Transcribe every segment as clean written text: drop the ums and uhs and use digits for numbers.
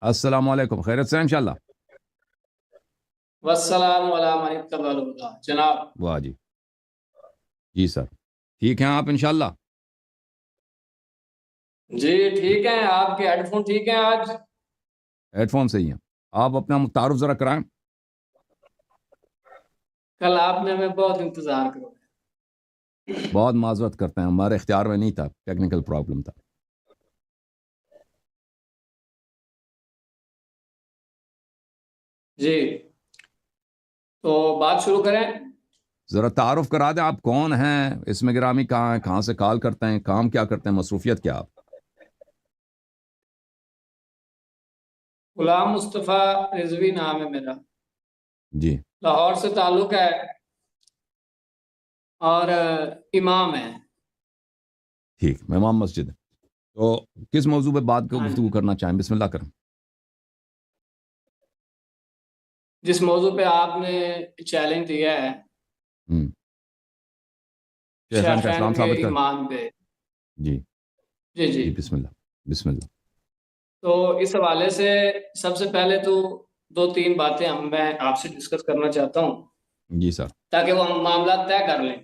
السلام علیکم، خیرت سے ہیں انشاءاللہ؟ والسلام علی من اتبع الہدی جناب۔ واہ جی، جی سر، ٹھیک ہیں آپ انشاءاللہ؟ جی ٹھیک ہیں، آپ کے ہیڈ فون ٹھیک ہیں آج؟ ہیڈ فون صحیح ہیں۔ آپ اپنا تعارف ذرا کرائیں۔ کل آپ نے ہمیں بہت انتظار کروایا۔ بہت معذرت کرتے ہیں، ہمارے اختیار میں نہیں تھا، ٹیکنیکل پرابلم تھا۔ جی تو بات شروع کریں۔ ذرا تعارف کرا دیں، آپ کون ہیں، اسم گرامی کہاں ہیں، کہاں سے کال کرتے ہیں، کام کیا کرتے ہیں، مصروفیت کیا آپ؟ غلام مصطفیٰ رضوی نام ہے میرا، جی لاہور سے تعلق ہے اور امام ہے۔ ٹھیک، امام مسجد ہے۔ تو کس موضوع پہ بات کو ہاں گفتگو کرنا چاہیں؟ بسم اللہ کریں۔ جس موضوع پہ آپ نے چیلنج دیا ہے، شیخین کا اسلام شیخین کے ثابت کر۔ ایمان پہ۔ جی جی جی جی، بسم اللہ بسم اللہ۔ تو اس حوالے سے سب سے پہلے تو دو تین باتیں میں آپ سے ڈسکس کرنا چاہتا ہوں جی سر۔ تاکہ وہ ہم معاملات طے کر لیں۔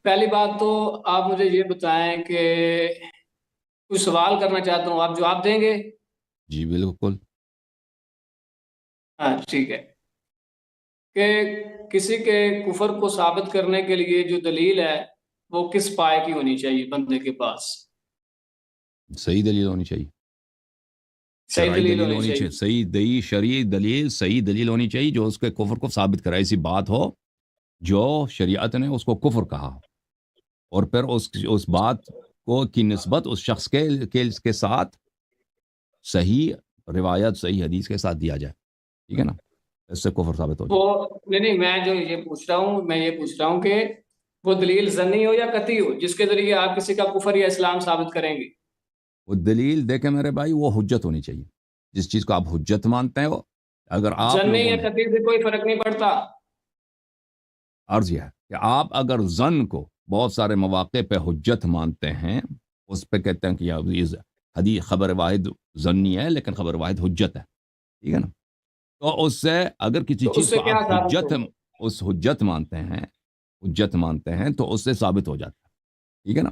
پہلی بات تو آپ مجھے یہ بتائیں کہ کچھ سوال کرنا چاہتا ہوں، آپ جواب دیں گے؟ جی بالکل۔ ہاں ٹھیک ہے۔ کہ کسی کے کفر کو ثابت کرنے کے لیے جو دلیل ہے وہ کس پائے کی ہونی چاہیے بندے کے پاس؟ صحیح دلیل ہونی چاہیے، صحیح شرعی دلیل دلیل ہونی ہونی چاہیے۔ چاہیے، صحیح دلیل، شرعی دلیل، صحیح دلیل ہونی چاہیے جو اس کے کفر کو ثابت کرے۔ ایسی بات ہو جو شریعت نے اس کو کفر کہا ہو، اور پھر اس بات کو کی نسبت اس شخص کے ساتھ صحیح روایت، صحیح حدیث کے ساتھ دیا جائے، ٹھیک ہے نا، اس سے کفر ثابت ہو جائے۔ وہ نہیں، میں جو یہ پوچھ رہا ہوں کہ وہ دلیل ظنی ہو یا قطعی ہو جس کے ذریعے آپ کسی کا کفر یا اسلام ثابت کریں گے؟ وہ دلیل دیکھیں میرے بھائی، وہ حجت ہونی چاہیے، جس چیز کو آپ حجت مانتے ہیں وہ، اگر آپ ظنی لوگوں یا نے، قطعی سے کوئی فرق نہیں پڑتا۔ عرض یہ ہے کہ آپ اگر ظن کو بہت سارے مواقع پہ حجت مانتے ہیں، اس پہ کہتے ہیں کہ یہ حدیث خبر واحد ظنی ہے لیکن خبر واحد حجت ہے، ٹھیک ہے نا، تو اس سے اگر کسی تو اس چیز سے کو کیا آپ ثابت ہوگا؟ اس حجت مانتے ہیں تو اس سے ثابت ہو جاتا ہے، ٹھیک ہے نا۔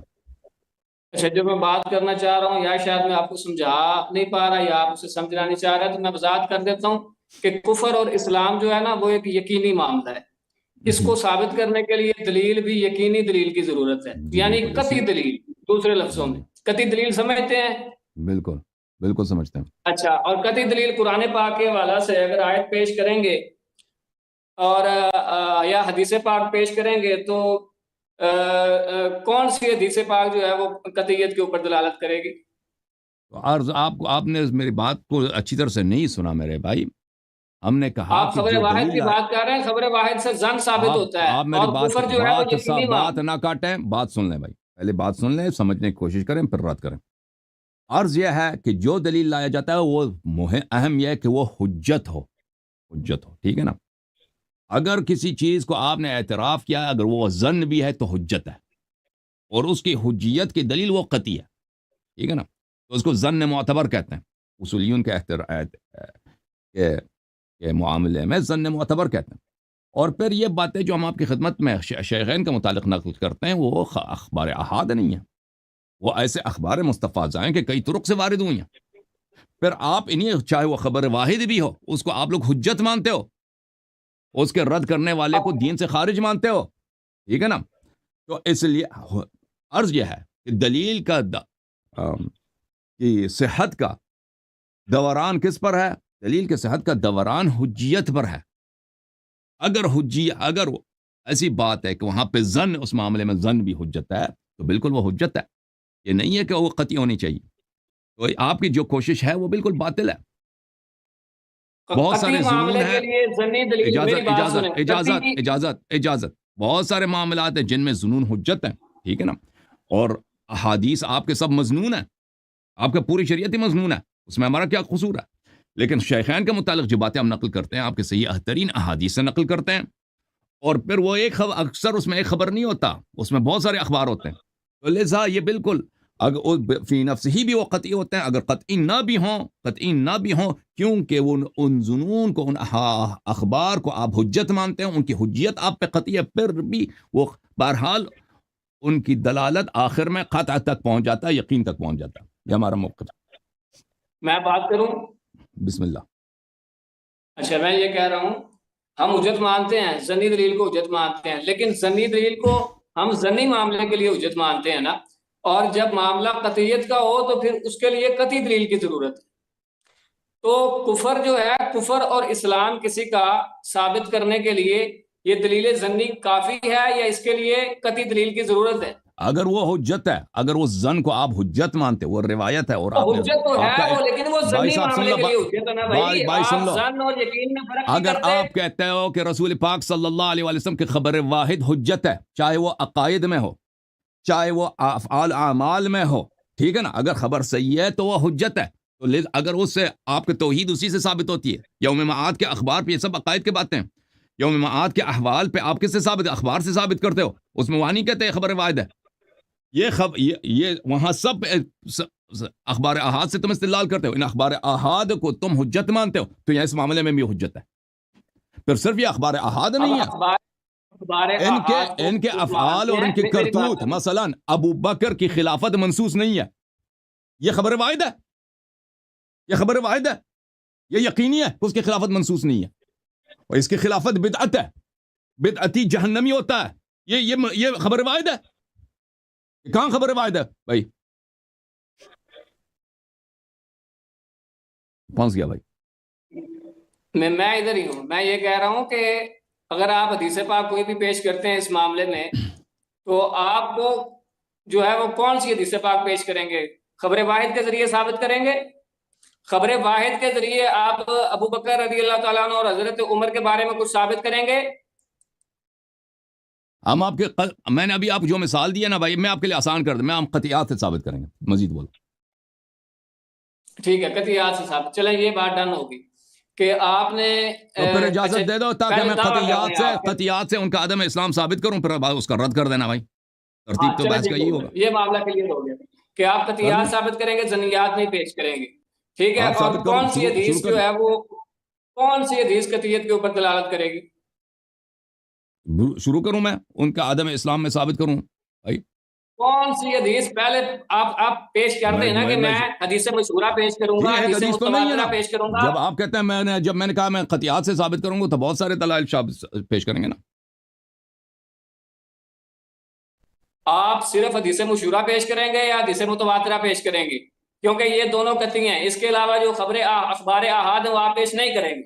اچھا، جو میں بات کرنا چاہ رہا ہوں یا شاید میں آپ کو سمجھا نہیں پا رہا یا آپ اسے سمجھنا نہیں چاہ رہا، تو میں وضاحت کر دیتا ہوں کہ کفر اور اسلام جو ہے نا وہ ایک یقینی معاملہ ہے۔ اس کو ثابت کرنے کے لیے دلیل بھی یقینی دلیل کی ضرورت ہے، جی یعنی بالکل، قطعی دلیل، دوسرے لفظوں میں جی قطعی دلیل سمجھتے ہیں؟ بالکل بالکل سمجھتے ہیں۔ اچھا، اور قطعی دلیل قرآن پاک کے حوالے سے اگر آیت پیش کریں گے اور یا حدیث پاک پیش کریں گے تو کون سی حدیث پاک جو ہے وہ قطعیت کے اوپر دلالت کرے گی؟ تو عرض آپ نے میری بات کو اچھی طرح سے نہیں سنا میرے بھائی۔ ہم نے کہا آپ کہ خبر جو واحد دلیل کی بات کر رہے ہیں، خبر واحد سے ظن ثابت ہوتا ہے آپ میری اور کفر جو ہے وہ یقینی بات معاملہ۔ نہ کاٹیں، بات سن لیں بھائی، پہلے بات سن لیں، سمجھنے کی کوشش کریں پھر رد کریں۔ عرض یہ ہے کہ جو دلیل لایا جاتا ہے وہ اہم یہ ہے کہ وہ حجت ہو، ٹھیک ہے نا۔ اگر کسی چیز کو آپ نے اعتراف کیا، اگر وہ ظن بھی ہے تو حجت ہے، اور اس کی حجیت کی دلیل وہ قطعی ہے، ٹھیک ہے نا، تو اس کو ظن معتبر کہتے ہیں، اصولیون کے معاملے میں ظن معتبر کہتے ہیں۔ اور پھر یہ باتیں جو ہم آپ کی خدمت میں شیخین کے متعلق نقل کرتے ہیں وہ اخبار احاد نہیں ہیں، وہ ایسے اخبار مستفاض ہیں کہ کئی طرق سے وارد ہوئی ہیں۔ پھر آپ انہیں، چاہے وہ خبر واحد بھی ہو، اس کو آپ لوگ حجت مانتے ہو، اس کے رد کرنے والے کو دین سے خارج مانتے ہو، ٹھیک ہے نا۔ تو اس لیے عرض یہ ہے کہ دلیل کا کہ صحت کا دوران کس پر ہے؟ دلیل کے صحت کا دوران حجیت پر ہے۔ اگر ایسی بات ہے کہ وہاں پہ ظن، اس معاملے میں ظن بھی حجت ہے تو بالکل وہ حجت ہے، یہ نہیں ہے کہ وہ قطعی ہونی چاہیے۔ تو آپ کی جو کوشش ہے وہ بالکل باطل ہے۔ بہت قطعی سارے ظنون معاملے کے ہیں، لیے ظنی دلیل، میری بات سنیں، اجازت، بہت سارے معاملات ہیں جن میں ظنون حجت ہیں، ٹھیک ہے نا، اور احادیث آپ کے سب مظنون ہیں، آپ کا پوری شریعت ہی مظنون ہے، اس میں ہمارا کیا قصور ہے؟ لیکن شیخین کے متعلق جو باتیں ہم نقل کرتے ہیں آپ کے صحیح ترین احادیث سے نقل کرتے ہیں، اور پھر وہ اکثر اس میں ایک خبر نہیں ہوتا، اس میں بہت سارے اخبار ہوتے ہیں، تو لہذا یہ بالکل اگر فی نفس ہی بھی وہ قطعی ہوتے ہیں، اگر قطعی نہ بھی ہوں کیونکہ وہ ان ظنون کو، ان اخبار کو آپ حجت مانتے ہیں، ان کی حجیت آپ پہ قطعی ہے، پھر بھی وہ بہرحال ان کی دلالت آخر میں قطع تک پہنچ جاتا ہے، یقین تک پہنچ جاتا ہے۔ یہ ہمارا موقف۔ میں بات کروں؟ بسم اللہ۔ اچھا، میں یہ کہہ رہا ہوں ہم حجت مانتے ہیں، ظنی دلیل کو حجت مانتے ہیں، لیکن ظنی دلیل کو ہم ظنی معاملے کے لیے حجت مانتے ہیں نا، اور جب معاملہ قطعیت کا ہو تو پھر اس کے لیے قطعی دلیل کی ضرورت ہے۔ تو کفر جو ہے، کفر اور اسلام کسی کا ثابت کرنے کے لیے یہ دلیل ظنی کافی ہے یا اس کے لیے قطعی دلیل کی ضرورت ہے؟ اگر وہ حجت ہے، اگر وہ ظن کو آپ حجت مانتے، وہ روایت ہے، اور آپ نے حجت تو ہے وہ، لیکن وہ بھائی ظنی صاحب سن معاملے لو، کے لیے حجت ہے نا بھائی۔ بھائی سن آپ لو، ظن اور یقین میں فرق نہیں اگر کرتے۔ آپ کہتے ہو کہ رسول پاک صلی اللہ علیہ وسلم کی خبر واحد حجت ہے، چاہے وہ عقائد میں ہو، چاہے وہ افعال اعمال میں ہو، ٹھیک ہے نا، اگر خبر صحیح ہے تو وہ حجت ہے، تو اگر اس سے آپ کی توحید اسی سے ثابت ہوتی ہے۔ یوم معاد کے اخبار پہ، یہ سب عقائد کے باتیں ہیں، یوم معاد کے احوال پہ آپ کس سے ثابت، اخبار سے ثابت کرتے ہو، اس میں وہاں نہیں کہتے خبر واحد ہے۔ یہ وہاں سب اخبار احاد سے تم استدلال کرتے ہو، ان اخبار احاد کو تم حجت مانتے ہو، تو یہاں اس معاملے میں بھی حجت ہے۔ پھر صرف یہ اخبار احاد نہیں ہے، ان کے افعال اور ان کے کرتوت، مثلا ابو بکر کی خلافت منسوس نہیں ہے، یہ خبر واحد ہے، یہ خبر واحد ہے، یہ یقینی ہے کہ اس کی خلافت منسوس نہیں ہے، اور اس کی خلافت بدعت ہے، بدعتی جہنمی ہوتا ہے، یہ خبر واحد ہے، کہاں خبر واحد ہے بھائی؟ پہنچ گیا بھائی۔ میں ادھر ہی ہوں۔ میں یہ کہہ رہا ہوں کہ اگر آپ حدیث پاک کوئی بھی پیش کرتے ہیں اس معاملے میں، تو آپ کو جو ہے وہ کون سی حدیث پاک پیش کریں گے؟ خبر واحد کے ذریعے ثابت کریں گے؟ خبر واحد کے ذریعے آپ ابو بکر رضی اللہ تعالیٰ عنہ اور حضرت عمر کے بارے میں کچھ ثابت کریں گے؟ ہم آپ کے میں نے ابھی آپ جو مثال دی ہے نا بھائی، میں آپ کے لیے آسان کر دوں، میں ہم قطعیات سے ثابت کریں گے، مزید بولو۔ ٹھیک ہے، قطعیات سے ثابت، چلیں یہ بات ڈن ہوگی کہ آپ نے تو پھر اجازت دے دو تاکہ میں قطعیات قطعیات سے ان کا عدم اسلام ثابت کروں، پھر اس کا رد کر دینا بھائی، ترتیب تو بحث کا یہی ہوگا۔ یہ معاملہ کلیئر ہو گیا کہ آپ قطعیات ثابت کریں گے، ظنیات نہیں پیش کریں گے، ٹھیک ہے؟ اور کون سی حدیث جو ہے وہ، کون سی حدیث قطعیت کے اوپر دلالت کرے گی؟ شروع کروں میں ان کا عدم اسلام میں ثابت کروں بھائی؟ کون سی حدیث پہلے آپ پیش کرتے ہیں نا کہ میں حدیث مشہورہ پیش کروں گا، حدیث تو نہیں ہے نا، پیش کروں گا؟ جب آپ کہتے ہیں جب میں نے کہا میں قطعیات سے ثابت کروں گا تو بہت سارے دلائل پیش کریں گے نا۔ آپ صرف حدیث مشہورہ پیش کریں گے یا حدیث متواترہ پیش کریں گے؟ کیونکہ یہ دونوں قطعی ہیں، اس کے علاوہ جو خبریں اخبار احاد ہیں وہ آپ پیش نہیں کریں گے،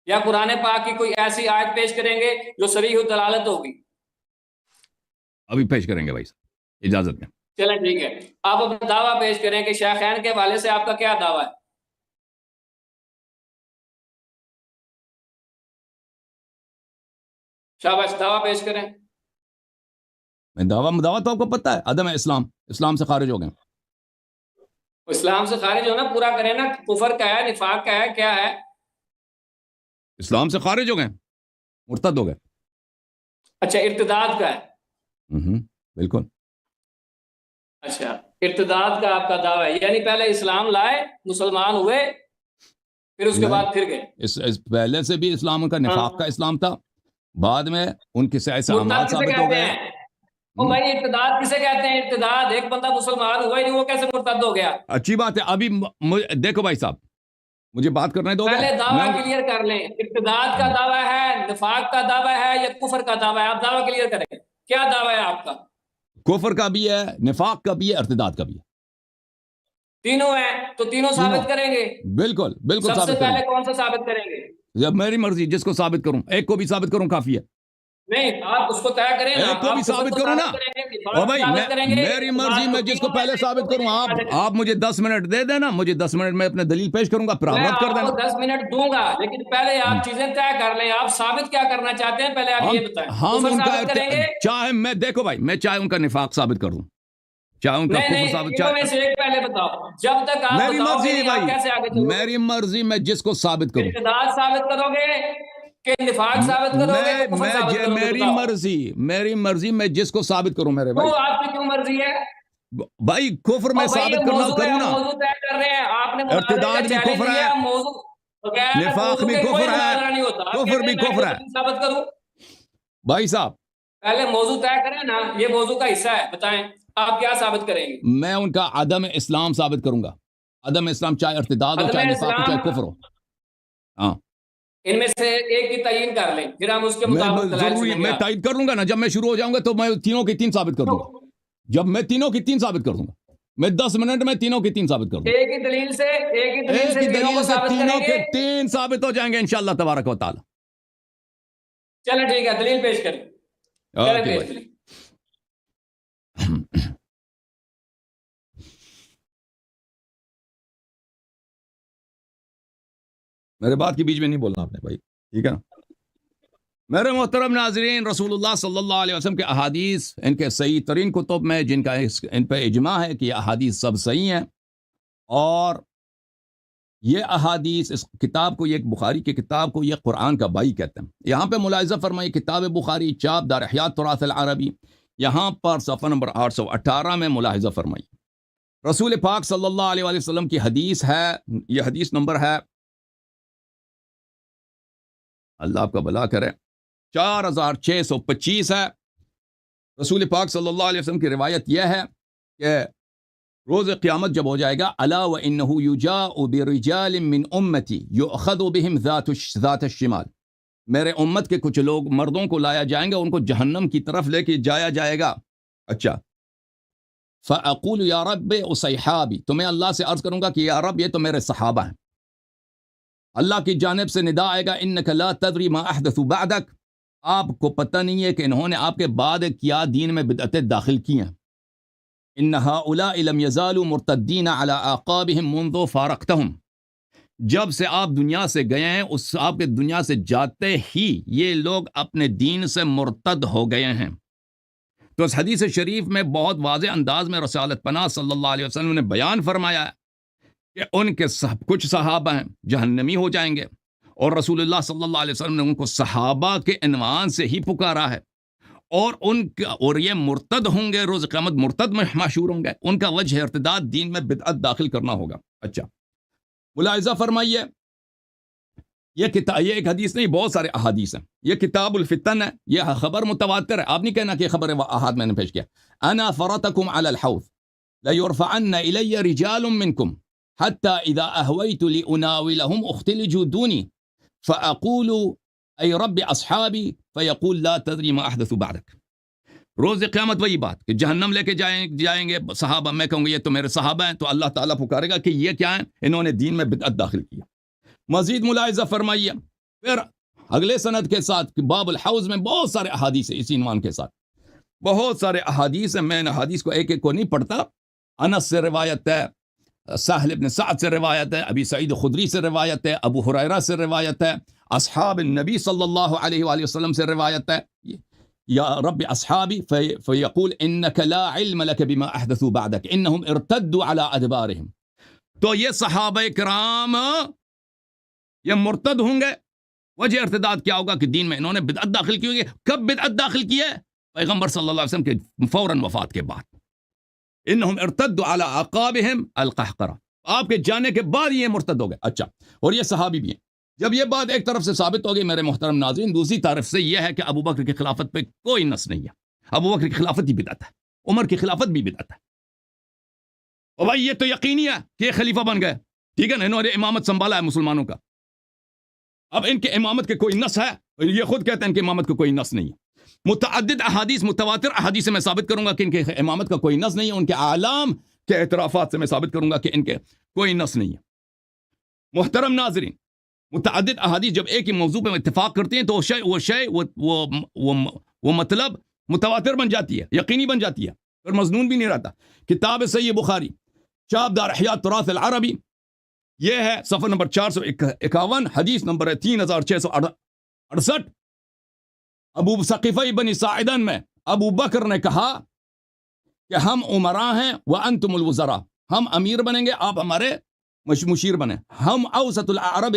یا قرآن پاک کی کوئی ایسی آیت پیش کریں گے جو صریح الدلالت ہوگی؟ ابھی پیش کریں گے بھائی صاحب، اجازت میں۔ چلیں ٹھیک ہے، آپ اپنا دعویٰ پیش کریں کہ شیخین کے حوالے سے آپ کا کیا دعویٰ ہے؟ شاباش، دعویٰ پیش کریں۔ دعویٰ تو آپ کو پتہ ہے، عدم اسلام سے خارج ہو گئے۔ اسلام سے خارج ہونا پورا کریں نا، کفر کا ہے، نفاق کا ہے، کیا ہے؟ اسلام سے خارج ہو گئے، مرتد ہو گئے۔ اچھا، ارتداد کا ہے؟ بالکل۔ اچھا، ارتداد کا آپ کا دعویٰ ہے، یعنی پہلے اسلام لائے، مسلمان ہوئے، پھر اس کے بعد پھر گئے۔ پہلے سے بھی اسلام کا نفاق کا اسلام تھا، بعد میں ان کے سے ایسے اعمال ثابت ہو گئے۔ بھائی ارتداد کسے کہتے ہیں؟ ارتداد ایک بندہ مسلمان ہوا ہی نہیں، وہ کیسے مرتد ہو گیا؟ اچھی بات ہے، ابھی دیکھو بھائی صاحب، مجھے بات کرنے دو، پہلے دعویٰ کلیئر کر لیں، ارتداد کا دعویٰ ہے، نفاق کا دعویٰ ہے، یا کفر کا دعویٰ ہے؟ آپ دعویٰ کلیئر کریں، کیا دعویٰ ہے آپ کا؟ کفر کا بھی ہے، نفاق کا بھی ہے، ارتداد کا بھی ہے، تینوں ہیں، تو تینوں ثابت کریں گے؟ بالکل سب سے پہلے کون سا ثابت کریں گے؟ جب میری مرضی، جس کو ثابت کروں، ایک کو بھی ثابت کروں کافی ہے۔ نہیں، آپ اس کو طے کریں نا، ایک کو بھی ثابت کروں نا، اور بھائی میری مرضی، میں جس کو پہلے ثابت کروں، آپ مجھے 10 منٹ دے دینا، مجھے 10 منٹ میں اپنے دلیل پیش کروں گا، پھر آپ رد کر دینا۔ 10 منٹ دوں گا، لیکن پہلے آپ چیزیں طے کر لیں، آپ ثابت کیا کرنا چاہتے ہیں پہلے آپ یہ بتائیں۔ ہم ان کا چاہے میں، دیکھو بھائی، میں چاہے ان کا نفاق ثابت کر دوں، چاہے ان کا کفر ثابت، چاہے پہلے بتاؤ، جب تک آپ میری مرضی ہے بتاؤ کیسے آگے بھائی، میری مرضی، میں جس کو ثابت کروں۔ ارتداد ثابت کرو گے کہ نفاق ثابت کرو گے کہ کفر ثابت کرو گے؟ میری مرضی، میں جس کو ثابت کروں میرے بھائی۔ آپ کی کیوں مرضی ہے؟ بھائی کفر میں اور بھائی یہ ثابت کرنا موضوع ہے، کروں ہم نا، موضوع طے کر رہے ہیں، آپ نے مناظرے کا ارتداد بھی چیلنج کفر ہے، لیا، موضوع بغیر نفاق موضوع بھی کے کوئی کفر ہے، مناظرہ نہیں ہوتا. آپ کفر کہتے بھی ہیں میں کفر نے ہے. دلیل ثابت کروں. بھائی صاحب پہلے موضوع طے کریں نا، یہ موضوع کا حصہ ہے، بتائیں آپ کیا ثابت کریں گے؟ میں ان کا عدم اسلام ثابت کروں گا. عدم اسلام چاہے ارتداد ہو، عدم چاہے نفاق ہو، چاہے اسلام کفر ہو. ہاں ان میں سے ایک کی تعین کر لیں، پھر ہم اس کے مطابق دلائل ضروری سنیں گے. میں آپ تائید کر لوں گا نا، جب میں شروع ہو جاؤں گا تو میں تینوں کی تین ثابت کر دوں گا. جب میں تینوں کی تین ثابت کر دوں گا، میں 10 منٹ میں تینوں کی تین ثابت کر دوں گا. ایک ہی دلیل سے ایک ہی تینوں کو دلیل سے ثابت کریں تینوں گے. کے تین ثابت ہو جائیں گے انشاءاللہ تبارک و تعالی. چلیں ٹھیک ہے، دلیل پیش کریں. کریں اوکے پیش بھائی. دلیل. میرے بات کے بیچ میں نہیں بولنا آپ نے بھائی، ٹھیک ہے نا. میرے محترم ناظرین، رسول اللہ صلی اللہ علیہ وسلم کے احادیث ان کے صحیح ترین کتب میں، جن کا ان پہ اجماع ہے کہ یہ احادیث سب صحیح ہیں، اور یہ احادیث اس کتاب کو، یہ بخاری کی کتاب کو، یہ قرآن کا بھائی کہتے ہیں. یہاں پہ ملاحظہ فرمائیے، کتاب بخاری چاپ دار احیاء تراث العربی، یہاں پر صفحہ نمبر 818 میں ملاحظہ فرمائیے. رسول پاک صلی اللہ علیہ وسلم کی حدیث ہے، یہ حدیث نمبر ہے، اللہ آپ کا بھلا کرے، 4625 ہے. رسول پاک صلی اللہ علیہ وسلم کی روایت یہ ہے کہ روز قیامت جب ہو جائے گا، الا وانه یجاء برجال من امتی یؤخذ بهم ذات الشمال، میرے امت کے کچھ لوگ مردوں کو لایا جائیں گے، ان کو جہنم کی طرف لے کے جایا جائے گا. اچھا، فاقول یا رب اصحابی، تو میں اللہ سے عرض کروں گا کہ یا رب یہ تو میرے صحابہ ہیں. اللہ کی جانب سے ندا آئے گا، انک لا تدری ما احدث بعدک، آپ کو پتہ نہیں ہے کہ انہوں نے آپ کے بعد کیا دین میں بدعتیں داخل کی ہیں. ان هؤلاء لم يزالوا مرتدین على اعقابهم منذ فارقتهم، جب سے آپ دنیا سے گئے ہیں، اس آپ کے دنیا سے جاتے ہی یہ لوگ اپنے دین سے مرتد ہو گئے ہیں. تو اس حدیث شریف میں بہت واضح انداز میں رسالت پناہ صلی اللہ علیہ وسلم نے بیان فرمایا ہے کہ ان کے کچھ صحابہ ہیں جہنمی ہو جائیں گے، اور رسول اللہ صلی اللہ علیہ وسلم نے ان کو صحابہ کے عنوان سے ہی پکارا ہے، اور یہ مرتد ہوں گے، روز قیامت مرتد میں محشور ہوں گے. ان کا وجہ ارتداد، دین میں بدعت داخل کرنا ہوگا. اچھا، ملاحظہ فرمائیے، یہ ایک حدیث نہیں، بہت سارے احادیث ہیں. یہ کتاب الفتن ہے، یہ خبر متواتر ہے. آپ نہیں کہنا کہ یہ خبر احاد میں نے پیش کیا. انا فرطکم علی الحوض لیرفعن الی رجال منکم حتی اذا اہویت لاناولهم اختلجوا دونی فاقول ای رب اصحابی فیقول لا تدری ما احدث بعدک. روز قیامت وہی بات کہ جہنم لے کے جائیں گے صحابہ، میں کہوں گا یہ تو میرے صحابہ ہیں، تو اللہ تعالیٰ پکارے گا کہ یہ کیا ہیں، انہوں نے دین میں بدعت داخل کیا. مزید ملاحظہ فرمائیے، پھر اگلے سند کے ساتھ کہ باب الحوض میں بہت سارے احادیث ہیں، اسی عنوان کے ساتھ بہت سارے احادیث ہیں. میں ان احادیث کو ایک ایک کو نہیں پڑھتا. انس سے روایت ہے، سہل بن سعد سے روایت ہے، ابی سعید خدری سے روایت ہے، ابو ہریرہ سے روایت ہے، اصحاب النبی صلی اللہ علیہ وآلہ وسلم سے روایت ہے. یا رب اصحابی فیقول انک لا علم لک بما احدثوا بعدک انہم ارتدوا علی ادبارہم. تو یہ صحابہ کرام یہ مرتد ہوں گے. وجہ ارتداد کیا ہوگا کہ دین میں انہوں نے بدعت داخل کی ہوگی. کب بدعت داخل کی ہے؟ پیغمبر صلی اللہ علیہ وسلم کے فوراً وفات کے بعد. انہم ارتدوا علی اعقابہم القہقرہ، آپ کے جانے کے بعد یہ مرتد ہو گئے. اچھا، اور یہ صحابی بھی ہیں. جب یہ بات ایک طرف سے ثابت ہوگی میرے محترم ناظرین، دوسری طرف سے یہ ہے کہ ابو بکر کی خلافت پہ کوئی نص نہیں ہے. ابو بکر کی خلافت ہی بدعت ہے، عمر کی خلافت بھی بدعت ہے. اور بھائی یہ تو یقینی ہے کہ یہ خلیفہ بن گئے، ٹھیک ہے نا، انہوں نے امامت سنبھالا ہے مسلمانوں کا. اب ان کے امامت کے کوئی نص ہے؟ یہ خود کہتے ہیں کہ امامت کا کوئی نص نہیں ہے. متعدد احادیث، متواتر احادیث سے میں ثابت کروں گا کہ ان کے امامت کا کوئی نص نہیں ہے. ان کے اعلام کے اعترافات سے میں ثابت کروں گا کہ ان کے کوئی نص نہیں ہے. محترم ناظرین، متعدد احادیث جب ایک ہی موضوع پہ اتفاق کرتے ہیں تو وہ مطلب متواتر بن جاتی ہے، یقینی بن جاتی ہے، اور مظنون بھی نہیں رہتا. کتاب صحیح بخاری چاپ دار احیاء تراث العربی، یہ ہے صفحہ نمبر 451، حدیث نمبر ہے 3668. ابو ثقیفہ بن ساعدن میں ابو بکر نے کہا کہ ہم امراء ہیں وانتم الوزراء، ہم امیر بنیں گے، آپ ہمارے مشیر بنے. ہم اوسط العرب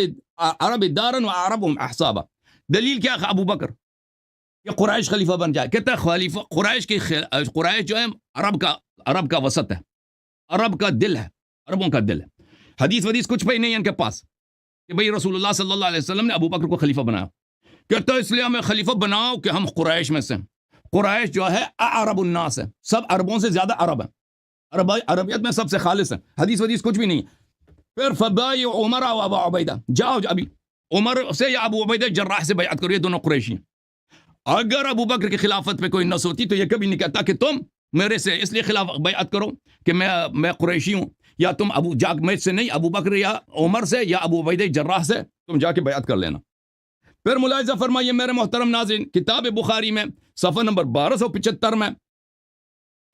دارا واعربهم احسابا. دلیل کیا ابو بکر؟ کہ قریش خلیفہ بن جائے. کہتا ہے خلیفہ قریش جو ہے عرب کا وسط ہے, عرب کا دل ہے, عربوں کا دل ہے. حدیث ودیث کچھ پہ ہی نہیں ہے ان کے پاس کہ بھئی رسول اللہ صلی اللہ علیہ وسلم نے ابو بکر کو خلیفہ بنایا. کہتا ہے اس لیے ہمیں خلیفہ بناؤ کہ ہم قریش میں سے. قریش جو ہے اعرب الناس ہے, سب عربوں سے زیادہ عرب ہے, عربیت میں سب سے خالص ہے. حدیث ودیث کچھ بھی نہیں ہے. پھر فبایع عمر و ابا عبیدہ, جاؤ ابھی عمر سے یا ابو عبیدہ جراح سے بیعت کرو, یہ دونوں قریشی ہیں. اگر ابو بکر کی خلافت پہ کوئی نص ہوتی تو یہ کبھی نہیں کہتا کہ تم میرے سے اس لیے خلاف بیعت کرو کہ میں قریشی ہوں, یا تم مجھ سے نہیں, ابو بکر یا عمر سے یا ابو عبیدہ جراح سے تم جا کے بیعت کر لینا. پھر ملاحظہ فرمائیے میرے محترم ناظرین, کتاب بخاری میں صفحہ نمبر 1275 میں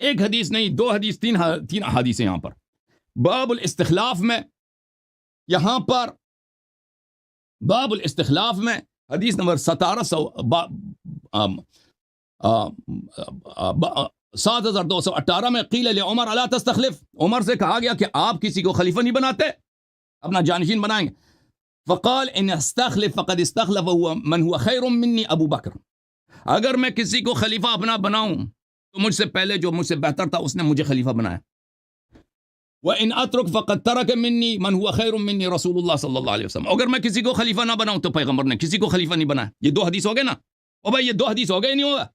ایک حدیث نہیں, دو حدیث, تین احادیث ہیں یہاں پر. باب الاستخلاف میں, یہاں پر باب الاستخلاف میں حدیث نمبر 7218 میں قیل لعمر الا تستخلف, عمر سے کہا گیا کہ آپ کسی کو خلیفہ نہیں بناتے, اپنا جانشین بنائیں گے. فقال ان استخلف فقد استخلف من هو خیر منی ابو بکر, اگر میں کسی کو خلیفہ اپنا بناؤں تو مجھ سے پہلے جو مجھ سے بہتر تھا اس نے مجھے خلیفہ بنایا. وَإِنْ أَتْرُكْ فَقَدْ تَرَكَ مِنِّي مَنْ هُوَ خَيْرٌ مِنِّي رسول اللہ صلی اللہ علیہ وسلم, اگر میں کسی کو خلیفہ نہ بناؤں تو پیغمبر نے کسی کو خلیفہ نہیں بنایا. یہ دو حدیث ہو گئے نا, او بھائی یہ دو حدیث ہو گئے نہیں ہوگا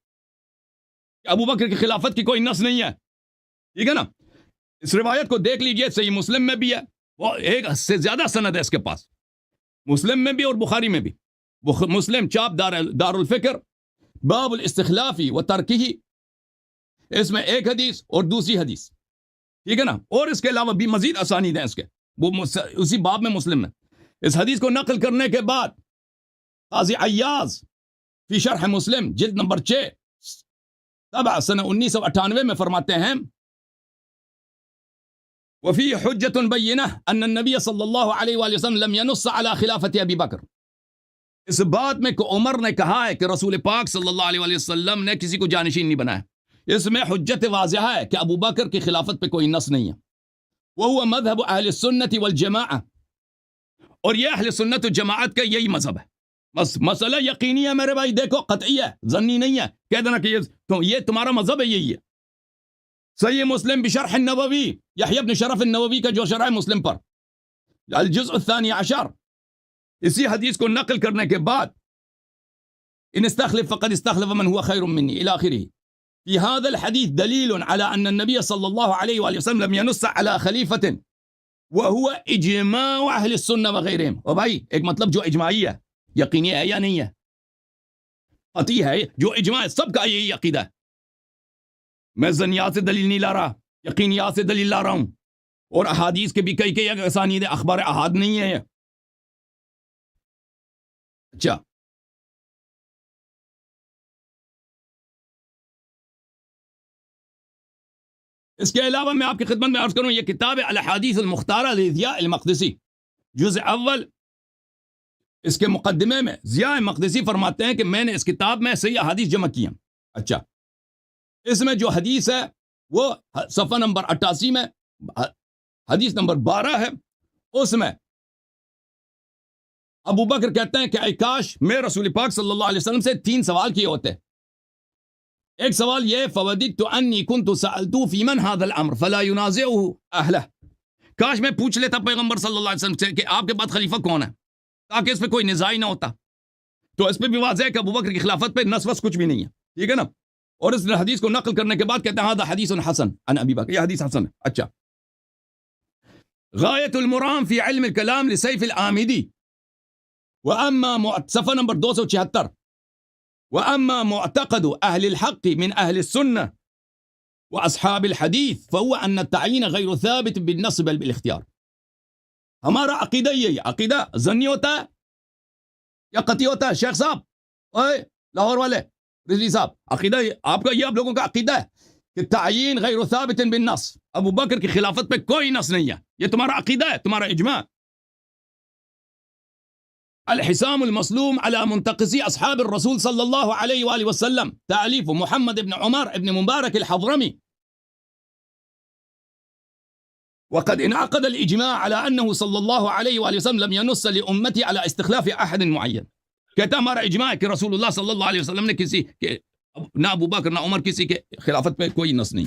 کہ ابو بکر کی خلافت کی کوئی نص نہیں ہے, ٹھیک ہے نا. اس روایت کو دیکھ لیجئے, صحیح مسلم میں بھی ہے, وہ ایک سے زیادہ سند ہے اس کے پاس, مسلم میں بھی اور بخاری میں بھی. مسلم چاپ دار الفکر باب الاستخلافی و ترکہی, اس میں ایک حدیث اور دوسری حدیث, ٹھیک ہے نا. اور اس کے علاوہ بھی مزید اسانید ہیں اس کے, وہ اسی باب میں مسلم میں. اس حدیث کو نقل کرنے کے بعد قاضی عیاض فی شرح مسلم جلد نمبر 6 طبع سنہ 1998 میں فرماتے ہیں وفی حجت بینہ ان النبی صلی اللہ علیہ وآلہ وسلم لم ینص علی خلافت ابی بکر, اس بات میں کہ عمر نے کہا ہے کہ رسول پاک صلی اللہ علیہ وآلہ وسلم نے کسی کو جانشین نہیں بنایا, اس میں حجت واضح ہے کہ ابو بکر کی خلافت پہ کوئی نص نہیں ہے. وہو مذہب اہل السنت والجماعہ, اور یہ اہل سنت و جماعت کا یہی مذہب ہے. بس مسئلہ یقینی ہے میرے بھائی, دیکھو قطعی ہے, ظنی نہیں ہے. کہہ دینا کہ یہ تمہارا مذہب ہے, یہی ہے. صحیح مسلم بشرح النووی, یحییٰ بن شرف النووی کا جو شرح مسلم پر الجزء الثانی عشر, اسی حدیث کو نقل کرنے کے بعد ان استخلف فقد استخلف من هو خیر منی الى آخرہ. في هذا الحديث دليل على أن النبي صلى الله عليه وآله وسلم لم ينص على خليفة وهو إجماع أهل السنة وغيرهم. اور بھائی ایک مطلب جو اجماعی ہے, یقینی ہے یا نہیں ہے, قطعی ہے, جو اجماع ہے سب کا یہی عقیدہ ہے. میں ظنیات سے دلیل نہیں لا رہا, یقینیات سے دلیل لا رہا ہوں. اور احادیث کے بھی کئی اسانید اخبار احاد نہیں ہے. اچھا, اس کے علاوہ میں آپ کی خدمت میں عرض کروں, یہ کتاب الاحادیث المختارہ لضیاء المقدسی جزء اول, اس کے مقدمے میں ضیاء مقدسی فرماتے ہیں کہ میں نے اس کتاب میں صحیح احادیث جمع کی ہیں. اچھا, اس میں جو حدیث ہے وہ صفحہ نمبر 88 میں حدیث نمبر 12 ہے. اس میں ابو بکر کہتے ہیں کہ اے کاش میں رسول پاک صلی اللہ علیہ وسلم سے 3 سوال کیے ہوتے. ایک سوال یہ, فوددت انی کنت سألت فی من هذا الامر فلا ينازعه اہلہ, کاش میں پوچھ لیتا پیغمبر صلی اللہ علیہ وسلم سے کہ آپ کے بعد خلیفہ کون ہے, تاکہ اس پہ کوئی نزاع نہ ہوتا. تو اس پہ بھی واضح ہے کہ ابو بکر کی خلافت پہ نص وص کچھ بھی نہیں ہے, ٹھیک ہے نا. اور اس حدیث کو نقل کرنے کے بعد کہتے ہیں هذا حدیث حسن عن ابی بکر, یہ حدیث حسن ہے. اچھا, غایت المرام فی علم الکلام لسیف العامدی, صفحہ نمبر 276, وأما معتقد أهل الحق من أهل السنة وأصحاب الحديث فهو أن التعيين غير ثابت بالنص بل بالاختيار. ہمارا عقیدہ یہی, عقیدہ ظنی ہوتا ہے یا قطعی ہوتا ہے؟ شیخ صاحب, اوے لاہور والے, رضوی صاحب, عقیدہ آپ کا یہ, آپ لوگوں کا عقیدہ ہے کہ تعیین غیر ثابت بالنص, ابو بکر کی خلافت پہ کوئی نص نہیں ہے, یہ تمہارا عقیدہ ہے, تمہارا اجماع. الحسام المسلوم على منتقصي أصحاب الرسول صلى الله عليه وآله وسلم, تأليف محمد بن عمر بن مبارك الحضرمي. وقد انعقد الإجماع على أنه صلى الله عليه وآله وسلم لم ينص لأمتي على استخلاف أحد معين. کہتا ہمارا اجماع ہے کہ رسول اللہ صلی اللہ علیہ وسلم نے کسی کے نہ ابو بکر نہ عمر کسی کے خلافت پہ کوئی نص نہیں.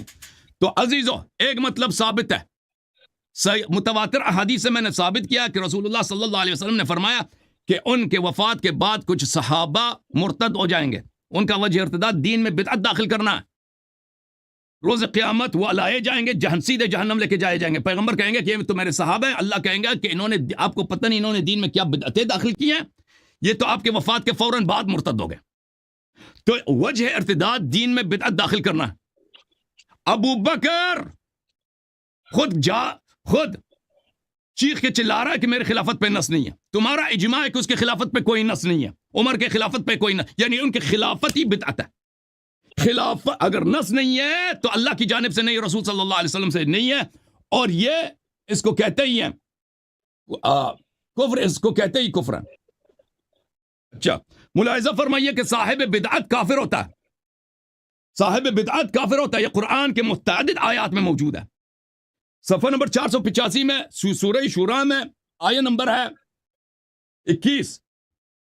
تو عزیزو ایک مطلب ثابت ہے, متواتر احادیث سے میں نے ثابت کیا کہ رسول اللہ صلی اللہ علیہ وسلم نے فرمایا کہ ان کے وفات کے بعد کچھ صحابہ مرتد ہو جائیں گے, ان کا وجہ ارتداد دین میں بدعت داخل کرنا ہے. روز قیامت وہ لائے جائیں گے, سیدھے جہنم لے کے جائے جائیں گے. پیغمبر کہیں گے کہ یہ تو میرے صحابہ ہیں, اللہ کہیں گا کہ انہوں نے, آپ کو پتہ نہیں انہوں نے دین میں کیا بدعتیں داخل کی ہیں, یہ تو آپ کے وفات کے فوراً بعد مرتد ہو گئے. تو وجہ ارتداد دین میں بدعت داخل کرنا ہے. ابو بکر خود چیخ کے چلا رہا ہے کہ میرے خلافت پہ نص نہیں ہے. تمہارا اجماع ہے کہ اس کے خلافت پہ کوئی نص نہیں ہے. عمر کے خلافت پہ کوئی نص, یعنی ان کی خلافت ہی بدعت ہے. خلافت اگر نص نہیں ہے تو اللہ کی جانب سے نہیں, رسول صلی اللہ علیہ وسلم سے نہیں ہے, اور یہ اس کو کہتے ہی ہیں کفر, اس کو کہتے ہی کفر ہے. اچھا, ملاحظہ فرمائیے کہ صاحب بدعت کافر ہوتا ہے. صاحب بدعت کافر ہوتا ہے. یہ قرآن کے متعدد آیات میں موجود ہے. صفحہ نمبر 485 میں سورہ شورى میں آیہ نمبر ہے 21,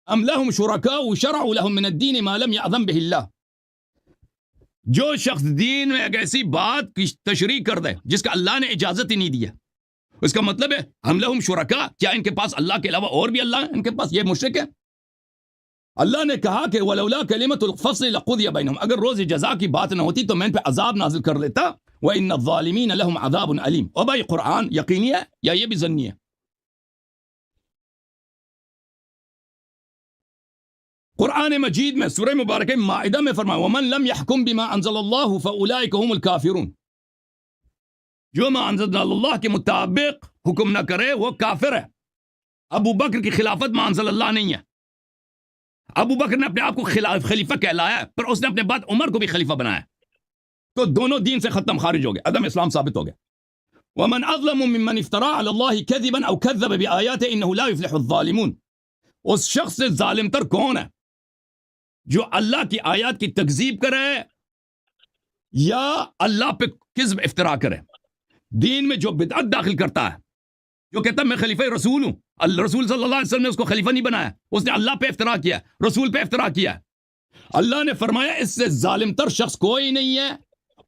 ام لهم شرکاء شرعوا لهم من الدین ما لم یأذن به اللہ. جو شخص دین میں ایک ایسی بات کی تشریح کر دے جس کا اللہ نے اجازت ہی نہیں دیا, اس کا مطلب ہے ہم لہم شرکاء, کیا ان کے پاس اللہ کے علاوہ اور بھی اللہ ہیں ان کے پاس؟ یہ مشرک ہے. اللہ نے کہا کہ ولولا کلمۃ الفصل لقضی بینہم, اگر روز جزا کی بات نہ ہوتی تو میں ان پہ عذاب نازل کر لیتا. وان الظالمین لهم عذاب علیم. اور بھائی قرآن یقینی ہے یا یہ بھی ظنی ہے؟ قرآن مجید میں سورہ مبارکہ مائدہ میں فرمایا ومن لم يحكم بما انزل اللہ فاولئک هم الکافرون. جو ما انزل اللہ کے مطابق حکم نہ کرے وہ کافر ہے. ابو بکر کی خلافت ما انزل اللہ نہیں ہے. ابو بکر نے اپنے آپ کو خلیفہ کہلایا ہے, پر اس نے اپنے بعد عمر کو بھی خلیفہ بنایا, تو دونوں دین سے ختم, خارج ہو گئے, عدم اسلام ثابت ہو گیا. ومن اظلم ممن افترى على الله كذبا او كذب بآياته انه لا يفلح الظالمون. اس شخص سے ظالم تر کون ہے جو اللہ کی آیات کی تکذیب کرے یا اللہ پہ کذب افترا کرے. دین میں جو بدعت داخل کرتا ہے, جو کہتا ہے میں خلیفہ رسول ہوں, رسول صلی اللہ علیہ وسلم نے اس کو خلیفہ نہیں بنایا, اس نے اللہ پہ افترا کیا, رسول پہ افترا کیا. اللہ نے فرمایا اس سے ظالم تر شخص کوئی نہیں ہے.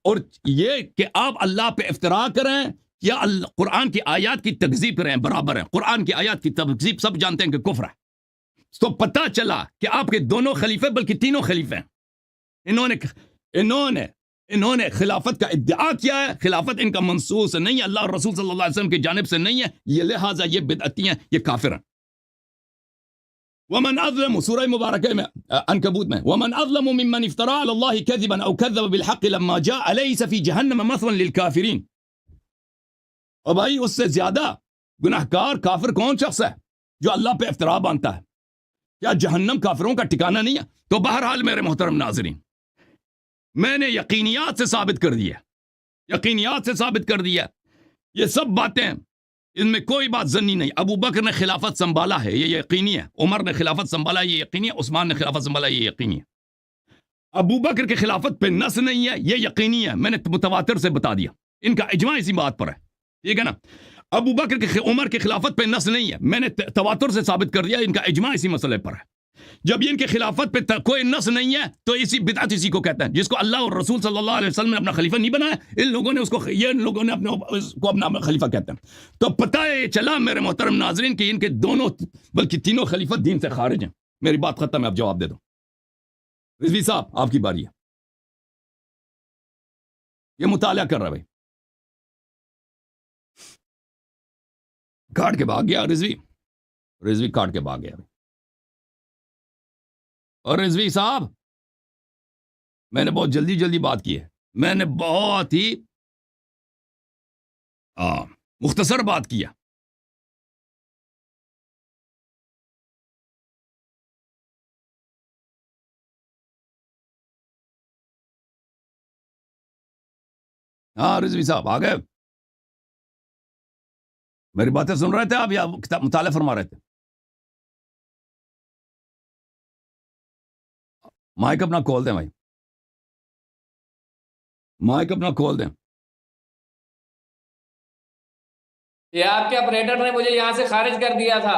اور یہ کہ آپ اللہ پہ افترا کریں یا قرآن کی آیات کی تکذیب کریں برابر ہے. قرآن کی آیات کی تکذیب سب جانتے ہیں کہ کفر ہے. تو پتہ چلا کہ آپ کے دونوں خلیفے بلکہ تینوں خلیفے ہیں. انہوں نے خلافت کا ادعا کیا ہے, خلافت ان کا منصوص نہیں ہے, اللہ اور رسول صلی اللہ علیہ وسلم کی جانب سے نہیں ہے, یہ لہٰذا یہ بدعتی ہیں, یہ کافر ہیں. ومن اظلم, سورہ مبارکہ میں عنکبوت میں, ومن اظلم ممن افترى على الله كذبا او كذب بالحق لما جاء اليس في جهنم مثوى للكافرين. اور بھائی اس سے زیادہ گناہگار کافر کون شخص ہے جو اللہ پہ افترا باندھتا ہے؟ کیا جہنم کافروں کا ٹھکانہ نہیں ہے؟ تو بہرحال میرے محترم ناظرین, میں نے یقینیات سے ثابت کر دیا, یہ سب باتیں ان میں کوئی بات ظنی نہیں. ابو بکر نے خلافت سنبھالا ہے, یہ یقینی ہے. عمر نے خلافت سنبھالا ہے, یہ یقینی ہے. عثمان نے خلافت سنبھالا ہے, یہ یقینی ہے. ابو بکر کے خلافت پہ نص نہیں ہے, یہ یقینی ہے. میں نے متواتر سے بتا دیا, ان کا اجماع اسی بات پر ہے, ٹھیک ہے نا. ابو بکر عمر کے خلافت پہ نص نہیں ہے, میں نے تواتر سے ثابت کر دیا, ان کا اجماع اسی مسئلے پر ہے. جب ان کے خلافت پہ کوئی نص نہیں ہے تو اسی بدعت اسی کو کہتے ہیں, جس کو اللہ اور رسول صلی اللہ علیہ وسلم نے اپنا خلیفہ نہیں بنایا, ان لوگوں نے اپنا خلیفہ کہتے ہیں. تو پتہ ہے چلا میرے محترم ناظرین کہ ان کے دونوں بلکہ تینوں خلیفہ دین سے خارج ہیں. میری بات ختم ہے, اب جواب دے دو. رضوی صاحب آپ کی باری ہے. یہ مطالعہ کر رہا بھائی, کاٹ کے بھاگ گیا. رضوی کاٹ کے بھاگ گیا. اور رضوی صاحب میں نے بہت جلدی بات کی ہے, میں نے بہت ہی مختصر بات کیا. ہاں رضوی صاحب آ گئے, میری باتیں سن رہے تھے آپ یا مطالعہ فرما رہے تھے؟ مائک اپنا کھول دیں بھائی, مائک اپنا کھول دیں. یہ آپ کے آپریٹر نے مجھے یہاں سے خارج کر دیا تھا.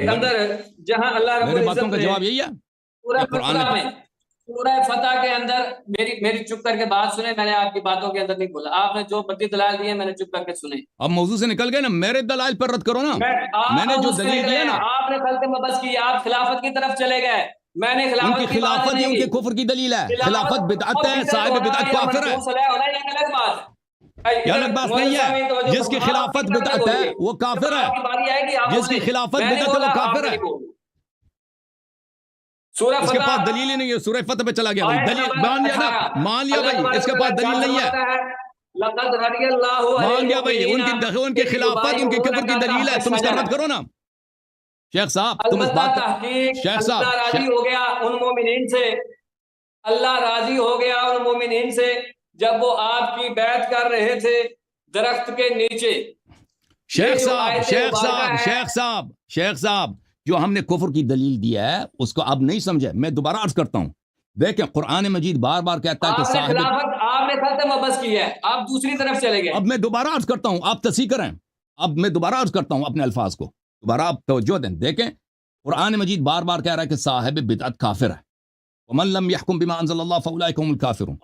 کے اندر جہاں اللہ رب میرے باتوں العزت کا نے جواب یہی ہے سورہ کہ قرآن فتح میں سورہ فتح کے اندر میری چپ کر کے بات سنیں، میں نے آپ کی باتوں کے اندر نہیں بولا، آپ نے جو بدی دلائل دیے میں نے چپ کر کے سنے۔ اب موضوع سے نکل گئے نا، میرے دلائل پر رد کرو نا، میں نے جو دلیل دیا نا، آپ نے خلق مبس کی، آپ خلافت کی طرف چلے گئے، میں نے ان کی خلافت کی بات خلافت ہی نہیں ان کے کی۔ کفر کی دلیل ہے، خلافت بدعت ہے، صاحب بدعت کافر ہے، الگ بات یہ الگ بات نہیں ہے، جس کی خلافت بدعت ہے وہ کافر ہے، جس کی خلافت بدعت ہے وہ کافر ہے، سورہ اس کے فتح پاس دلیل ہی نہیں ہے، سورہ فتح پہ چلا گیا بھائی، دلیل مان لیا نا، مان لیا بھائی اس کے پاس دلیل نہیں ہے، لقد رضی اللہ مان لیا بھائی ان کی خلافت ان کے کفر کی دلیل ہے، تم اس کا رد کرو نا شیخ صاحب، تم اس بات تحقیق شیخ اللہ صاحب راضی ہو گیا ان مومنین سے، اللہ راضی ہو گیا ان مومنین سے جب وہ آپ کی بیعت کر رہے تھے درخت کے نیچے۔ شیخ صاحب جو ہم نے کفر کی دلیل دیا ہے اس کو اب نہیں سمجھے، میں دوبارہ عرض کرتا ہوں، دیکھیں قرآن مجید بار بار کہتا ہے کہ آپ نے خلق مبس کی ہے، آپ دوسری طرف چلے گئے۔ اب میں دوبارہ عرض کرتا ہوں، آپ تصحیح کریں، اب میں دوبارہ عرض کرتا ہوں اپنے الفاظ کو، دوبارہ آپ توجہ دیں، دیکھیں قرآن مجید بار بار کہہ رہا ہے کہ صاحب بدعت کافر ہے، ومن لم يحكم بما انزل الله فاولئك هم الكافرون،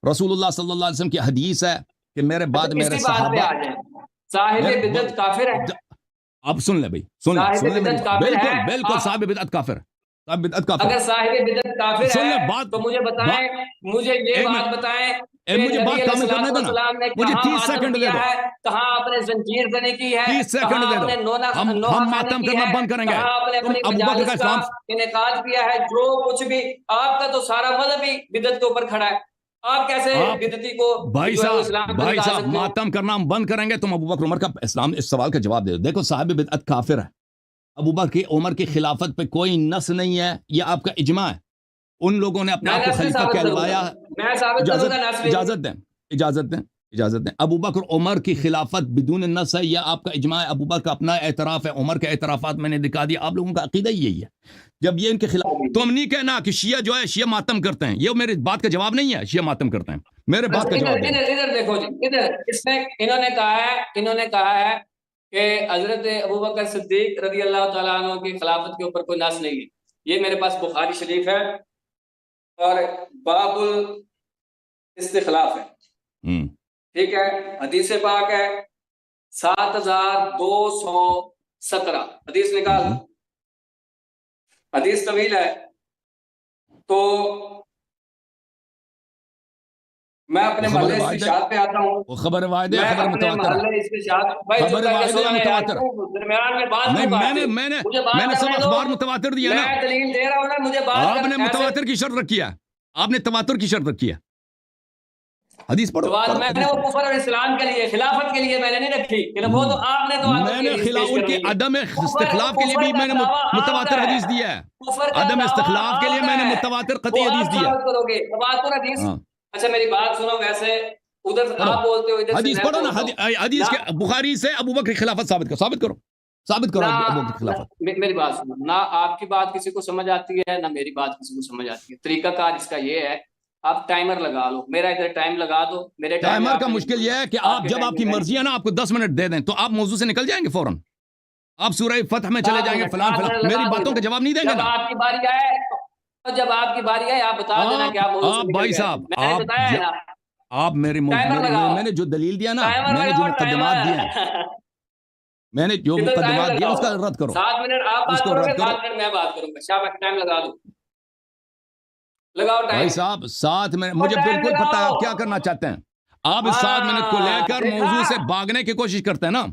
رسول اللہ صلی اللہ علیہ وسلم کی حدیث ہے کہ میرے بعد میرے صحابہ، صاحب بدعت کافر ہے، اب سن لیں بھائی، سن لیں میری بات، بالکل بالکل صاحب بدعت کافر ہے، صاحب بدعت کافر، اگر صاحب بدعت کافر سن لیں ہے بات، تو مجھے بتائیں، مجھے یہ بات بتائیں کہ مجھے نبی بات علیہ کامل کرنے دو نا، السلام نے مجھے کہاں 30 ماتم سیکنڈ دے کیا دو، ہے، کہاں آپ نے زنجیر زنی کی ہے، 30 سیکنڈ کہاں دے آپ دو، نے ہم نوحہ ماتم کی کرنا ہے، بند کریں گے، کہاں آپ نے تم اپنی ابو بکر کا مجالس کا اسلام، انعقاد کیا ہے، جو کچھ بھی آپ کا تو سارا مذہب ہی بدعت کے اوپر کھڑا ہے، آپ کیسے آپ بدعتی کو بھائی جو ہے وہ اسلام سے صاحب نکال سکتے ہو؟ ماتم کرنا ہم بند کریں گے، تم ابو بکر عمر کا اسلام اس سوال کا جواب دے دو، دیکھو صاحب بدعت کافر ہے، ابو بکر عمر کی خلافت پہ کوئی نص نہیں ہے، یہ آپ کا اجماع ہے، ان لوگوں نے اپنے میں آپ کو نص خلیفہ ثابت کروں کہلوایا، گا، میں ثابت کروں گا نص بھی۔ اجازت دیں، ابو بکر عمر کی خلافت بدون نص ہے، یہ آپ کا اجماع ہے، ابو بکر کا اپنا اعتراف ہے، عمر کے اعترافات میں نے دکھا دیا، آپ لوگوں کا عقیدہ ہی یہی ہے، جب یہ ان کے خلاف، تم نہیں کہنا کہ شیعہ جو ہے شیعہ ماتم کرتے ہیں، یہ میری بات کا جواب نہیں ہے، شیعہ ماتم کرتے ہیں، میرے بات کا جواب دیں، ادھر دیکھو جی، ادھر اس میں انہوں نے کہا ہے کہ حضرت ابو بکر صدیق رضی اللہ تعالیٰ عنہ کی خلافت کے اوپر کوئی نص نہیں ہے، یہ میرے پاس بخاری شریف ہے اور باب الاستخلاف ہے، ٹھیک ہے، حدیث پاک ہے 7217 حدیث نکال، حدیث طویل ہے، تو میں اپنے محلے استشہاد پہ آتا ہوں، وہ خبر واحد ہے، خبر اپنے متواتر ہے، محلے استشہاد، بھائی خبر واحد ہے متواتر، درمیان میں بات نہیں کیوں کاٹتے ہو؟ میں نے سب اخبار متواتر دیا نا، میں دلیل دے رہا ہوں نا، مجھے بات آپ نے متواتر کی شرط رکھی ہے، آپ نے تواتر کی شرط رکھی ہے، حدیث پڑھو، میں نے وہ کفر اور اسلام کے لیے، خلافت کے لیے میں نے نہیں رکھی، وہ تو آپ نے میں نے ان کے عدم استخلاف کے لیے بھی میں نے متواتر حدیث دیا ہے، عدم استخلاف کے لیے میں نے متواتر قطعی حدیث دیا ہے، تواتر حدیث، اچھا میری بات سنو، ویسے ادھر آپ بولتے ہو، ادھر حدیث پڑھو نا، حدیث کے بخاری سے ابو بکر کی خلافت ثابت کرو ابو بکر کی خلافت، میری بات سنو، نہ آپ کی بات کسی کو سمجھ آتی ہے نہ میری بات کسی کو سمجھ آتی ہے، طریقہ کار اس کا یہ ہے، آپ ٹائمر لگا لو، میرا ادھر ٹائم لگا دو، میرے ٹائمر کا مشکل یہ ہے کہ آپ جب آپ کی مرضی ہے نا، آپ کو 10 منٹ دے دیں تو آپ موضوع سے نکل جائیں گے فوراً، آپ سورہ فتح میں چلے جائیں گے، فلان میری باتوں کا جواب نہیں دیں گے نا، جب آپ کی باری آئے آپ بتا دینا کہ آپ بھائی صاحب، میں نے بتایا ہے نا، آپ میں نے جو دلیل دیا نا، میں نے جو مقدمات دیے ہیں، میں نے جو مقدمات دیا اس کا رد کرو، 7 منٹ آپ بات کرو گے، 7 منٹ میں بات کروں گا، شاہ ٹائم لگا دو، لگاؤ ٹائم بھائی صاحب 7 منٹ، مجھے بالکل پتا ہے آپ کیا کرنا چاہتے ہیں، آپ اس 7 منٹ کو لے کر موضوع سے بھاگنے کی کوشش کرتے ہیں نا،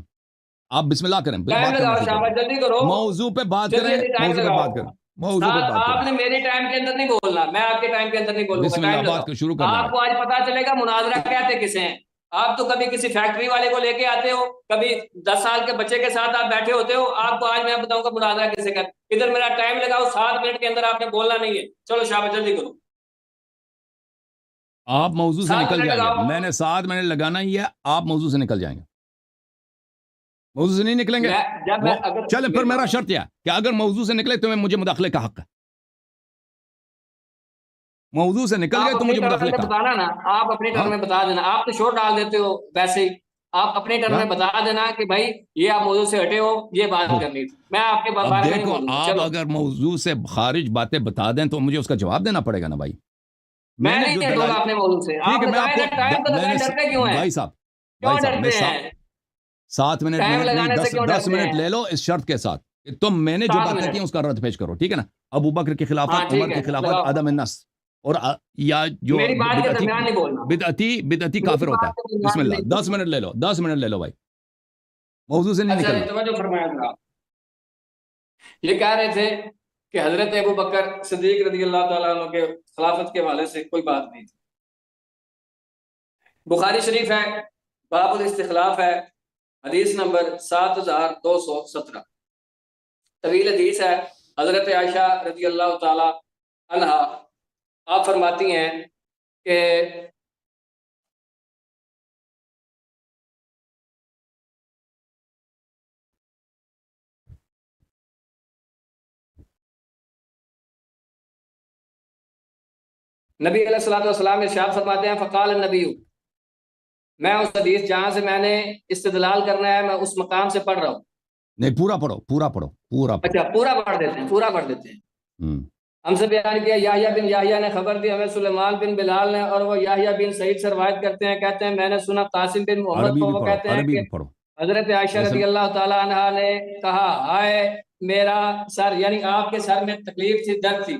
آپ بسم اللہ کریں، بات کرنا، جلدی کرو، موضوع پہ بات کریں، موضوع پہ بات آپ کریں، نے میری ٹائم کے اندر نہیں بولنا، میں آپ کے ٹائم کے اندر نہیں بولوں بسم گا، اللہ ٹائم بات لگاؤ، شروع کرنا آپ کو آج پتا چلے گا مناظرہ کہتے کسے ہیں، آپ تو کبھی کسی فیکٹری والے کو لے کے آتے ہو، کبھی 10 سال کے بچے کے ساتھ آپ بیٹھے ہوتے ہو، آپ کو آج میں بتاؤں گا مناظرہ کسے کہتے، ادھر میرا ٹائم لگاؤ، 7 منٹ کے اندر آپ نے بولنا نہیں ہے، چلو شاباش جلدی کرو، آپ موضوع سے نکل جائیں گے، میں نے 7 منٹ لگانا ہی ہے، آپ موضوع سے نکل جائیں گے، موضوع سے نہیں نکلیں گے، چلے پھر میرا شرط یہ ہے کہ اگر موضوع سے نکلے تو مجھے مداخلے کا حق ہے، موضوع سے نکل گئے تو مجھے مداخلے کا بتانا نا، آپ اپنی ٹرم میں بتا دینا، آپ تو شور ڈال دیتے ہو ویسے ہی، آپ اپنے ٹرم میں کیا؟ بتا دینا کہ بھائی یہ آپ موضوع سے ہٹے ہو، یہ بات کرنی تھی، میں آپ کے اب بارے میں نہیں دیکھو، بولوں گا. آپ چلو اگر موضوع سے خارج باتیں بتا دیں تو مجھے اس کا جواب دینا پڑے گا نا بھائی. میں نے نہیں جو ہٹوں گا دلائل، اپنے موضوع سے. ٹھیک آپ ہے، میں آپ بتائیں کو نا، ٹائم تو میں نے لگائیں، ڈرتے کیوں ہیں؟ بھائی صاحب، کیوں میں ڈرتے ہیں؟ 7 منٹ ٹائم نہیں، لگانے سے کیوں 10 ڈرتے منٹ ہیں؟ لے لو اس شرط کے ساتھ کہ تم میں نے جو 7 باتیں کی منٹ اس کا رد پیش کرو، ٹھیک ہے نا. ابو بکر کی ہاں خلافت، ٹھیک عمر ہے، کی خلافت، لگاؤ. عدم النص، اور یا جو میری بات کے بدعتی درمیان نہیں بولنا، بدعتی کافر میری ہوتا بات ہے. کے بسم درمیان اللہ، نہیں 10 بولنا. منٹ لے لو، 10 منٹ لے لو بھائی، موضوع سے نہیں اچھا نکلنا. توجہ فرمایا ذرا. یہ کہہ رہے تھے کہ حضرت ابو بکر صدیق رضی اللہ تعالیٰ عنہ کے خلافت کے حوالے سے کوئی بات نہیں تھی. بخاری شریف ہے، باب الاستخلاف ہے، حدیث نمبر 7217، طویل حدیث ہے. حضرت عائشہ رضی اللہ تعالی عنہ آپ فرماتی ہیں کہ نبی علیہ الصلوۃ والسلام ارشاد فرماتے ہیں فقال النبی، میں اس حدیث جہاں سے میں نے استدلال کرنا ہے میں اس مقام سے پڑھ رہا ہوں. نہیں، پورا پڑھو، پورا پڑھو، پورا پڑھو. اچھا پورا پڑھ دیتے ہیں، پورا پڑھ دیتے ہیں. ہم سے بیان کیا یحییٰ بن یحییٰ نے خبر دی ہمیں سلیمان بن بلال نے، اور وہ یحییٰ بن سعید سے روایت کرتے ہیں، کہتے ہیں میں نے سنا قاسم بن محمد عربی کو، بھی وہ پڑھو، کہتے ہیں عربی کہ بھی پڑھو. حضرت عائشہ جیسے رضی اللہ تعالی عنہا نے کہا ہائے میرا سر، یعنی آپ کے سر میں تکلیف تھی، درد تھی،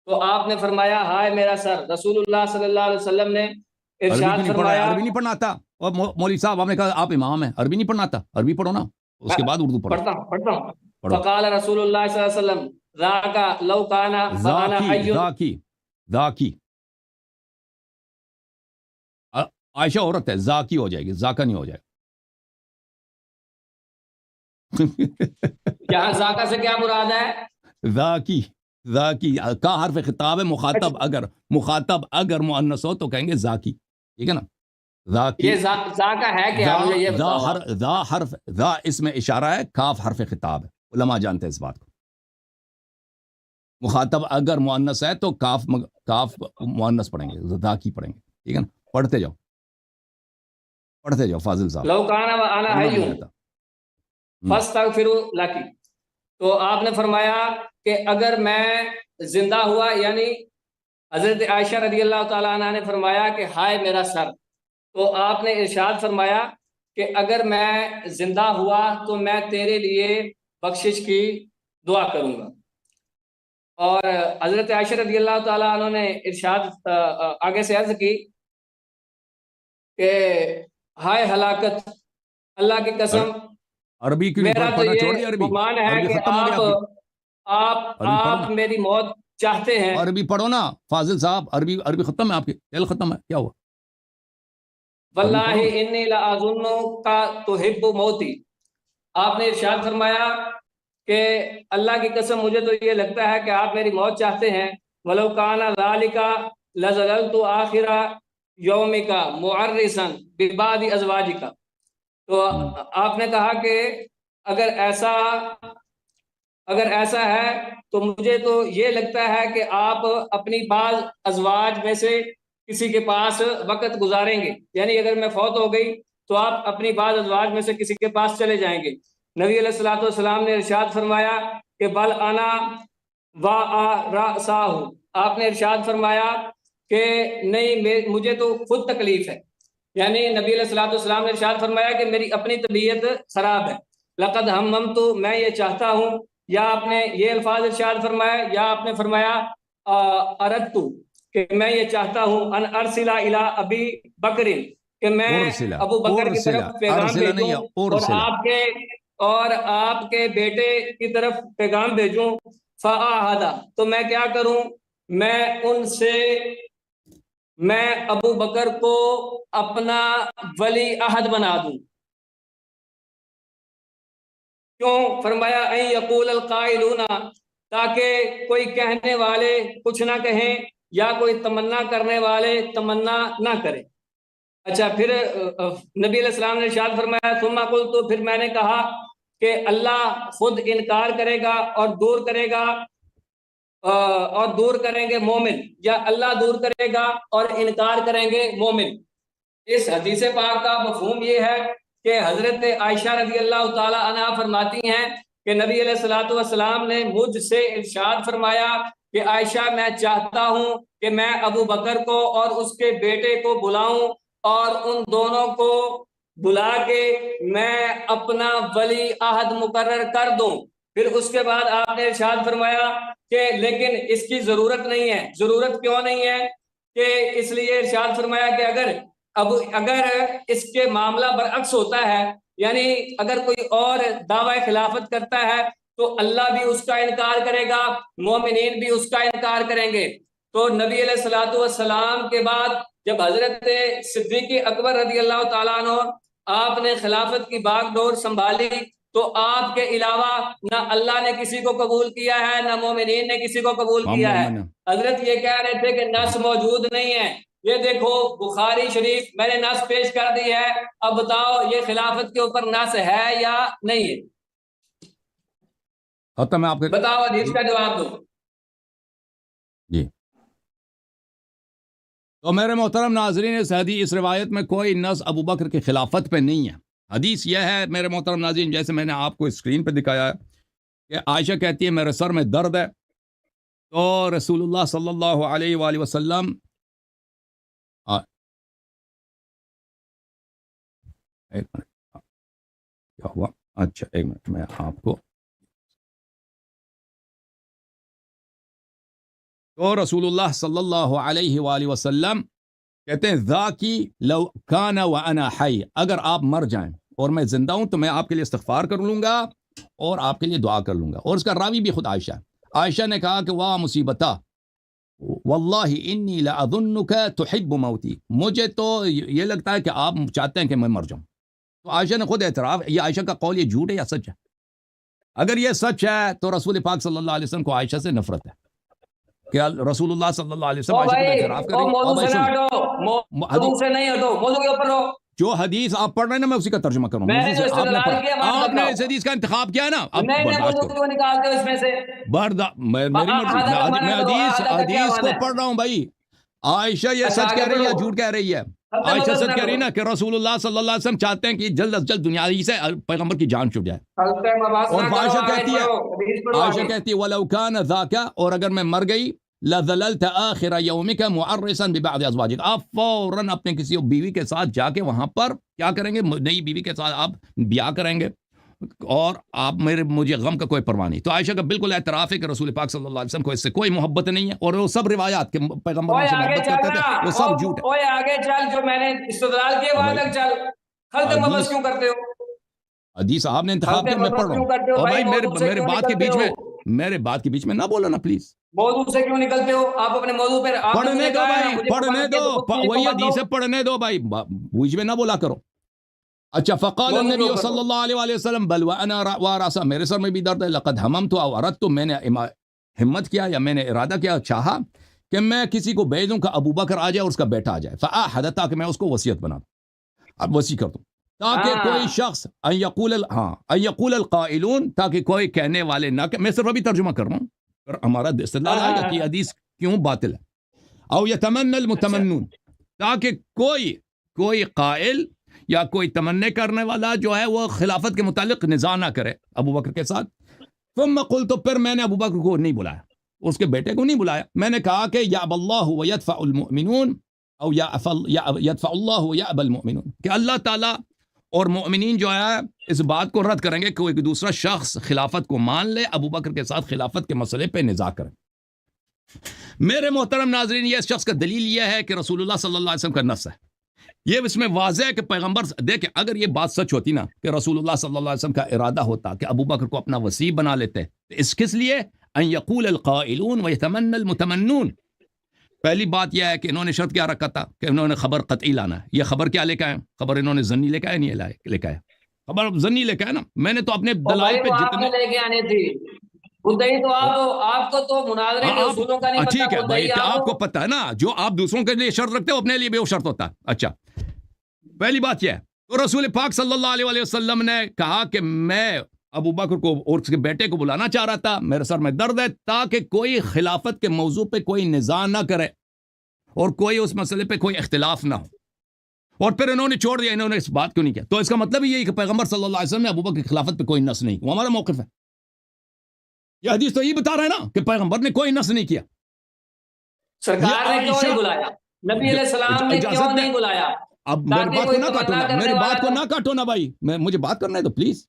تو آپ نے فرمایا ہائے میرا سر. رسول اللہ صلی اللہ علیہ وسلم نے عربی کیوں ارشاد نہیں پڑھ رہے؟ فرمایا، عربی نہیں پڑھنا آتا؟ اور مولوی صاحب آپ نے کہا آپ امام ہیں، عربی نہیں پڑھنا آتا؟ عربی پڑھو نا، اس کے بعد اردو پڑھو. پڑھتا ہوں. پڑھو. فقال رسول اللہ صلی اللہ علیہ وسلم ذاکا لو کانا وانا ذاکی حی. ذاکی ذاکی عائشہ عورت ہے، ذاکی ہو جائے گی، ذاکا نہیں ہو جائے گا. یہاں ذاکا سے کیا مراد ہے؟ ذاکی ذاکی کا حرف خطاب ہے. مخاطب اگر مؤنث ہو تو کہیں گے ذاکی، ٹھیک ہے نا. ذاکی، یہ ذاکا ہے کیا؟ مجھے یہ بتاؤ. ذا حرف، ذا اس میں اشارہ ہے، کاف حرف خطاب ہے. علماء جانتے ہیں اس بات کو. مخاطب اگر مؤنث ہے تو کاف مؤنث پڑھیں گے، ذاکی پڑھیں گے، ٹھیک ہے نا. پڑھتے جاؤ فاضل صاحب. لو کانا وانا پڑھنا حی نہیں آتا. فاستغفروا لکی، تو آپ نے فرمایا کہ اگر میں زندہ ہوا، یعنی حضرت عائشہ رضی اللہ تعالیٰ عنہ نے فرمایا کہ ہائے میرا سر، تو آپ نے ارشاد فرمایا کہ اگر میں زندہ ہوا تو میں تیرے لیے بخشش کی دعا کروں گا. اور حضرت عائشہ رضی اللہ تعالیٰ عنہ نے ارشاد آگے سے عرض کی کہ ہائے ہلاکت، اللہ کی قسم عربی کیوں میرا نہیں تو پڑھنا؟ چھوڑ دی یہ عربی، گمان ہے عربی کہ ختم ہو گیا آپ کی. عربی پڑھو نا، آپ میری موت چاہتے ہیں. عربی پڑھو نا فاضل صاحب. عربی ختم ہے آپ کی، دل ختم ہے، کیا ہوا؟ واللہ پڑھو. انی لاظنک تحب موتی، آپ نے ارشاد فرمایا کہ اللہ کی قسم مجھے تو یہ لگتا ہے کہ آپ میری موت چاہتے ہیں. ولو کان ذالک لظللت آخر یومک معرسا ببعض ازواجک، تو آپ نے کہا کہ اگر ایسا ہے تو مجھے تو یہ لگتا ہے کہ آپ اپنی بعض ازواج میں سے کسی کے پاس وقت گزاریں گے، یعنی اگر میں فوت ہو گئی تو آپ اپنی بعض ازواج میں سے کسی کے پاس چلے جائیں گے. نبی علیہ الصلوۃ والسلام نے ارشاد فرمایا کہ بل انا رأساہ، آپ نے ارشاد فرمایا کہ نہیں مجھے تو خود تکلیف ہے، یعنی نبی علیہ الصلوۃ والسلام نے ارشاد فرمایا کہ میری اپنی طبیعت خراب ہے. لقد ہممت، میں یہ چاہتا ہوں، یا آپ نے یہ الفاظ ارشاد فرمایا، یا آپ نے فرمایا اردت، کہ میں یہ چاہتا ہوں ان ارسلا الی ابی بکر، کہ میں ابو بکر کی طرف پیغام بھیجوں اور آپ کے بیٹے کی طرف پیغام بھیجوں. فآہدہ، تو میں کیا کروں، میں ابو بکر کو اپنا ولی عہد بنا دوں. کیوں؟ فرمایا این یقول القائلون، تاکہ کوئی کہنے والے کچھ نہ کہیں، یا کوئی تمنا کرنے والے تمنا نہ کرے. اچھا، پھر نبی علیہ السلام نے ارشاد فرمایا ثم قلت، تو پھر میں نے کہا کہ اللہ خود انکار کرے گا اور دور کرے گا اور دور کریں گے مومن، یا اللہ دور کرے گا اور انکار کریں گے مومن. اس حدیث پاک کا مفہوم یہ ہے کہ حضرت عائشہ رضی اللہ تعالی عنہا فرماتی ہیں کہ نبی علیہ الصلوۃ والسلام نے مجھ سے ارشاد فرمایا کہ عائشہ میں چاہتا ہوں کہ میں ابو بکر کو اور اس کے بیٹے کو بلاؤں اور ان دونوں کو بلا کے میں اپنا ولی عہد مقرر کر دوں۔ پھر اس کے بعد آپ نے ارشاد فرمایا کہ لیکن اس کی ضرورت نہیں ہے۔ ضرورت کیوں نہیں ہے؟ کہ اس لیے ارشاد فرمایا کہ اگر اس کے معاملہ برعکس ہوتا ہے، یعنی اگر کوئی اور دعوی خلافت کرتا ہے تو اللہ بھی اس کا انکار کرے گا، مومنین بھی اس کا انکار کریں گے۔ تو نبی علیہ الصلوۃ والسلام کے بعد جب حضرت صدیق اکبر رضی اللہ تعالیٰ عنہ آپ نے خلافت کی باغ ڈور سنبھالی تو آپ کے علاوہ نہ اللہ نے کسی کو قبول کیا ہے، نہ مومنین نے کسی کو قبول کیا ہے۔ حضرت یہ کہہ رہے تھے کہ نص موجود نہیں ہے۔ یہ دیکھو بخاری شریف میں نے نص پیش کر دی ہے، اب بتاؤ یہ خلافت کے اوپر نص ہے یا نہیں ہے؟ میں آپ کے بتاؤ، حدیث کا جواب دو جی۔ تو میرے محترم ناظرین، اس روایت میں کوئی نص ابو بکر کی خلافت پہ نہیں ہے۔ حدیث یہ ہے میرے محترم ناظرین، جیسے میں نے آپ کو اسکرین پہ دکھایا ہے کہ عائشہ کہتی ہے میرے سر میں درد ہے، تو رسول اللہ صلی اللہ علیہ وآلہ وسلم ایک منٹ کیا ہوا؟ اچھا ایک منٹ میں آپ کو، تو رسول اللہ صلی اللہ علیہ وآلہ وسلم کہتے ہیں ذاکی لو کان وانا حی، اگر آپ مر جائیں اور میں زندہ ہوں تو میں آپ کے لیے استغفار کر لوں گا اور آپ کے لیے دعا کر لوں گا۔ اور اس کا راوی بھی خود عائشہ۔ عائشہ نے کہا کہ واہ مصیبتا واللہ انی لاظنک تحب موتی، مجھے تو یہ لگتا ہے کہ آپ چاہتے ہیں کہ میں مر جاؤں۔ تو عائشہ نے خود اعتراف، یہ عائشہ کا قول یہ جھوٹ ہے یا سچ ہے؟ اگر یہ سچ ہے تو رسول پاک صلی اللہ علیہ وسلم کو عائشہ سے نفرت ہے کہ رسول اللہ صلی اللہ علیہ وسلم عائشہ کو اعتراف کریں۔ موضوع سے نہیں ہٹو، موضوع کے اوپر رہو۔ جو حدیث آپ پڑھ رہے ہیں نا میں اسی کا ترجمہ کروں گا۔ آپ نے اس حدیث کا انتخاب کیا نا، اب برداشت کرو۔ میں حدیث کو پڑھ رہا ہوں بھائی۔ عائشہ یہ سچ کہہ رہی ہے یا جھوٹ کہہ رہی ہے؟ عائشہ سچ کہہ رہی ہے نا کہ رسول اللہ صلی اللہ علیہ وسلم چاہتے ہیں کہ جلد از جلد دنیا سے پیغمبر کی جان چھٹ جائے۔ اور عائشہ کہتی ہے وَلَوْ كَانَ ذَاكَ، اور اگر میں مر گئی لَذَلَلْتَ آخِرَ يَوْمِكَ مُعَرِّسًا بِبَعْضِ أَزْوَاجِكَ، آپ فوراً اپنے کسی بیوی کے ساتھ جا کے وہاں پر کیا کریں گے؟ نئی بیوی کے ساتھ آپ بیاہ کریں گے اور آپ مجھے غم کا کوئی پرواہ نہیں۔ تو عائشہ کا بالکل اعتراف ہے کہ رسول پاک صلی اللہ علیہ وسلم کو اس سے کوئی محبت نہیں ہے، اور وہ سب روایات کے پیغمبر سے محبت کرتے تھے وہ سب جھوٹ ہے۔ اوے آگے چل، جو میں نے استدلال کیا وہاں تک چل، خلط مبس کیوں کرتے ہو؟ حدیث آپ نے انتخاب کیا، میں پڑھ رہا ہوں۔ اور بھائی میرے بات کے بیچ میں نہ بولا نا پلیز۔ موضوع سے کیوں نکلتے ہو آپ؟ اپنے موضوع پر پڑھنے دو بھائی، پڑھنے دو، وہی حدیث ہے، پڑھنے دو بھائی، بیچ میں نہ بولا کرو۔ اچھا، فقال النبی صلی اللہ علیہ وآلہ وسلم بل وانا وراسا، میرے سر میں بھی درد ہے، لقد ہممت او اردت، میں نے ہمت کیا یا میں نے ارادہ کیا، چاہا کہ میں کسی کو بھیج دوں کہ ابو بکر آ جائے اور اس کا بیٹا آ جائے، فاحدث، تاکہ میں اس کو وصیت بنا دوں، اب وصی کر دوں، تاکہ کوئی شخص ان یقول القائلون، تاکہ کوئی کہنے والے نہ کہ، میں صرف ابھی ترجمہ کر رہا ہوں، پر ہمارا استدلال آئے گا کہ حدیث کیوں باطل ہے۔ او یتمنى المتمنون، تاکہ کوئی قائل یا کوئی تمنے کرنے والا جو ہے وہ خلافت کے متعلق نزاع نہ کرے ابو بکر کے ساتھ۔ ثم قلت، تو پھر میں نے ابو بکر کو نہیں بلایا، اس کے بیٹے کو نہیں بلایا، میں نے کہا کہ یأبى اللہ ویدفع المؤمنون، او یدفع اللہ ویأبى المؤمنون، کہ اللہ تعالیٰ اور مؤمنین جو ہے اس بات کو رد کریں گے کہ کوئی دوسرا شخص خلافت کو مان لے، ابو بکر کے ساتھ خلافت کے مسئلے پہ نزاع کرے۔ میرے محترم ناظرین، یہ اس شخص کا دلیل یہ ہے کہ رسول اللہ صلی اللہ علیہ وسلم کا نص ہے، یہ اس میں واضح ہے کہ پیغمبر دیکھیں، اگر یہ بات سچ ہوتی نا کہ رسول اللہ صلی اللہ علیہ وسلم کا ارادہ ہوتا کہ ابو بکر کو اپنا وصی بنا لیتے، اس کس لیے؟ ان یقول القائلون ویتمنى المتمنون۔ پہلی بات یہ ہے کہ انہوں نے شرط کیا رکھا تھا کہ انہوں نے خبر قطعی لانا ہے۔ یہ خبر کیا لے کے آئے؟ خبر انہوں نے ظنی لے کے آئے، نہیں لے کے آئے، خبر ظنی لے کے آئے نا۔ میں نے تو اپنے دلائل پہ جتنے لے کے آنے تھی، تو آپ کو تو مناظرے کے اصولوں کا نہیں پتہ۔ ٹھیک ہے بھائی، آپ کو پتہ ہے نا، جو آپ دوسروں کے لیے شرط رکھتے ہو اپنے لیے بھی وہ شرط ہوتا ہے۔ اچھا، پہلی بات یہ ہے، تو رسول پاک صلی اللہ علیہ وسلم نے کہا کہ میں ابو بکر کو اور اس کے بیٹے کو بلانا چاہ رہا تھا، میرے سر میں درد ہے، تاکہ کوئی خلافت کے موضوع پہ کوئی نزاع نہ کرے اور کوئی اس مسئلے پہ کوئی اختلاف نہ ہو، اور پھر انہوں نے چھوڑ دیا, انہوں نے اس بات کیوں نہیں کیا؟ تو اس کا مطلب یہ ہے کہ پیغمبر صلی اللہ علیہ وسلم نے ابوبکر کی خلافت پہ کوئی نص نہیں, وہ ہمارا موقف ہے. یہ حدیث تو یہ بتا رہا ہے نا کہ پیغمبر نے کوئی نص نہیں کیا. سرکار نے کیوں نہیں بلایا, نبی علیہ السلام نے کیوں نہیں بلایا؟ اب میری بات کو نہ کاٹو نا, میری بات کو نہ کاٹو نا بھائی, مجھے بات کرنا ہے تو پلیز.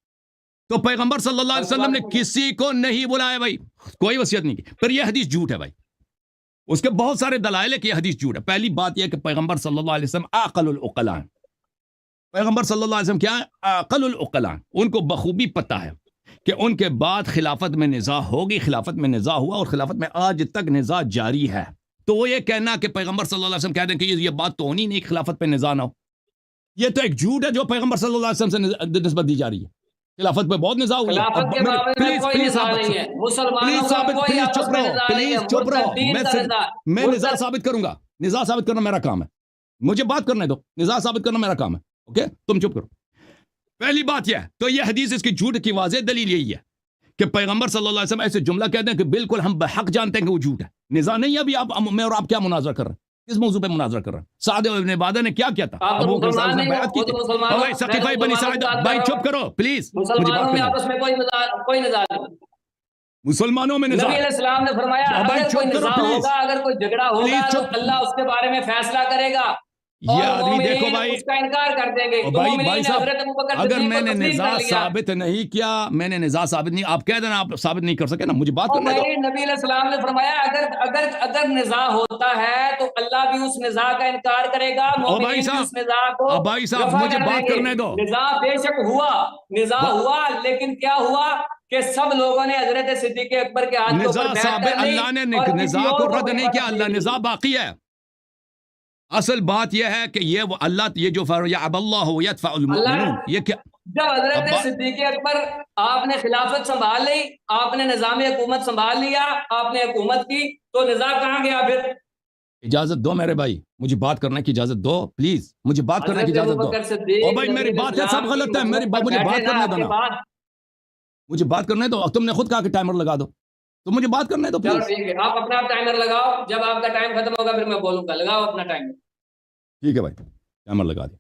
تو پیغمبر صلی اللہ علیہ وسلم نے کسی کو نہیں بلایا بھائی, کوئی وصیت نہیں کی. پھر یہ حدیث جھوٹ ہے بھائی, اس کے بہت سارے دلائل ہے کہ یہ حدیث جھوٹ ہے. پہلی بات یہ کہ پیغمبر صلی اللہ علیہ وسلم عاقل العقلاء, پیغمبر صلی اللہ علیہ وسلم کیا ہے؟ عاقل العقلاء. ان کو بخوبی پتہ ہے کہ ان کے بعد خلافت میں نزاع ہوگی, خلافت میں نزاع ہوا اور خلافت میں آج تک نزاع جاری ہے. تو وہ یہ کہنا کہ پیغمبر صلی اللہ علیہ وسلم کہہ دیں کہ یہ بات تو ہونی نہیں کہ خلافت پہ نزاع نہ ہو, یہ تو ایک جھوٹ ہے جو پیغمبر صلی اللہ علیہ وسلم سے نسبت دی جا رہی ہے. خلافت پہ بہت نزاع ہوئی ہے. خلافت کے بارے میں کوئی نزاع نہیں ہے, مسلمانوں کا کوئی آپس میں نزاع نہیں ہے, مرتدین کا نزاع. میں نزاع ثابت کروں گا, نزاع ثابت کرنا میرا کام ہے, مجھے بات کرنے دو, نزاع ثابت کرنا میرا کام ہے. اوکے, تم چپ کرو. پہلی بات یہ ہے, تو یہ حدیث اس کی جھوٹ کی واضح دلیل یہی ہے کہ پیغمبر صلی اللہ علیہ وسلم ایسے جملہ کہتے ہیں کہ بالکل ہم بحق جانتے ہیں کہ وہ جھوٹ ہے. نزاع نہیں ہے. ابھی آپ, میں اور آپ کیا مناظرہ کر رہے ہیں, کس موضوع پہ مناظرہ کر رہے ہیں؟ سعد ابن عبادہ نے کیا کیا تھا؟ ابو بکر صاحب نے بیعت کی تھی. بھائی ثقیفہ بنی ساعدہ, بھائی چپ کرو پلیز, مسلمانوں میں آپس میں کوئی نزاع نہیں. مسلمانوں میں نزاع, نبی علیہ السلام نے فرمایا اگر کوئی نزاع ہوگا, اگر کوئی جھگڑا ہوگا تو اللہ اس کے بارے میں فیصلہ کرے گا. یہ آدمی دیکھو بھائی, اس کا انکار کر دیں گے. بھائی صاحب, اگر میں نے نزاع ثابت نہیں کیا, میں نے نزاع ثابت نہیں, آپ کہہ دینا آپ ثابت نہیں کر سکے نا, مجھے بات کرنے دو. نبی علیہ السلام نے فرمایا اگر نزاع ہوتا ہے تو اللہ بھی اس نزاع کا انکار کرے گا, مومنین بھی اس نزاع کو. بھائی صاحب مجھے بات کرنے دو. نزاع بے شک ہوا, نزاع ہوا, لیکن کیا ہوا کہ سب لوگوں نے حضرت صدیق اکبر کے ہاتھ نزاع ثابت, اللہ نے نزاع کو رد نہیں کیا, اللہ نزاع باقی ہے. اصل بات یہ ہے کہ یہ اللہ, یہ جو یعب اللہ یدفع المؤمنون, یہ کیا جب حضرت صدیق اکبر آپ نے خلافت سنبھال لی, آپ نے نظام حکومت سنبھال لیا, آپ نے حکومت کی, تو نزاع کہاں گیا پھر؟ اجازت دو میرے بھائی, مجھے بات کرنے کی اجازت دو پلیز, مجھے بات کرنے کی اجازت دو. او بھائی میری بات ہے, سب غلط ہے, میری بات, مجھے بات کرنے دو نا, مجھے بات کرنے دو. تم نے خود کہا کہ ٹائمر لگا دو, تو مجھے بات کرنے دو پلیز. ٹھیک ہے, آپ اپنا ٹائمر لگاؤ, جب آپ کا ٹائم ختم ہوگا پھر میں بولوں گا. لگاؤ اپنا ٹائمر. ٹھیک ہے بھائی, ٹائمر لگا دیا.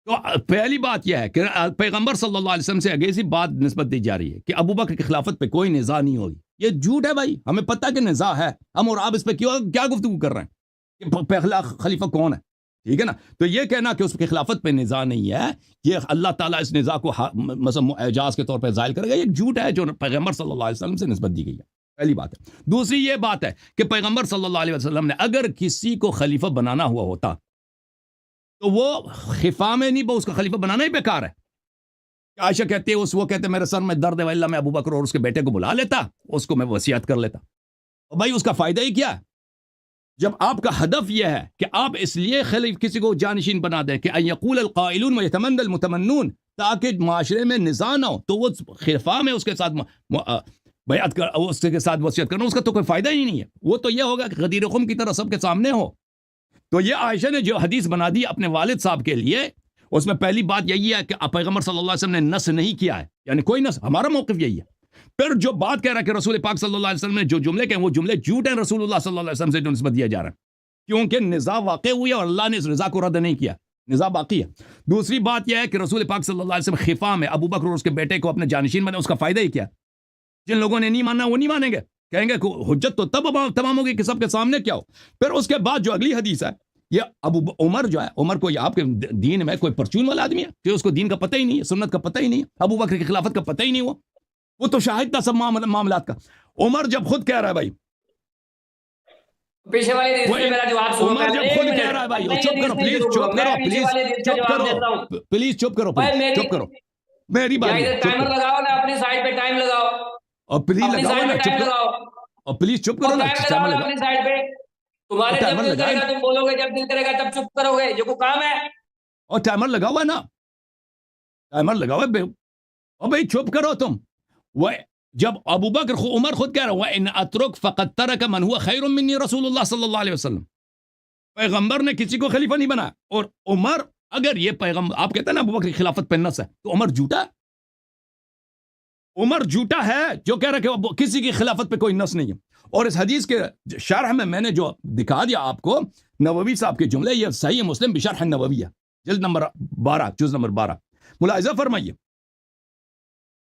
تو پہلی بات یہ ہے کہ پیغمبر صلی اللہ علیہ وسلم سے آگے سی بات نسبت دی جا رہی ہے کہ ابوبکر کی خلافت پہ کوئی نزاع نہیں ہوگی. یہ جھوٹ ہے بھائی, ہمیں پتہ کہ نزاع ہے, ہم اور آپ اس پہ کیا گفتگو کر رہے ہیں کہ پہلا خلیفہ کون ہے, ٹھیک ہے نا. تو یہ کہنا کہ اس کی خلافت پہ نزاع نہیں ہے, یہ اللہ تعالیٰ اس نزاع کو مثلا اعجاز کے طور پہ ظاہر کرے گا, یہ جھوٹ ہے جو پیغمبر صلی اللہ علیہ وسلم سے نسبت دی گئی ہے. پہلی بات ہے. دوسری یہ بات ہے کہ پیغمبر صلی اللہ علیہ وسلم نے اگر کسی کو خلیفہ بنانا ہوا ہوتا تو وہ خفا میں نہیں, اس کا خلیفہ بنانا ہی بیکار ہے. عائشہ کہتے ہیں, وہ کہتے میرے سر میں درد ہے, اللہ میں ابوبکر اور اس کے بیٹے کو بلا لیتا, اس کو میں وصیت کر لیتا. اور بھائی اس کا فائدہ ہی کیا ہے جب آپ کا ہدف یہ ہے کہ آپ اس لیے کسی کو جانشین بنا دیں کہ ان یقول القائلون ویتمنى المتمنون, تاکہ معاشرے میں نزاع نہ ہو, تو وہ خفا میں اس کے ساتھ بیعت کر, اس کے ساتھ وصیت کرنا, اس کا تو کوئی فائدہ ہی نہیں ہے. وہ تو یہ ہوگا کہ غدیر خم کی طرح سب کے سامنے ہو. تو یہ عائشہ نے جو حدیث بنا دی اپنے والد صاحب کے لیے, اس میں پہلی بات یہی ہے کہ پیغمبر صلی اللہ علیہ وسلم نے نص نہیں کیا ہے, یعنی کوئی نص, ہمارا موقف یہی ہے. پھر جو بات کہہ رہا ہے کہ رسول پاک صلی اللہ علیہ وسلم نے جو جملے کہے وہ جملے جھوٹ ہیں رسول اللہ صلی اللہ علیہ وسلم سے جو نسبت دیا جا رہا ہے, کیونکہ نزاع واقع ہوئی ہے اور اللہ نے اس نزاع کو رد نہیں کیا, نزاع باقی ہے. دوسری بات یہ ہے کہ رسول پاک صلی اللہ علیہ وسلم خفا میں ابوبکر اور اس کے بیٹے کو اپنے جانشین بنے, اس کا فائدہ ہی کیا؟ جن لوگوں نے نہیں ماننا وہ نہیں مانیں گے, کہیں گے حجت تو تب تمام ہوگی کہ سب کے سامنے کیا ہو. پھر اس کے بعد جو اگلی حدیث ہے, یہ عمر جو ہے, عمر کو آپ کے دین میں کوئی پرچون والا آدمی ہے کہ اس کو دین کا پتہ ہی نہیں ہے, سنت کا پتہ ہی نہیں ہے, ابوبکر کی خلافت کا پتہ ہی نہیں ہوا, وہ تو شاہد تھا سب معاملات کا. عمر جب خود کہہ رہا ہے بھائی, پیچھے والے میرا جواب سنو, عمر جب خود کہہ رہا ہے بھائی, چپ کرو پلیز, چپ کرو پلیز, چپ کرو پلیز, چپ کرو چپ کرو, میری بات ٹائمر لگاؤ نا, اپنی سائڈ پہ ٹائم لگاؤ, اور پلیز لگاؤ نا, چپ کرو, اور پلیز چپ کرو نا, ٹائمر لگاؤ اپنی سائڈ پہ. تمہارے جب دل کرے گا تم بولو گے, جب دل کرے گا تب چپ کرو گے, یہ کوئی کام ہے؟ اور ٹائمر لگا ہوا ہے نا, ٹائمر لگا ہوا ہے, اور بھائی چپ کرو تم. وہ جب ابوبکر عمر خود کہہ رہا ہے وَإِنْ أَتْرُكْ فَقَدْ تَرَكَ مَنْ هُوَ خَيْرٌ مِّنِّي رسول اللہ صلی اللہ علیہ وسلم, پیغمبر نے کسی کو خلیفہ نہیں بنایا. اور عمر, اگر یہ پیغمبر, آپ کہتے ہیں نا ابوبکر کی خلافت پہ نص ہے, تو عمر جھوٹا ہے, عمر جھوٹا ہے جو کہہ رہا ہے کہ کسی کی خلافت پہ کوئی نص نہیں ہے. اور اس حدیث کے شرح میں نے جو دکھا دیا آپ کو, نووی صاحب کے جملے, یہ صحیح مسلم بشرح النووی ہے, جلد نمبر 12 جز نمبر 12 ملاحظہ فرمائیے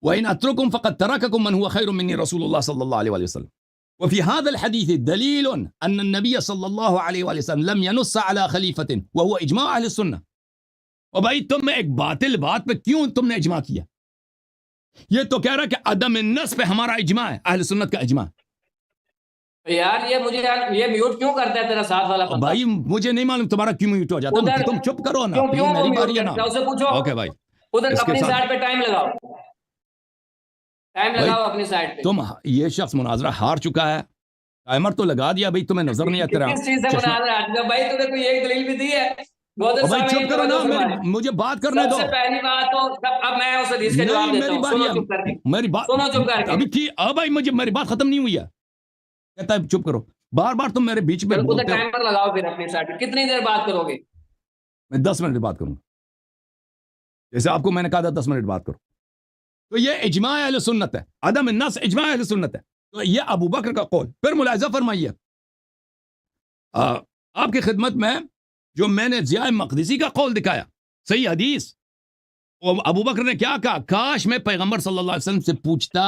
وَإِنْ أَتْرُكُمْ فَقَدْ تَرَكَكُمْ مَنْ هُوَ خَيْرٌ مِّنِّي رسول اللہ صلی اللہ علیہ وسلم وفي هذا الحديث دليل أن النبي صلى الله عليه وسلم لم ينص على خليفة وهو إجماع أهل السنة. اور بھائی تم ایک باطل بات پہ کیوں تم نے اجماع کیا؟ یہ تو کہہ رہا کہ عدم النص پہ ہمارا اجماع ہے، اہل سنت کا اجماع. یار یہ مجھے یہ میوٹ کیوں کرتا ہے تیرا ساتھ والا بندہ؟ بھائی مجھے نہیں معلوم تمہارا کیوں میوٹ ہو جاتا ہے، تم چپ کرو نا، میری باری ہے نا. اسے پوچھو اوکے بھائی ادھر اپنی سائڈ پہ ٹائم لگاؤ، ٹائم لگاؤ اپنی سائڈ پہ. تم یہ شخص مناظرہ ہار چکا ہے، ٹائمر تو لگا دیا بھائی، تمہیں نظر نہیں آتا رہا کس چیز سے مناظرہ ہٹ گیا بھائی؟ تمہیں کوئی ایک دلیل بھی دی ہے؟ بھائی چپ کرو نا، مجھے بات کرنے دو. سب سے پہلی بات تو اب میں اس حدیث کا جواب دیتا ہوں، سنو چپ کر کے، میری بات سنو چپ کر کے. ابھی کی بھائی مجھے میری بات ختم نہیں ہوئی ہے، کہتا ہے چپ کرو، بار بار تم میرے بیچ میں بولتے ہو. ٹائمر لگاؤ پھر اپنی سائڈ پہ، کتنی دیر بات کرو گے؟ میں 10 منٹ بات کروں گا، جیسے آپ کو میں نے کہا تھا 10 منٹ بات کرو. تو یہ اجماع اہل سنت ہے، عدم النص اجماع اہل سنت ہے. تو یہ ابو بکر کا قول. پھر ملاحظہ فرمائیے آپ کی خدمت میں جو میں نے ضیاء مقدسی کا قول دکھایا، صحیح حدیث، ابو بکر نے کیا کہا؟ کاش میں پیغمبر صلی اللہ علیہ وسلم سے پوچھتا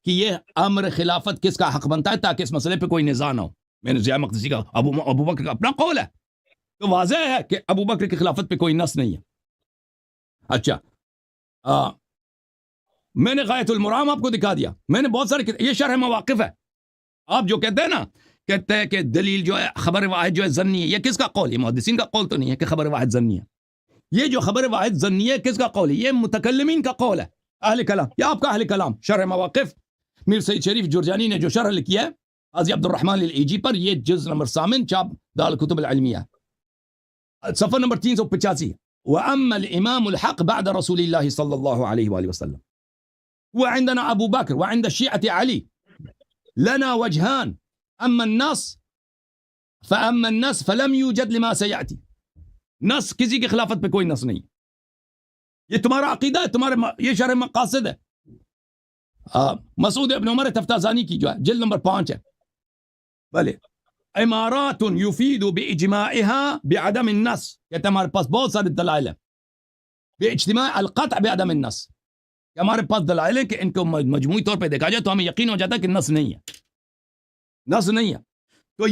کہ یہ امر خلافت کس کا حق بنتا ہے تاکہ اس مسئلے پہ کوئی نزاع نہ ہو. میں نے ضیاء مقدسی کا ابو بکر کا اپنا قول ہے، تو واضح ہے کہ ابو بکر کی خلافت پہ کوئی نص نہیں ہے. اچھا میں نے غایت المرام آپ کو دکھا دیا، میں نے بہت سارے، یہ شرح مواقف ہے. آپ جو کہتے ہیں نا، کہتے ہیں کہ دلیل جو ہے خبر واحد جو ہے ظنی ہے، یہ کس کا قول ہے؟ محدثین کا قول تو نہیں ہے کہ خبر واحد ظنی ہے. یہ جو خبر واحد ظنی ہے کس کا قول ہے؟ یہ متکلمین کا قول ہے، اہل کلام. یا آپ کا اہل کلام شرح مواقف میر سید شریف جرجانی نے جو شرح لکھی ہے قاضی عبد الرحمن الایجی پر، یہ جز نمبر 8 چاپ دارالکتب العلمیہ، صفحہ نمبر 385. وَأَمَّا الْإِمَامُ الْحَقِّ بَعْدَ رَسُولِ اللَّهِ صَلَّى اللَّهُ عَلَيْهِ وَآلِهِ وَسَلَّمَ وعندنا أبو بكر وعند الشيعة علي لنا وجهان أما النص فلم يوجد لما سيأتي. نص کسی کی خلافت پہ کوئی نص نہیں، یہ تمہارا عقیدہ ہے، تمہارے یہ شرح مقاصد ہے. مسعود ابن عمر تفتازانی کی جو ہے جلد نمبر 5 ہے. بلے امارات يفيد بإجماعها بعدم النص، کہتے ہیں ہمارے پاس بہت سارے دلائل ہیں باجتماع القطع بعدم النص، کہ ہمارے پاس دلائل ہیں کہ ان کو مجموعی طور پہ دیکھا جائے تو ہمیں یقین ہو جاتا ہے کہ نص نہیں ہے، نص نہیں ہے. تو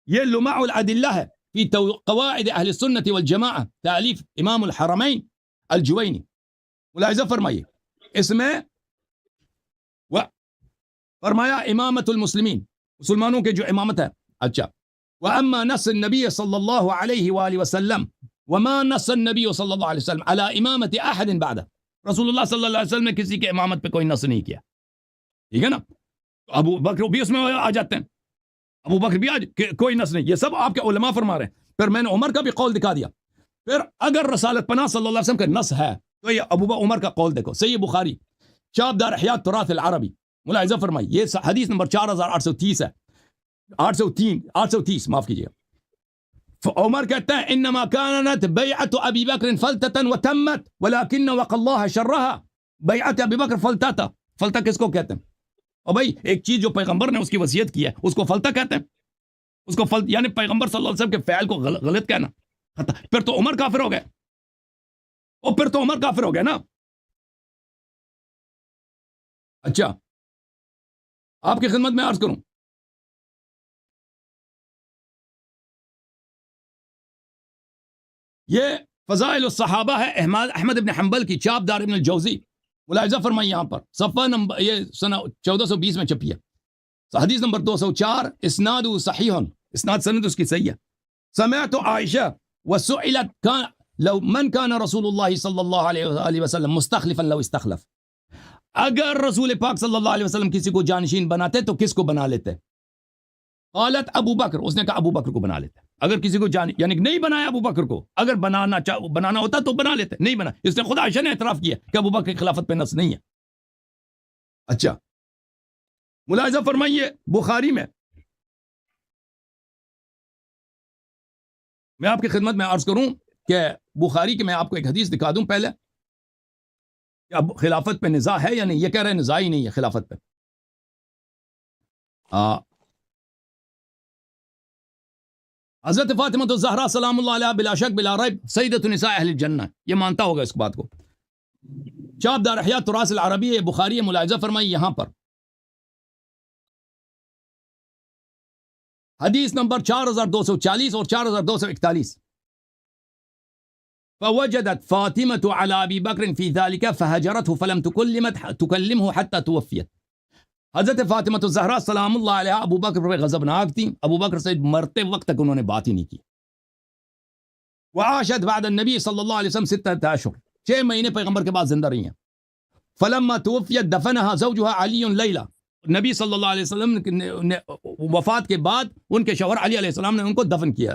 یہ لمع الادلہ ہے فی قواعد اہل السنت والجماعہ، تالیف امام الحرمین الجوینی. ملاحظہ فرمائیے اس میں فرمایا امامت المسلمین، مسلمانوں کے جو امامت ہے. اچھا واما نص النبی صلی اللہ علیہ وآلہ وسلم وما نص النبی صلی اللہ علیہ وسلم على امامت احد بعدہ، رسول اللہ صلی اللہ علیہ وسلم نے کسی کے امامت پہ کوئی نص نہیں کیا، ٹھیک ہے نا. ابو بکر بھی اس میں آ جاتے ہیں، ابو بکر بھی کوئی نص نہیں، یہ سب آپ کے علماء فرما رہے ہیں. پھر میں نے عمر کا بھی قول دکھا دیا. پھر اگر رسالت پناہ صلی اللہ علیہ وسلم کا نص ہے تو یہ ابو عمر کا قول دیکھو، صحیح بخاری چاپ دار احیاء تراث العربی. ملاحظہ فرمائی یہ حدیث نمبر 4830 ہے، 830 معاف کیجیے. عمر کہتا ہے انما كانت بیعت ابی بکر فلتتا وتمت ولكن وقى الله شرها. بیعت ابی بکر فلتتا، فلتہ کس کو کہتے ہیں؟ اور بھائی ایک چیز جو پیغمبر نے اس کی وصیت کی ہے اس کو فلتہ کہتے ہیں، اس کو یعنی پیغمبر صلی اللہ علیہ وسلم کے فعل کو غلط کہنا. پھر تو عمر کافر ہو گئے، اور پھر تو عمر کافر ہو گئے نا. اچھا آپ کی خدمت میں عرض کروں، یہ فضائل الصحابہ ہے احمد ابن حنبل کی، چاپ دار ابن الجوزی. ملاحظہ فرمائی یہاں پر صفحہ نمبر یہ سنہ 1420 میں چھپی ہے، حدیث نمبر 204. اسناد صحیح، اسناد سند اس کی صحیح ہے. سمعت عائشہ وسئلت كان لو من كان رسول اللہ صلی اللہ علیہ وسلم مستخلفا لو استخلف، اگر رسول پاک صلی اللہ علیہ وسلم کسی کو جانشین بناتے تو کس کو بنا لیتے؟ قالت ابو بکر، اس نے کہا ابو بکر کو بنا لیتے. اگر کسی کو یعنی نہیں بنایا ابو بکر کو، اگر بنانا ہوتا تو بنا لیتے، نہیں بنا. اس نے خود عائشہ نے اعتراف کیا کہ ابو بکر کی خلافت پہ نص نہیں ہے. اچھا ملاحظہ فرمائیے بخاری میں آپ کی خدمت میں عرض کروں کہ بخاری کے میں آپ کو ایک حدیث دکھا دوں پہلے کہ اب خلافت پہ نزاع ہے یا نہیں. یہ کہہ رہے ہیں نزاع ہی نہیں ہے خلافت پہ. حضرت فاطمہ الزہرا سلام اللہ علیہ بلا شک بلا ریب سیدۃ النساء اہل الجنہ، یہ مانتا ہوگا اس بات کو. چاپ دار احیاء تراث العربی بخاری ملاحظہ فرمائی یہاں پر حدیث نمبر 4240 اور 4241. فوجدت فاطمة على أبي بكر في ذلك فهجرته فلم تكلمه حتى توفيت. حضرت فاطمہ الزہرا سلام اللہ علیہ ابو بکر پر غضبناک تھی، ابو بکر سے مرتے وقت تک انہوں نے بات ہی نہیں کی. وعاشت بعد النبی صلی اللہ علیہ وسلم 6 اشہر، 6 مہینے پیغمبر کے بعد زندہ رہی ہیں. فلما توفیت دفنها زوجها علی لیلہ، نبی صلی اللہ علیہ وسلم نے وفات کے بعد ان کے شوہر علی علیہ السلام نے ان کو دفن کیا.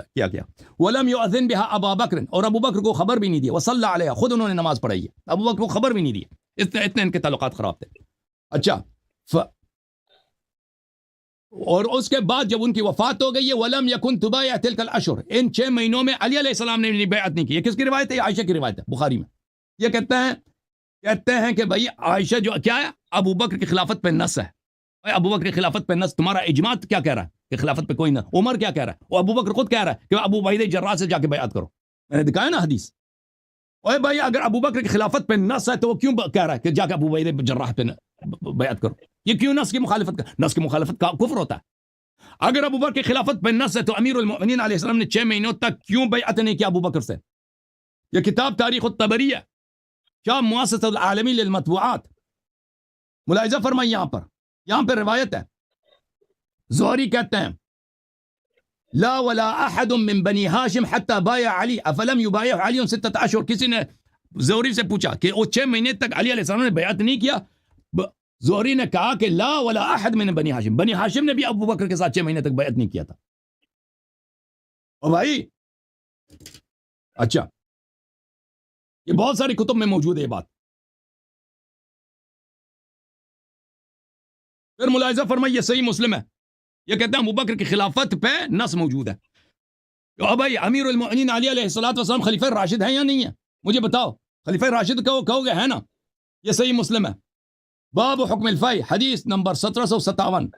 ولم یؤذن بها ابا بکر، اور ابو بکر کو خبر بھی نہیں دی. وصلی علیہ، خود انہوں نے نماز پڑھائی ہے، ابو بکر کو خبر بھی نہیں دی. اتنے ان کے تعلقات خراب تھے. اچھا اور اس کے بعد جب ان کی وفات ہو گئی ہے ولم یکن تبایع تلک الاشہر، ان 6 مہینوں میں علی علیہ السلام نے بیعت نہیں کی. یہ کس کی روایت ہے؟ یہ عائشہ کی روایت ہے بخاری میں. یہ کہتے ہیں کہ بھائی عائشہ جو کیا ہے، ابو بکر کی خلافت پہ نص ہے. ابو بکر کی خلافت پہ نص، تمہارا اجماع کیا کہہ رہا ہے کہ خلافت پہ کوئی نہ. عمر کیا کہہ رہا ہے، اور ابو بکر خود کہہ رہا ہے کہ ابو عبیدہ جراح سے جا کے بیعت کرو. میں نے دکھایا نا حدیث. اوے بھائی اگر ابو بکر کی خلافت پہ نص ہے تو وہ کیوں کہہ رہا ہے کہ جا کے ابو عبیدہ جراح پہ بیعت کرو؟ یہ کیوں نص کی مخالفت کا؟ نص کی مخالفت کا کفر ہوتا ہے. اگر ابو بکر کی خلافت پہ نص ہے تو امیر المؤمنین علیہ السلام نے 6 مہینوں تک کیوں بیعت نہیں کیا ابو بکر سے؟ یہ کتاب تاریخ الطبری ہے، کیا مؤسسۃ العالمی للمطبوعات. ملاحظہ فرمائیے یہاں پہ روایت ہے. زہری کہتے ہیں لا ولا احد من بنی ہاشم حتى بايع علی افلم يبايع علی 6 اشہر. کسی نے زہری سے پوچھا کہ وہ 6 مہینے تک علی علیہ السلام نے بیعت نہیں کیا. زہری نے کہا کہ لا ولا احد من بنی ہاشم، بنی ہاشم نے بھی ابو بکر کے ساتھ 6 مہینے تک بیعت نہیں کیا تھا. اور بھائی اچھا یہ بہت ساری کتب میں موجود ہے یہ بات. پھر ملاحظہ فرمائیے یہ صحیح مسلم ہے، یہ کہتے ہیں ابو بکر کی خلافت پہ نص موجود ہے. تو بھائی امیر المؤمنین علی علیہ السلام خلیفہ راشد ہیں یا نہیں ہیں؟ مجھے بتاؤ. خلیفہ راشد کہو گے ہے نا؟ یہ صحیح مسلم ہے. باب حکم الفی، حدیث نمبر 1757.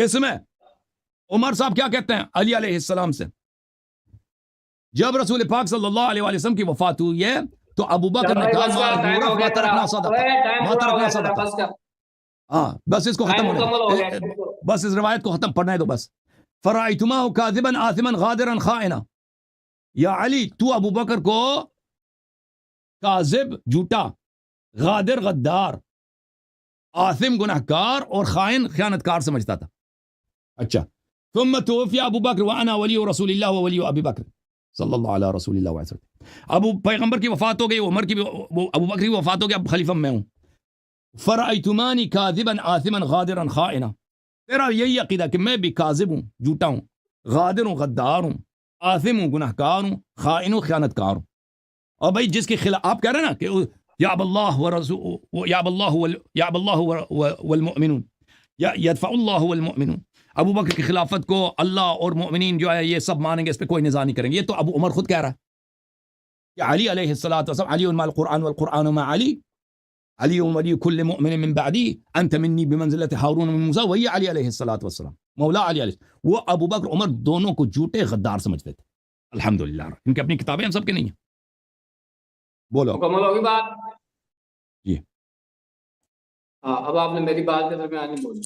اس میں عمر صاحب کیا کہتے ہیں علی علیہ السلام سے؟ جب رسول پاک صلی اللہ علیہ وسلم کی وفات ہوئی ہے تو ابو بکر نے کہا ہاں بس اس کو ختم ہونے، بس اس روایت کو ختم پڑھنا ہے تو بس. فرأیتماہ کاذبا آثما غادرا خائنا، یا علی تو ابو بکر کو کاذب جھوٹا، غادر غدار، آثم گناہکار اور خائن خیانتکار سمجھتا تھا. اچھا ثم توفی ابو بکر وانا ولی رسول اللہ وولی ابی بکر صلی اللہ علیہ رسول اللہ علیہ وسلم. ابو پیغمبر کی وفات ہو گئی، عمر کی ابو بکر کی وفات ہو گئی، اب خلیفہ میں ہوں. فرأیتمانی کاذبا آثما غادرا خائنا، تیرا یہی عقیدہ کہ میں بھی کاذب ہوں، جھوٹا ہوں، غادر ہوں، غدار ہوں، آثم ہوں، گناہکار ہوں، خائن ہوں، خیانتکار ہوں. اور بھائی جس کے خلاف آپ کہہ رہے ہیں نا کہ یا اللہ ورسول یا اللہ والمؤمنون یدفع اللہ والمؤمنون، ابو بکر کی خلافت کو اللہ اور مؤمنین جو ہے یہ سب مانیں گے، اس پہ کوئی نزاع نہیں کریں گے. یہ تو ابو عمر خود کہہ رہا ہے کہ علی علیہ السلام علی مع القرآن والقرآن مع علی، علی ولی کل مؤمن من بعدی انت منی بمنزلت ہارون من موسیٰ. وہی علی علیہ السلام مولا علی علیہ، وہ ابو بکر عمر دونوں کو جھوٹے غدار سمجھتے تھے. الحمدللہ ان کی اپنی کتابیں ہم سب کے نہیں ہیں. بولو مکمل ہوگی بات جی. ہاں اب آپ نے میری بات کے درمیان نہیں بولی.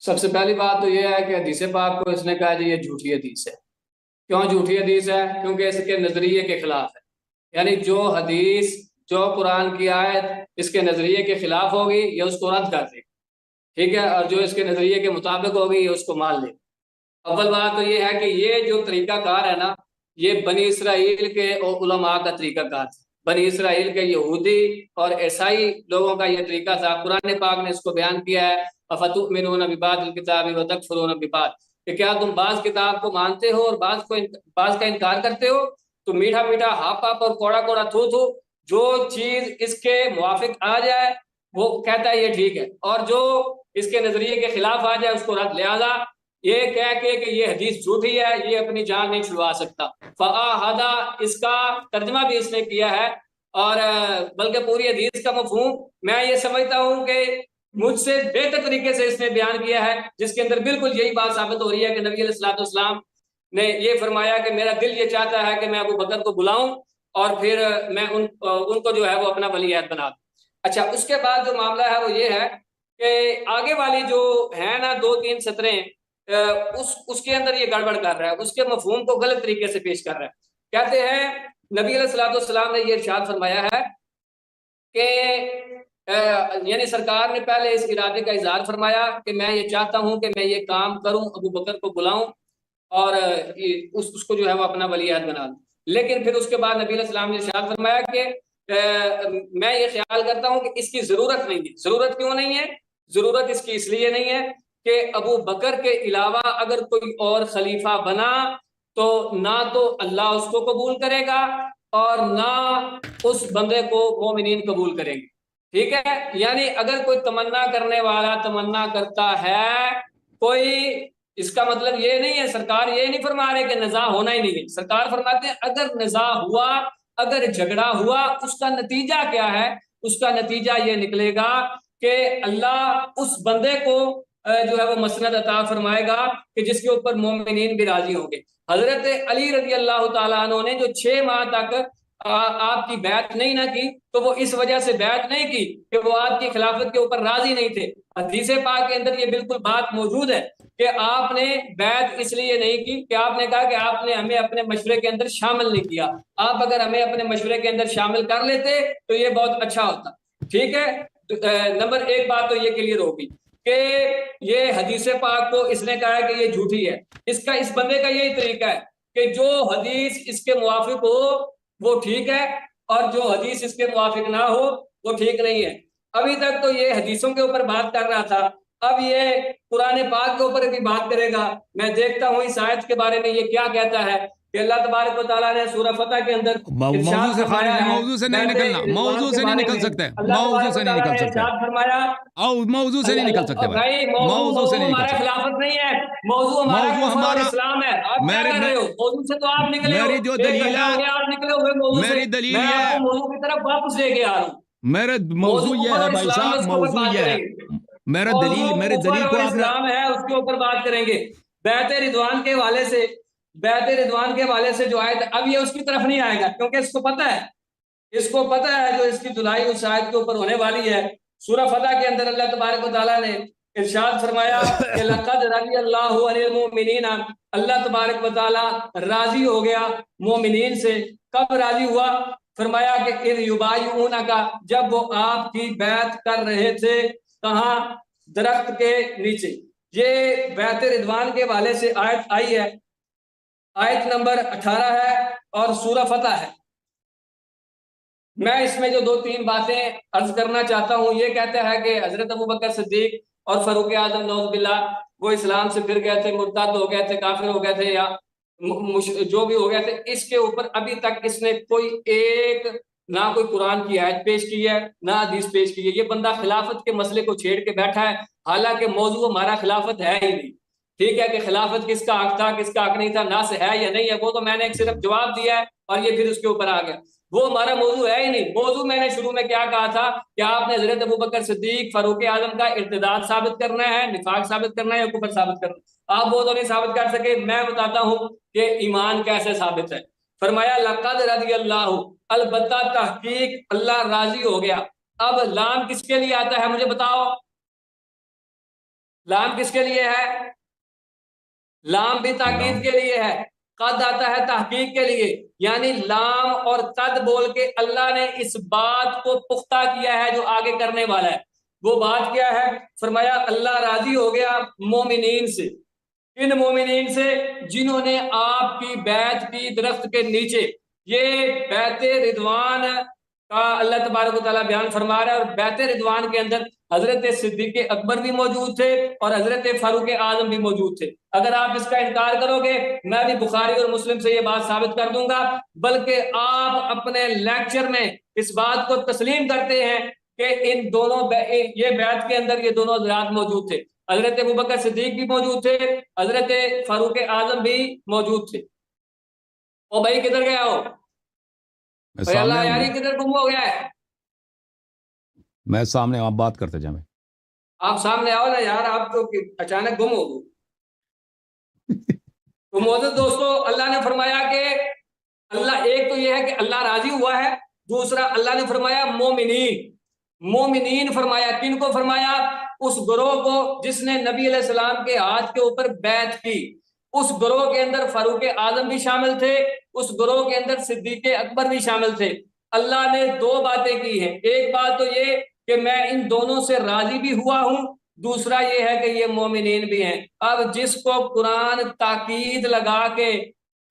سب سے پہلی بات تو یہ ہے کہ حدیث پاک کو اس نے کہا جی یہ جھوٹی حدیث ہے. کیوں جھوٹی حدیث ہے؟ کیونکہ اس کے نظریے کے خلاف ہے. یعنی جو حدیث جو قرآن کی آیت اس کے نظریے کے خلاف ہوگی یہ اس کو رد کر دے گی، ٹھیک ہے، اور جو اس کے نظریے کے مطابق ہوگی یہ اس کو مان لے. اول بات تو یہ ہے کہ یہ جو طریقہ کار ہے نا، یہ بنی اسرائیل کے علماء کا طریقہ کار تھا. بنی اسرائیل کے یہودی اور عیسائی لوگوں کا یہ طریقہ تھا. قرآن پاک نے اس کو بیان کیا ہے افتؤمنون ببعض الکتاب وتکفرون ببعض، کہ کیا تم بعض کتاب کو مانتے ہو اور بعض کا انکار کرتے ہو؟ تو میٹھا میٹھا ہاپ ہاپ اور کوڑا کوڑا تھو تھو، جو چیز اس کے موافق آ جائے وہ کہتا ہے یہ ٹھیک ہے، اور جو اس کے نظریے کے خلاف آ جائے اس کو رد. لہذا یہ کہہ کے کہ یہ حدیث جھوٹی ہے یہ اپنی جان نہیں چھڑوا سکتا. فآہدہ اس کا ترجمہ بھی اس نے کیا ہے، اور بلکہ پوری حدیث کا مفہوم میں یہ سمجھتا ہوں کہ مجھ سے بہتر طریقے سے اس نے بیان کیا ہے، جس کے اندر بالکل یہی بات ثابت ہو رہی ہے کہ نبی علیہ الصلوۃ والسلام نے یہ فرمایا کہ میرا دل یہ چاہتا ہے کہ میں ابو بکر کو بلاؤں اور پھر میں ان کو جو ہے وہ اپنا ولی عہد بنا دوں۔ اچھا، اس کے بعد جو معاملہ ہے وہ یہ ہے کہ آگے والی جو ہے نا 2-3 سطریں، اس کے اندر یہ گڑبڑ کر رہا ہے، اس کے مفہوم کو غلط طریقے سے پیش کر رہا ہے۔ کہتے ہیں نبی علیہ الصلوۃ والسلام نے یہ ارشاد فرمایا ہے کہ یعنی سرکار نے پہلے اس ارادے کا اظہار فرمایا کہ میں یہ چاہتا ہوں کہ میں یہ کام کروں، ابو بکر کو بلاؤں اور اس کو جو ہے وہ اپنا ولی عہد بنا دوں۔ لیکن پھر اس کے بعد نبی علیہ السلام نے ارشاد فرمایا کہ میں یہ خیال کرتا ہوں کہ اس کی ضرورت نہیں ہے۔ ضرورت کیوں نہیں ہے؟ ضرورت اس کی اس لیے نہیں ہے کہ ابو بکر کے علاوہ اگر کوئی اور خلیفہ بنا تو نہ تو اللہ اس کو قبول کرے گا اور نہ اس بندے کو مومنین قبول کریں گے۔ ٹھیک ہے، یعنی اگر کوئی تمنا کرنے والا تمنا کرتا ہے کوئی، اس کا مطلب یہ نہیں ہے، سرکار یہ نہیں فرما رہے کہ نزاع ہونا ہی نہیں ہے۔ سرکار فرماتے ہیں اگر نزاع ہوا، اگر جھگڑا ہوا، اس کا نتیجہ کیا ہے؟ اس کا نتیجہ یہ نکلے گا کہ اللہ اس بندے کو جو ہے وہ مسند عطا فرمائے گا کہ جس کے اوپر مومنین بھی راضی ہوں گے۔ حضرت علی رضی اللہ تعالیٰ عنہ نے جو 6 ماہ تک آپ کی بیعت نہیں نہ کی، تو وہ اس وجہ سے بیعت نہیں کی کہ وہ آپ کی خلافت کے اوپر راضی نہیں تھے۔ حدیث پاک کے اندر یہ بالکل بات موجود ہے کہ آپ نے بیعت اس لیے نہیں کی کہ آپ نے کہا کہ آپ نے ہمیں اپنے مشورے کے اندر شامل نہیں کیا، آپ اگر ہمیں اپنے مشورے کے اندر شامل کر لیتے تو یہ بہت اچھا ہوتا۔ ٹھیک ہے، نمبر 1 بات تو یہ کلیئر ہوگی کہ یہ حدیث پاک کو اس نے کہا ہے کہ یہ جھوٹی ہے۔ اس بندے کا یہی طریقہ ہے کہ جو حدیث اس کے موافق ہو وہ ٹھیک ہے، اور جو حدیث اس کے موافق نہ ہو وہ ٹھیک نہیں ہے۔ ابھی تک تو یہ حدیثوں کے اوپر بات کر رہا تھا، اب یہ قرآن پاک کے اوپر بھی بات کرے گا۔ میں دیکھتا ہوں اس آیت کے بارے میں یہ کیا کہتا ہے کہ اللہ تبارک و تعالیٰ نے سورہ فتح کے اندر موضوع سے خارج ہے، موضوع سے نہیں نکلنا، موضوع سے نہیں نکل سکتے، موضوع سے نہیں نکل سکتے، او موضوع سے نہیں نکل سکتے بھائی، موضوع سے نہیں نکل سکتے۔ خلافت نہیں ہے، موضوع ہمارا اسلام ہے۔ آپ کیا کر رہے ہو؟ موضوع سے تو آپ نکلے ہو، میری جو دلیل ہے، آپ نکلے ہوئے موضوع سے، میری دلیل میں یہ آپ ہے، کو موضوع کی طرف واپس لے کے آ رہا ہوں۔ میرا موضوع یہ ہے بھائی صاحب، موضوع یہ ہے، میرے دلیل کو آپ نے، اسلام ہے اس کے اوپر بات کریں گے۔ بیعت رضوان کے حوالے سے، بیعت رضوان کے حوالے سے جو آیت، اب یہ اس کی طرف نہیں آئے گا کیونکہ اس کو پتہ ہے، اس کو پتہ ہے جو اس کی دلائی اس آیت کے اوپر ہونے والی ہے۔ سورہ فتح کے اندر اللہ تبارک و تعالیٰ نے ارشاد فرمایا کہ لقد رضی اللہ عن المؤمنین، اللہ تبارک و تعالیٰ راضی ہو گیا مومنین سے۔ کب راضی ہوا؟ فرمایا کہ اذ یبایعونک، جب وہ آپ کی بیعت کر رہے تھے، کہاں؟ درخت کے نیچے۔ یہ بیعت رضوان کے حوالے سے آیت آئی ہے، آیت نمبر 18 ہے اور سورہ فتح ہے۔ میں اس میں جو 2-3 باتیں عرض کرنا چاہتا ہوں، یہ کہتا ہے کہ حضرت ابوبکر صدیق اور فاروق اعظم نعوذ باللہ وہ اسلام سے پھر گئے تھے، مرتد ہو گئے تھے، کافر ہو گئے تھے، یا جو بھی ہو گئے تھے، اس کے اوپر ابھی تک اس نے کوئی ایک نہ کوئی قرآن کی آیت پیش کی ہے نہ حدیث پیش کی ہے۔ یہ بندہ خلافت کے مسئلے کو چھیڑ کے بیٹھا ہے، حالانکہ موضوع ہمارا خلافت ہے ہی نہیں۔ ٹھیک ہے، کہ خلافت کس کا حق تھا کس کا حق نہیں تھا، نہ سے ہے یا نہیں ہے، وہ تو میں نے ایک صرف جواب دیا ہے اور یہ پھر اس کے اوپر آ گیا، وہ ہمارا موضوع ہے ہی نہیں۔ موضوع میں نے شروع میں کیا کہا تھا کہ آپ نے حضرت ابوبکر صدیق فاروق اعظم کا ارتداد ثابت کرنا ہے، نفاق ثابت کرنا ہے یا کفر ثابت کرنا ہے۔ آپ وہ تو نہیں ثابت کر سکے، میں بتاتا ہوں کہ ایمان کیسے ثابت ہے۔ فرمایا لقد رضی اللہ، البتہ تحقیق اللہ راضی ہو گیا۔ اب لام کس کے لیے آتا ہے مجھے بتاؤ، لام کس کے لیے ہے؟ لام بھی تاکید کے لیے ہے، قد آتا ہے تحقیق کے لیے، یعنی لام اور قد بول کے اللہ نے اس بات کو پختہ کیا ہے جو آگے کرنے والا ہے۔ وہ بات کیا ہے؟ فرمایا اللہ راضی ہو گیا مومنین سے۔ ان مومنین سے جنہوں نے آپ کی بیعت کی درخت کے نیچے۔ یہ بیعت رضوان کا اللہ تبارک و تعالیٰ بیان فرما رہا ہے، اور بیعت رضوان کے اندر حضرت صدیق اکبر بھی موجود تھے اور حضرت فاروق اعظم بھی موجود تھے۔ اگر آپ اس کا انکار کرو گے، میں بھی بخاری اور مسلم سے یہ بات ثابت کر دوں گا، بلکہ آپ اپنے لیکچر میں اس بات کو تسلیم کرتے ہیں کہ ان دونوں یہ بیعت کے اندر یہ دونوں حضرات موجود تھے، حضرت ابوبکر صدیق بھی موجود تھے، حضرت فاروق اعظم بھی موجود تھے۔ او بھائی کدھر گیا ہو؟ بھائی اللہ یاری کدھر گم ہو گیا ہے؟ میں سامنے آپ بات کرتے جائیں۔ آپ سامنے آؤ نا یار، آپ تو اچانک گم ہو گئے. تو معزز دوستو، اللہ نے فرمایا کہ اللہ ایک تو یہ ہے کہ اللہ راضی ہوا ہے، دوسرا اللہ نے فرمایا مومنین. مومنین فرمایا کن کو فرمایا؟ اس گروہ کو جس نے نبی علیہ السلام کے ہاتھ کے اوپر بیعت کی. اس گروہ کے اندر فاروق اعظم بھی شامل تھے، اس گروہ کے اندر صدیق اکبر بھی شامل تھے. اللہ نے دو باتیں کی ہیں. ایک بات تو یہ کہ میں ان دونوں سے راضی بھی ہوا ہوں، دوسرا یہ ہے کہ یہ مومنین بھی ہیں. اب جس کو قرآن تاکید لگا کے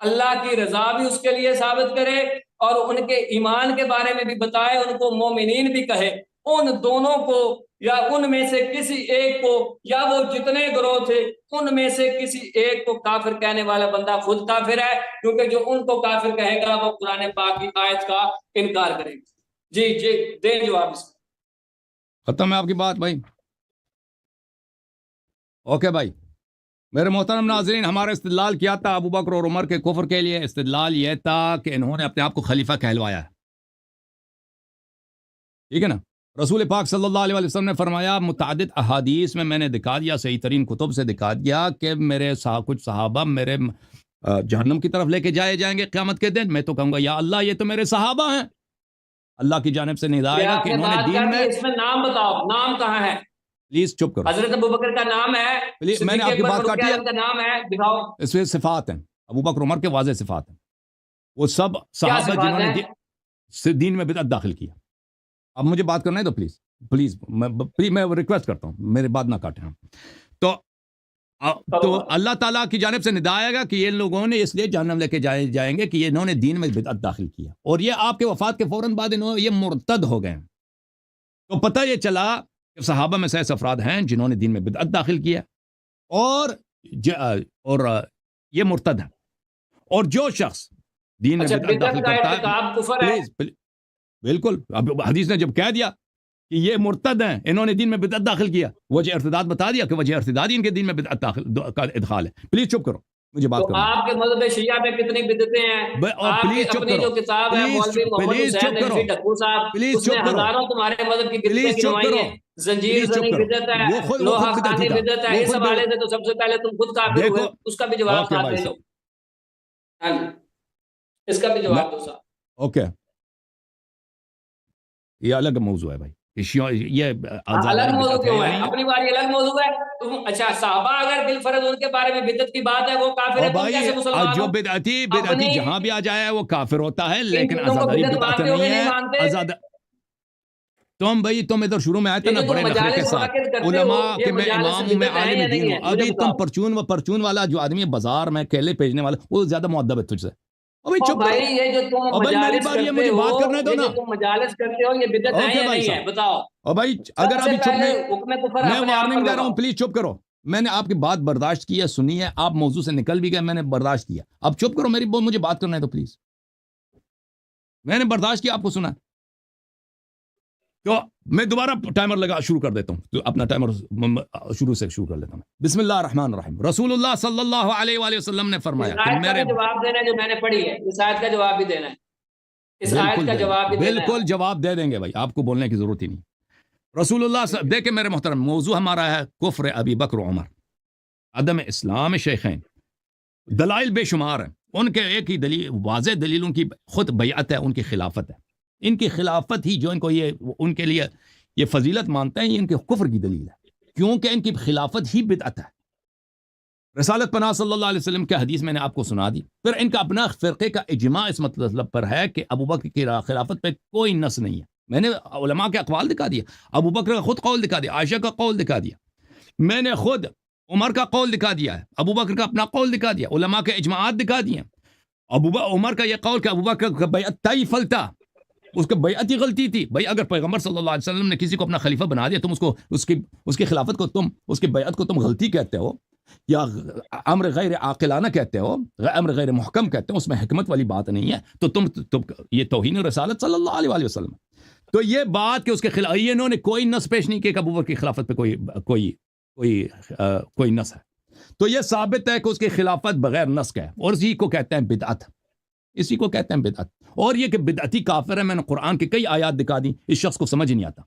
اللہ کی رضا بھی اس کے لیے ثابت کرے اور ان کے ایمان کے بارے میں بھی بتائے، ان کو مومنین بھی کہے، ان دونوں کو یا ان میں سے کسی ایک کو یا وہ جتنے گروہ تھے ان میں سے کسی ایک کو کافر کہنے والا بندہ خود کافر ہے، کیونکہ جو ان کو کافر کہے گا وہ قرآن پاک کی آیت کا انکار کرے گا. جی دیں جواب اس کا. ختم ہے آپ کی بات بھائی؟ اوکے بھائی. میرے محترم ناظرین، ہمارا استدلال کیا تھا ابو بکر اور عمر کے کفر کے لیے؟ استدلال یہ تھا کہ انہوں نے اپنے آپ کو خلیفہ کہلوایا ہے. ٹھیک ہے نا؟ رسول پاک صلی اللہ علیہ وسلم نے فرمایا متعدد احادیث میں نے دکھا دیا، صحیح ترین کتب سے دکھا دیا کہ میرے کچھ صحابہ میرے جہنم کی طرف لے کے جائے جائیں گے قیامت کے دن. میں تو کہوں گا یا اللہ یہ تو میرے صحابہ ہیں. اللہ کی جانب سے ندا آئے گا کہ انہوں نے دین میں. اس میں نام بتاؤ، نام کہاں ہے؟ پلیز چپ کرو. حضرت ابوبکر کا نام ہے، میں نے آپ کی بات کاٹی ہے. کا نام ہے، دکھاؤ. اس میں صفات ہیں، ابو بکر عمر کے واضح صفات ہیں. وہ سب صحابہ جنہوں نے دین میں بدعت داخل کیا. اب مجھے بات کرنا ہے تو پلیز میں ریکویسٹ کرتا ہوں میری بات نہ کاٹیں. تو اللہ تعالیٰ کی جانب سے ندا آئے گا کہ یہ لوگوں نے اس لیے جہنم لے کے جائیں گے کہ انہوں نے دین میں بدعت داخل کیا، اور یہ آپ کے وفات کے فوراً بعد یہ مرتد ہو گئے. تو پتہ یہ چلا کہ صحابہ میں سے ایسے افراد ہیں جنہوں نے دین میں بدعت داخل کیا اور یہ مرتد ہے. اور جو شخص دین میں بدعت داخل کرتا ہے، پلیز بالکل، اب حدیث نے جب کہہ دیا کہ یہ مرتد ہیں، انہوں نے دین میں بدعت داخل کیا، وجہ ارتداد بتا دیا کہ وجہ ارتداد ان کے دین میں بدعت کا ادخال ہے. پلیز چپ کرو، مجھے بات کرو. آپ کے مذہب شیعہ میں کتنی بدعتیں ہیں؟ اور پلیز چپ کرو، جو کتاب ہے مولوی محمد حسین نقوی ٹکو صاحب، اس میں ہزاروں تمہارے مذہب کی بدعتیں گنوائی ہیں. زنجیر زنی بدعت ہے، لوہا خانی بدعت ہے. اس حوالے سے تو سب سے پہلے تم خود کافر ہوئے، اس کا بھی جواب ساتھ دے لو. ہاں جی، اس کا بھی جواب دو صاحب. اوکے، یہ الگ موضوع ہے بھائی. یہ الگ موضوع کیوں ہے؟ اپنی باری الگ موضوع ہے. اچھا، صحابہ اگر بالفرض ان کے بارے میں بدعت کی بات ہے وہ کافر ہے، تم کیسے مسلمان ہو؟ جو بدعتی جہاں بھی آ جائے وہ کافر ہوتا ہے، لیکن آزاداری بدعت نہیں ہے. تم ادھر شروع میں آئے تھے نا بڑے نخرے کے ساتھ، علماء کہ میں امام ہوں، میں عالم دین ہوں. ابھی تم پرچون والا جو آدمی بازار میں کیلے بھیجنے والا، وہ زیادہ مؤدب ہے تجھ سے. بھائی یہ جو تم مجالس کرتے ہو، مجھے بات کرنے دو نا. تم مجالس کرتے ہو، یہ بدعت ہے یا نہیں ہے؟ بتاؤ. اور بھائی اگر ابھی چپ میں وارننگ دے رہا ہوں، پلیز چپ کرو. میں نے آپ کی بات برداشت کی ہے، سنی ہے، آپ موضوع سے نکل بھی گئے، میں نے برداشت کیا. اب چپ کرو، مجھے بات کرنا ہے تو پلیز. میں نے برداشت کیا، آپ کو سنا. تو میں دوبارہ ٹائمر شروع کر دیتا ہوں، تو اپنا ٹائمر شروع کر لیتا ہوں. بسم اللہ الرحمن الرحیم. رسول اللہ صلی اللہ علیہ وآلہ وسلم نے فرمایا کہ میرے جواب دینا ہے جو میں نے پڑھی ہے، اس آیت کا جواب بھی دینا ہے. اس آیت کا جواب بھی دینا ہے. بالکل جواب دے دیں گے بھائی، آپ کو بولنے کی ضرورت ہی نہیں. رسول اللہ دیکھیں میرے محترم، موضوع ہمارا ہے کفر ابی بکر و عمر، عدم اسلام شیخین. دلائل بے شمار ہیں. ان کے ایک ہی دلیل، واضح دلیل ان کی خود بیعت ہے، ان کی خلافت ہے. ان کی خلافت ہی جو ان کو ان کے لیے یہ فضیلت مانتے ہیں، یہ ان کے کفر کی دلیل ہے، کیونکہ ان کی خلافت ہی بدعت ہے. رسالت پناہ صلی اللہ علیہ وسلم کے حدیث میں نے آپ کو سنا دی. پھر ان کا اپنا فرقے کا اجماع اس مطلب پر ہے کہ ابو بکر کی خلافت پہ کوئی نص نہیں ہے. میں نے علماء کے اقوال دکھا دیا، ابو بکر کا خود قول دکھا دیا، عائشہ کا قول دکھا دیا، میں نے خود عمر کا قول دکھا دیا ہے، ابو بکر کا اپنا قول دکھا دیا، علماء کے اجماعات دکھا دیے. عمر کا یہ قول کہ ابو بکر کا بیعت طی فلتا، اس کا بیعت ہی غلطی تھی. بھائی اگر پیغمبر صلی اللہ علیہ وسلم نے کسی کو اپنا خلیفہ بنا دیا، تم اس کی خلافت کو اس کی بیعت کو تم غلطی کہتے ہو یا امر غیر عاقلانہ کہتے ہو، امر غیر محکم کہتے ہو، اس میں حکمت والی بات نہیں ہے، تو تم یہ توہین رسالت صلی اللہ علیہ وسلم. تو یہ بات کہ اس کے خلاف انہوں نے کوئی نص پیش نہیں کیا کہ ابو بکر کی خلافت پہ کوئی نص ہے. تو یہ ثابت ہے کہ اس کی خلافت بغیر نص کا ہے، اور اسی کو کہتے ہیں بدعت. اسی کو کہتے ہیں بدعت. اور یہ کہ بدعتی کافر ہے، میں نے قرآن کی کئی آیات دکھا دی، اس شخص کو سمجھ ہی نہیں آتا.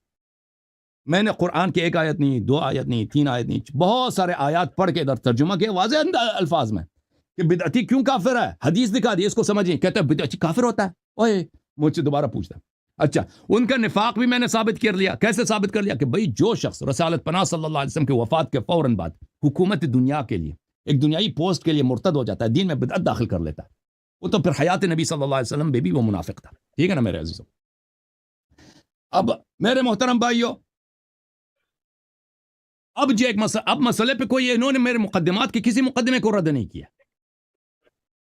میں نے قرآن کی ایک آیت نہیں، 2 آیت نہیں، 3 آیت نہیں، بہت سارے آیات پڑھ کے ادھر ترجمہ کیا واضح الفاظ میں کہ بدعتی کیوں کافر ہے، حدیث دکھا دی، اس کو سمجھیں، کہتا ہے بدعتی کافر ہوتا ہے، اوئے مجھ سے دوبارہ پوچھتا ہے۔ اچھا، ان کا نفاق بھی میں نے ثابت کر لیا۔ کیسے ثابت کر لیا؟ کہ بھئی جو شخص رسالت پناہ صلی اللہ علیہ وسلم کی وفات کے فوراً بعد حکومت دنیا کے لیے، ایک دنیائی پوسٹ کے لیے مرتد ہو جاتا ہے، دین میں بدعت داخل کر لیتا ہے، وہ تو پھر حیات نبی صلی اللہ علیہ وسلم میں بھی وہ منافق تھا۔ ٹھیک ہے نا میرے عزیزوں؟ اب میرے محترم بھائیو، اب جو ایک اب مسئلے پہ کوئی، انہوں نے میرے مقدمات کے کسی مقدمے کو رد نہیں کیا،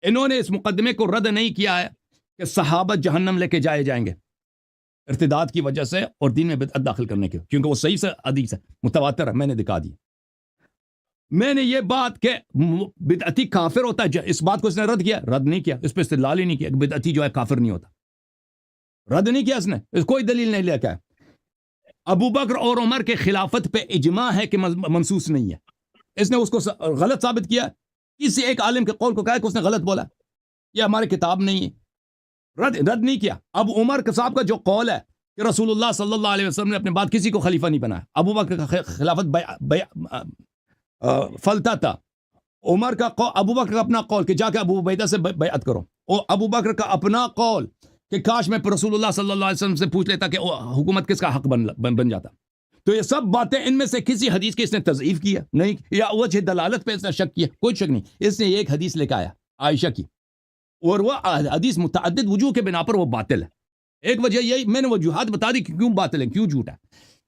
انہوں نے اس مقدمے کو رد نہیں کیا ہے کہ صحابہ جہنم لے کے جائیں گے ارتداد کی وجہ سے اور دین میں بدعت داخل کرنے کے، کیونکہ وہ صحیح سے حدیث ہے، متواتر ہے، میں نے دکھا دی۔ میں نے یہ بات کہ بدعتی کافر ہوتا ہے، اس بات کو اس نے رد کیا، رد نہیں کیا، اس پہ استدلال ہی نہیں کیا کہ بدعتی جو ہے کافر نہیں ہوتا، رد نہیں کیا اس نے، اس کوئی دلیل نہیں لے کے آیا۔ ابو بکر اور عمر کے خلافت پہ اجماع ہے کہ منسوس نہیں ہے، اس نے اس کو غلط ثابت کیا، کسی ایک عالم کے قول کو کہا کہ اس نے غلط بولا، یہ ہماری کتاب نہیں ہے، رد نہیں کیا۔ اب عمر صاحب کا جو قول ہے کہ رسول اللہ صلی اللہ علیہ وسلم نے اپنے بعد کسی کو خلیفہ نہیں بنایا، ابو بکر کا خلافت فلتا تھا، عمر کا ابو بکر کا اپنا قول کہ جا کے ابو عبیدہ سے بیعت کرو، اور ابو بکر کا اپنا قول کہ کاش میں رسول اللہ صلی اللہ علیہ وسلم سے پوچھ لیتا کہ حکومت کس کا حق بن جاتا۔ تو یہ سب باتیں، ان میں سے کسی حدیث کی اس نے تضعیف کیا نہیں، یا وجہ دلالت پہ اس نے شک کیا، کوئی شک نہیں، اس نے ایک حدیث لے کے آیا عائشہ کی، اور وہ حدیث متعدد وجوہ کے بنا پر وہ باطل ہے۔ ایک وجہ یہی، میں نے وجوہات بتا دی کہ کیوں باطل ہے، کیوں جھوٹا ہے،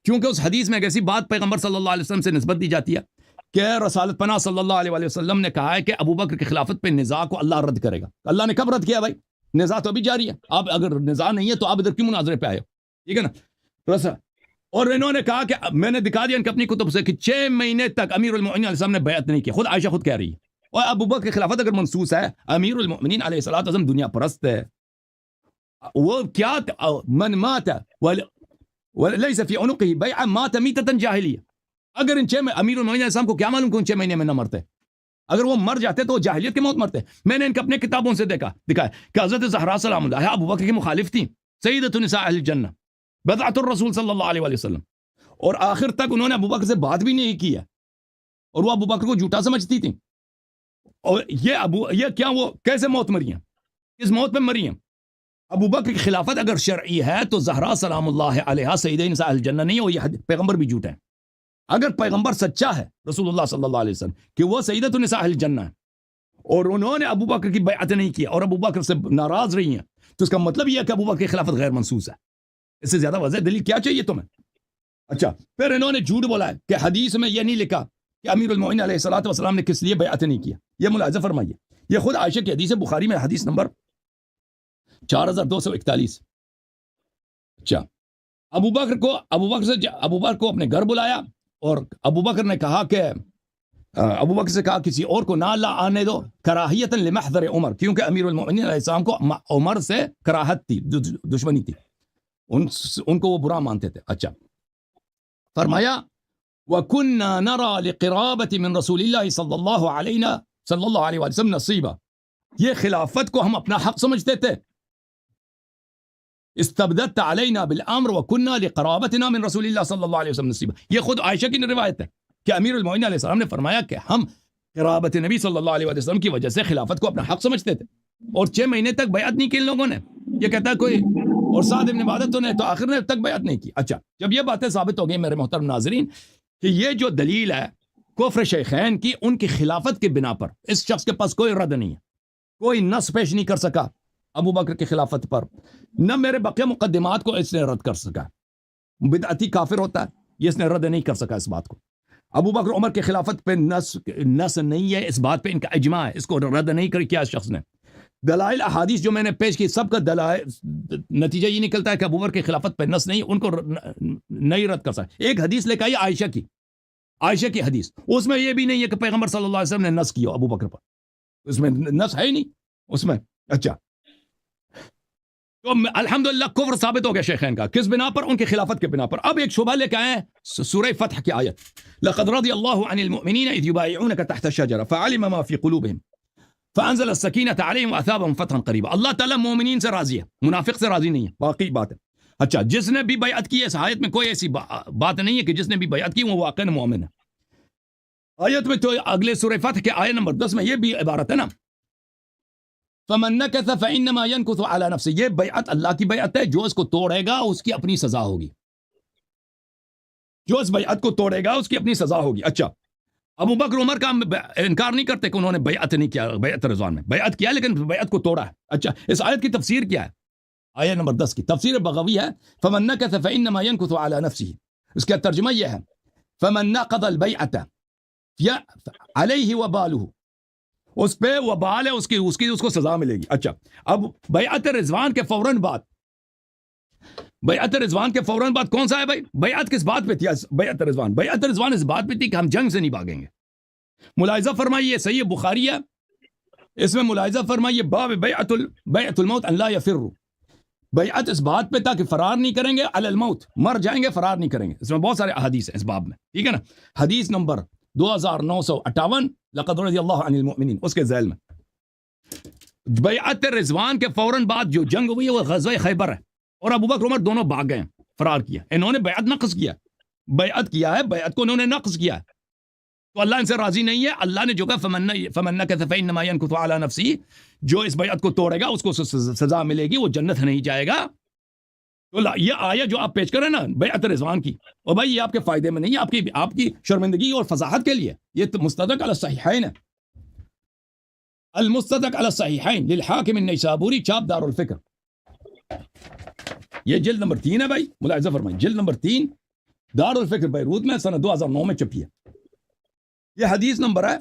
کیونکہ اس حدیث میں ایک ایسی بات پیغمبر صلی اللہ علیہ وسلم سے نسبت دی جاتی ہے کہ رسالت پناہ صلی اللہ علیہ وسلم نے کہا ہے کہ ابو بکر کی خلافت پہ نزاع کو اللہ رد کرے گا۔ اللہ نے کب رد کیا بھائی؟ نزاع تو ابھی جاری ہے، آپ اگر نزاع نہیں ہے تو آپ ادھر کیوں مناظرے پہ آئے ہو؟ ٹھیک ہے نا؟ اور انہوں نے کہا کہ میں نے دکھا دیا ان کی اپنی کتب سے کہ 6 مہینے تک امیر المؤمنین علیہ السلام نے بیعت نہیں کی، خود عائشہ خود کہہ رہی ہے۔ اور ابو بکر کی خلافت اگر منسوس ہے، امیر المؤمنین علیہ الصلوۃ والسلام دنیا پرست ہے، وہ کیا من مات وليس في عنقه بیعہ مات میتۃ جاہلیہ، اگر ان 6 میں امیر المؤمنین علیہ السلام کو کیا معلوم کہ ان 6 مہینے میں نہ مرتے، اگر وہ مر جاتے تو وہ جاہلیت کی موت مرتے۔ میں نے ان کے اپنے کتابوں سے دکھایا کہ حضرت زہرا سلام اللہ ابو بکر کی مخالف تھیں، سیدۃ نساء اہل الجنہ، بضعۃ الرسول صلی اللہ علیہ وسلم، اور آخر تک انہوں نے ابو بکر سے بات بھی نہیں کی ہے، اور وہ ابو بکر کو جھوٹا سمجھتی تھیں۔ اور یہ کیا وہ کیسے موت مری ہیں، کس موت پہ مری ہیں؟ ابو بکر کی خلافت اگر شرعی ہے تو زہرا سلام اللہ علیہ سیدہ نساء اہل الجنہ نہیں ہے، وہ یہ پیغمبر بھی جھوٹا ہے۔ اگر پیغمبر سچا ہے رسول اللہ صلی اللہ علیہ وسلم کہ وہ سیدۃ النساء اہل الجنہ ہے، اور انہوں نے ابو بکر کی بیعت نہیں کی اور ابو بکر سے ناراض رہی ہیں، تو اس کا مطلب یہ ہے کہ ابو بکر کی خلافت غیر منسوس ہے۔ اس سے زیادہ واضح دلیل کیا چاہیے تمہیں؟ اچھا، پھر انہوں نے جھوٹ بولا ہے کہ حدیث میں یہ نہیں لکھا کہ امیر المؤمنین علیہ الصلوۃ والسلام نے کس لیے بیعت نہیں کیا، یہ ملاحظہ فرمائیے، یہ خود عائشہ کی حدیث ہے، بخاری میں حدیث نمبر 4241۔ اچھا، ابو بکر کو اپنے گھر بلایا، اور ابو بکر نے کہا کہ ابو بکر سے کہا کسی اور کو نہ آنے دو، کراہیت لمحضر عمر، کیونکہ امیر المؤمنین علیہ السلام کو عمر سے کراہت تھی، دشمنی تھی، ان کو وہ برا مانتے تھے۔ اچھا، فرمایا وَكُنَّا نَرَى لِقِرَابَةِ مِن رسول اللہ صلی اللہ علیہ وسلم نصیبہ، یہ خلافت کو ہم اپنا حق سمجھتے تھے، استبدت علینا بالامر وکننا لقرابتنا من رسول اللہ صلی اللہ علیہ وسلم نصیبہ، یہ خود عائشہ کی روایت ہے کہ امیر المؤمنین علیہ السلام نے فرمایا کہ ہم قرابت نبی صلی اللہ علیہ وسلم کی وجہ سے خلافت کو اپنا حق سمجھتے تھے، اور 6 مہینے تک بیعت نہیں کی ان لوگوں نے، یہ کہتا ہے کوئی، اور سعد بن عبادہ تو نے تو آخر نے تک بیعت نہیں کی۔ اچھا، جب یہ باتیں ثابت ہو گئی میرے محترم ناظرین کہ یہ جو دلیل ہے کفر شیخین کی، ان کی خلافت کے بنا پر اس شخص کے پاس کوئی رد نہیں ہے، کوئی نص پیش نہیں کر سکا ابو بکر کی خلافت پر، نہ میرے بقیہ مقدمات کو اس نے رد کر سکا۔ بدعتی کافر ہوتا ہے، یہ اس نے رد نہیں کر سکا اس بات کو۔ ابو بکر عمر کی خلافت پہ نص نہیں ہے، اس بات پہ ان کا اجماع ہے، اس کو رد نہیں کیا اس شخص نے۔ دلائل احادیث جو میں نے پیش کی، سب کا دلائل نتیجہ یہ نکلتا ہے کہ ابو بکر کی خلافت پہ نص نہیں، ان کو نہیں رد کر سکتا۔ ایک حدیث لے کے آئی عائشہ کی حدیث، اس میں یہ بھی نہیں ہے کہ پیغمبر صلی اللہ علیہ وسلم نے نص کیا ابو بکر پر، اس میں نص ہے ہی نہیں اس میں۔ اچھا، تو الحمدللہ کفر ثابت ہو گیا شیخین کا، کس بنا پر؟ ان کی خلافت کے بنا پر۔ اب ایک شبہ لے کے آئے ہیں سورہ فتح کی آیت، لقد رضی اللہ عن المؤمنین اذ یبایعونک تحت الشجرہ فعلم ما فی قلوبہم فانزل السکینۃ علیہم واثابہم فتحا قریبا۔ اللہ تعالیٰ مومنین سے راضی ہے، منافق سے راضی نہیں ہے، باقی بات ہے۔ اچھا، جس نے بھی بیعت کی، اس آیت میں کوئی ایسی بات نہیں ہے کہ جس نے بھی بیعت کی وہ واقعا مومن ہے. آیت میں تو اگلے سورہ فتح کے آیت نمبر 10 میں یہ بھی عبارت ہے نا، فَمَن نَكَثَ فَإِنَّمَا يَنكُثُ عَلَى نَفْسِهِ. یہ بیعت اللہ کی بیعت ہے، جو اس کو توڑے گا اس کی اپنی سزا ہوگی. جو اس بیعت کو توڑے گا اس کی اپنی سزا ہوگی. اچھا، ابو بکر عمر کا انکار نہیں کرتے کہ انہوں نے بیعت نہیں کیا، بیعت رضوان میں بیعت کیا لیکن بیعت کو توڑا ہے. اچھا، اس آیت کی تفسیر کیا ہے؟ آیت نمبر 10 کی تفسیر بغوی ہے فَمَن نَكَثَ فَإِنَّمَا يَنكُثُ عَلَى نَفْسِهِ. اس کا ترجمہ یہ ہے فَمَن نَقَضَ الْبَيْعَةَ عَلَيْهِ وَبَالُهُ. اس پہ وبال ہے، اس کو سزا ملے گی. اچھا، اب بیعت رضوان کے فوراً بعد، بیعت رضوان کے فوراً بعد کون سا ہے بھائی؟ بیعت کس بات پہ تھی؟ بیعت رضوان اس بات پہ تھی کہ ہم جنگ سے نہیں بھاگیں گے. ملاحظہ فرمائیے، صحیح بخاری ہے، اس میں ملاحظہ فرمائیے باب بیعت الموت ان لا یفروا. بیعت اس بات پہ تھا کہ فرار نہیں کریں گے، علی الموت، مر جائیں گے فرار نہیں کریں گے. اس میں بہت سارے احادیث ہیں اس باب میں، ٹھیک ہے نا. حدیث نمبر 2958 لقد رضی اللہ عن المؤمنین، اس کے ذیل میں بیعت رضوان کے فوراً بعد جو جنگ ہوئی ہے وہ غزوہ خیبر ہے، اور ابو بکر عمر دونوں بھاگ گئے، فرار کیا. انہوں نے بیعت نقض کیا، بیعت کیا ہے، بیعت کو انہوں نے نقض کیا ہے، تو اللہ ان سے راضی نہیں ہے. اللہ نے جو کہا فَمَن نَكَثَ فَإِنَّمَا يَنكُثُ عَلَى نَفْسِهِ، جو اس بیعت کو توڑے گا اس کو سزا ملے گی، وہ جنت نہیں جائے گا. تو یہ آیت جو آپ پیش کریں نا بیعت رضوان کی، اور بھائی یہ آپ کے فائدے میں نہیں ہے، آپ کی شرمندگی اور فضاحت کے لیے. یہ تو مستدرک علی الصحیحین ہے، المستدرک علی الصحیحین للحاکم النیسابوری، چاپ دار الفکر. یہ جلد نمبر 3 ہے بھائی، ملاحظہ فرمائیں، جلد نمبر 3 دار الفکر بیروت میں سنہ 2009 میں چھپی ہے. یہ حدیث نمبر ہے،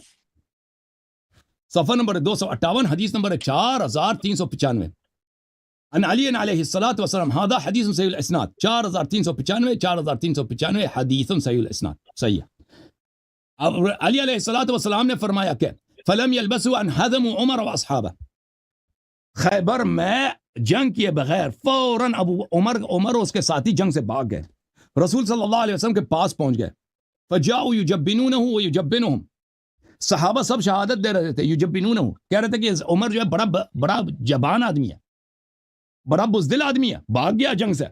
صفحہ نمبر 258، حدیث نمبر 4395. ان علی علیہ الصلوۃ والسلام، هذا حدیث صحیح الاسناد. 4395 حدیث صحیح الاسناد، صحیح ہے. اب علی علیہ الصلوۃ والسلام نے فرمایا کہ فلم يلبسوا ان هزموا عمر واصحابه. خیبر میں جنگ کیے بغیر فوراً ابو عمر اور اس کے ساتھی جنگ سے بھاگ گئے، رسول صلی اللہ علیہ وسلم کے پاس پہنچ گئے. فجاؤوا يجبنونه ويجبنهم. صحابہ سب شہادت دے رہے تھے، یجبنونه، کہہ رہے تھے کہ عمر جو ہے بڑا جبان آدمی ہے، بڑا بزدل آدمی ہے، بھاگ گیا جنگ سے.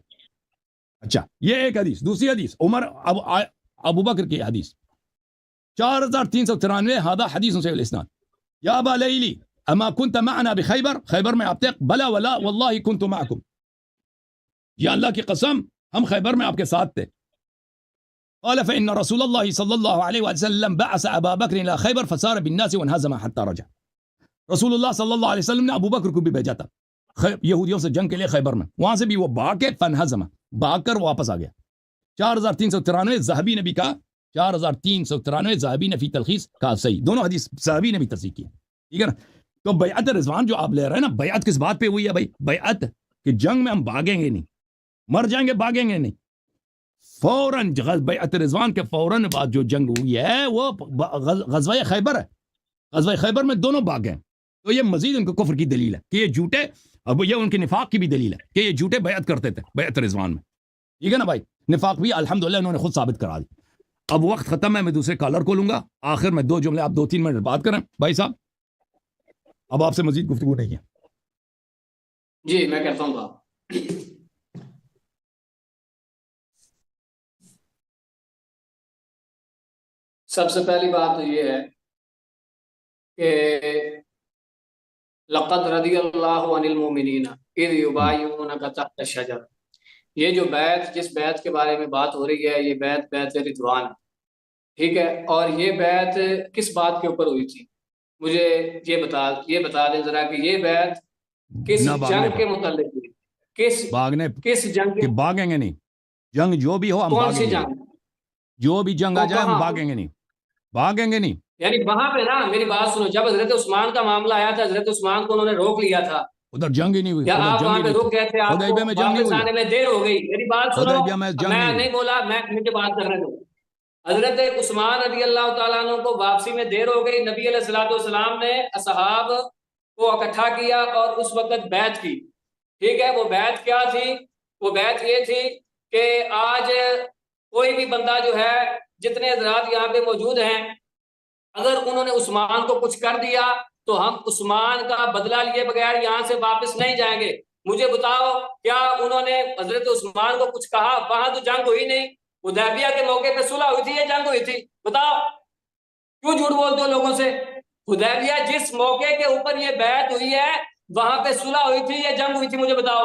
اچھا، یہ ایک حدیث. دوسری حدیث عمر ابو بکر کی حدیث 4393، هذا حدیث صحیح الاسناد. یا ابا لیلی اما كنت معنا بخیبر، خیبر میں آپ تھے؟ بلا ولا واللہ كنت معکم، یا اللہ کی قسم ہم خیبر میں آپ کے ساتھ تھے. قال فإن رسول الله صلی اللہ علیہ وسلم بعث ابا بکر الى خیبر فسار بالناس وانهزم حتى رجع. رسول اللہ صلی اللہ علیہ وسلم نے ابو بکر کو بھی بھیجا تھا یہودیوں سے جنگ کے لیے خیبر میں، وہاں سے بھی وہ بھاگ کے فانہزم، بھاگ کر واپس آ گیا. 4393 ذہبی نے بھی کہا، 4393 ذہبی نے فی تلخیص کہا صحیح. دونوں حدیث ذہبی نے بھی تصحیح کی، ٹھیک ہے نا. تو بیعت رضوان جو آپ لے رہے ہیں نا، بیعت کس بات پہ ہوئی ہے بھائی؟ بیعت کہ جنگ میں ہم بھاگیں گے نہیں، مر جائیں گے، بھاگیں گے نہیں. فوراً بیعت رضوان کے فوراً بعد جو جنگ ہوئی ہے وہ غزوہ خیبر ہے. غزوہ خیبر میں دونوں بھاگ گئے. تو یہ مزید ان کو کفر کی دلیل ہے کہ یہ جھوٹے، اب یہ ان کے نفاق کی بھی دلیل ہے کہ یہ جھوٹے بیعت کرتے تھے بیعت رضوان میں، ٹھیک ہے نا بھائی. نفاق بھی الحمدللہ انہوں نے خود ثابت کرا دی. اب وقت ختم ہے، میں دوسرے کالر کو لوں گا. آخر میں 2 جملے، آپ 2-3 منٹ بات کریں بھائی صاحب، اب آپ سے مزید گفتگو نہیں ہے. جی میں کرتا ہوں بات. سب سے پہلی بات تو یہ ہے کہ لقد رضی اللہ عن المؤمنین اذ یبایعونک تحت الشجر. یہ جو بیعت، جس بیعت کے بارے میں بات ہو رہی ہے، یہ بیعت رضوان ہے، ٹھیک ہے. اور یہ بیعت کس بات کے اوپر ہوئی تھی؟ مجھے یہ بتا دیں ذرا کہ یہ بیعت کس جنگ کے متعلق ہوئی؟ کس جنگ کے؟ بھاگیں گے نہیں، جنگ جو بھی ہو ہم کون سی بھاگیں گے، جنگ؟ جو بھی جنگ آ جائے ہم بھاگیں گے نہیں، بھاگیں گے نہیں. یعنی وہاں پہ نا، میری بات سنو، جب حضرت عثمان کا معاملہ آیا تھا، حضرت عثمان کو انہوں نے روک لیا تھا، ادھر جنگ ہی نہیں ہوئی، یا ادھر آپ جنگ وہاں ہی پہ نہیں رک گئے تھے، آپ کو حدیبیہ میں جنگ نہیں واپس ہوئی، آنے میں دیر ہو گئی. میری بات سنو، حدیبیہ میں جنگ میں نہیں نہیں بولا، مجھے بات کرنے دو. حضرت عثمان رضی اللہ تعالیٰ عنہ کو واپسی میں دیر ہو گئی. نبی علیہ الصلوۃ والسلام نے اصحاب کو اکٹھا کیا اور اس وقت بیعت کی، ٹھیک ہے. وہ بیعت کیا تھی؟ وہ بیعت یہ تھی کہ آج کوئی بھی بندہ جو ہے، جتنے حضرات یہاں پہ موجود ہیں، اگر انہوں نے عثمان کو کچھ کر دیا تو ہم عثمان کا بدلہ لیے بغیر یہاں سے واپس نہیں جائیں گے. مجھے بتاؤ کیا انہوں نے حضرت عثمان کو کچھ کہا؟ وہاں تو جنگ ہوئی نہیں، حدیبیہ کے موقع پہ صلح ہوئی تھی یا جنگ ہوئی تھی؟ بتاؤ، کیوں جھوٹ بولتے ہو لوگوں سے؟ حدیبیہ جس موقع کے اوپر یہ بیعت ہوئی ہے وہاں پہ صلح ہوئی تھی یا جنگ ہوئی تھی؟ مجھے بتاؤ،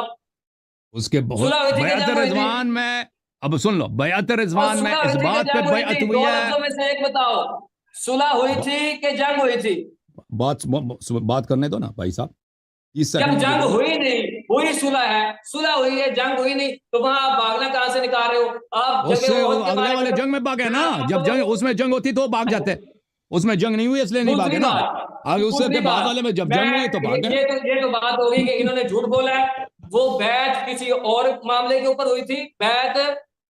اس کے بہت صلح ہوئی تھی کہ بیعت جنگ ہوئی تھی؟ رضوان میں، اب سن لو، بیعت اور رضوان میں صلح اس ہوئی تھی کہ بات پہ جنگ ہوئی بیعت تھی؟ ہوئی دو ہے، لفظوں میں سے ایک بتاؤ، صلح ہوئی تھی کہ جنگ ہوئی تھی؟ بات کرنے دو نا بھائی صاحب، 30 جب سیکنڈ مجھے جنگ دو نا۔ ہوئی نہیں، ہوئی صلح ہے، صلح ہوئی ہے، جنگ ہوئی نہیں، تو وہاں آپ بھاگنا کہاں سے نکال رہے ہو؟ آپ اس جنگ سے احد کے اگلے بارے والے میں جنگ میں بھاگے نا، آپ جب جنگ اس میں جنگ ہوتی تو بھاگ جاتے، اس میں جنگ نہیں ہوئی اس لیے نہیں بھاگے دوسری نا، آگے اس دوسری کے بعد والے میں جب جنگ ہوئی تو بھاگ گئے۔ یہ تو بات ہوگی کہ انہوں نے جھوٹ بولا ہے۔ وہ بیعت کسی اور معاملے کے اوپر ہوئی تھی، بیعت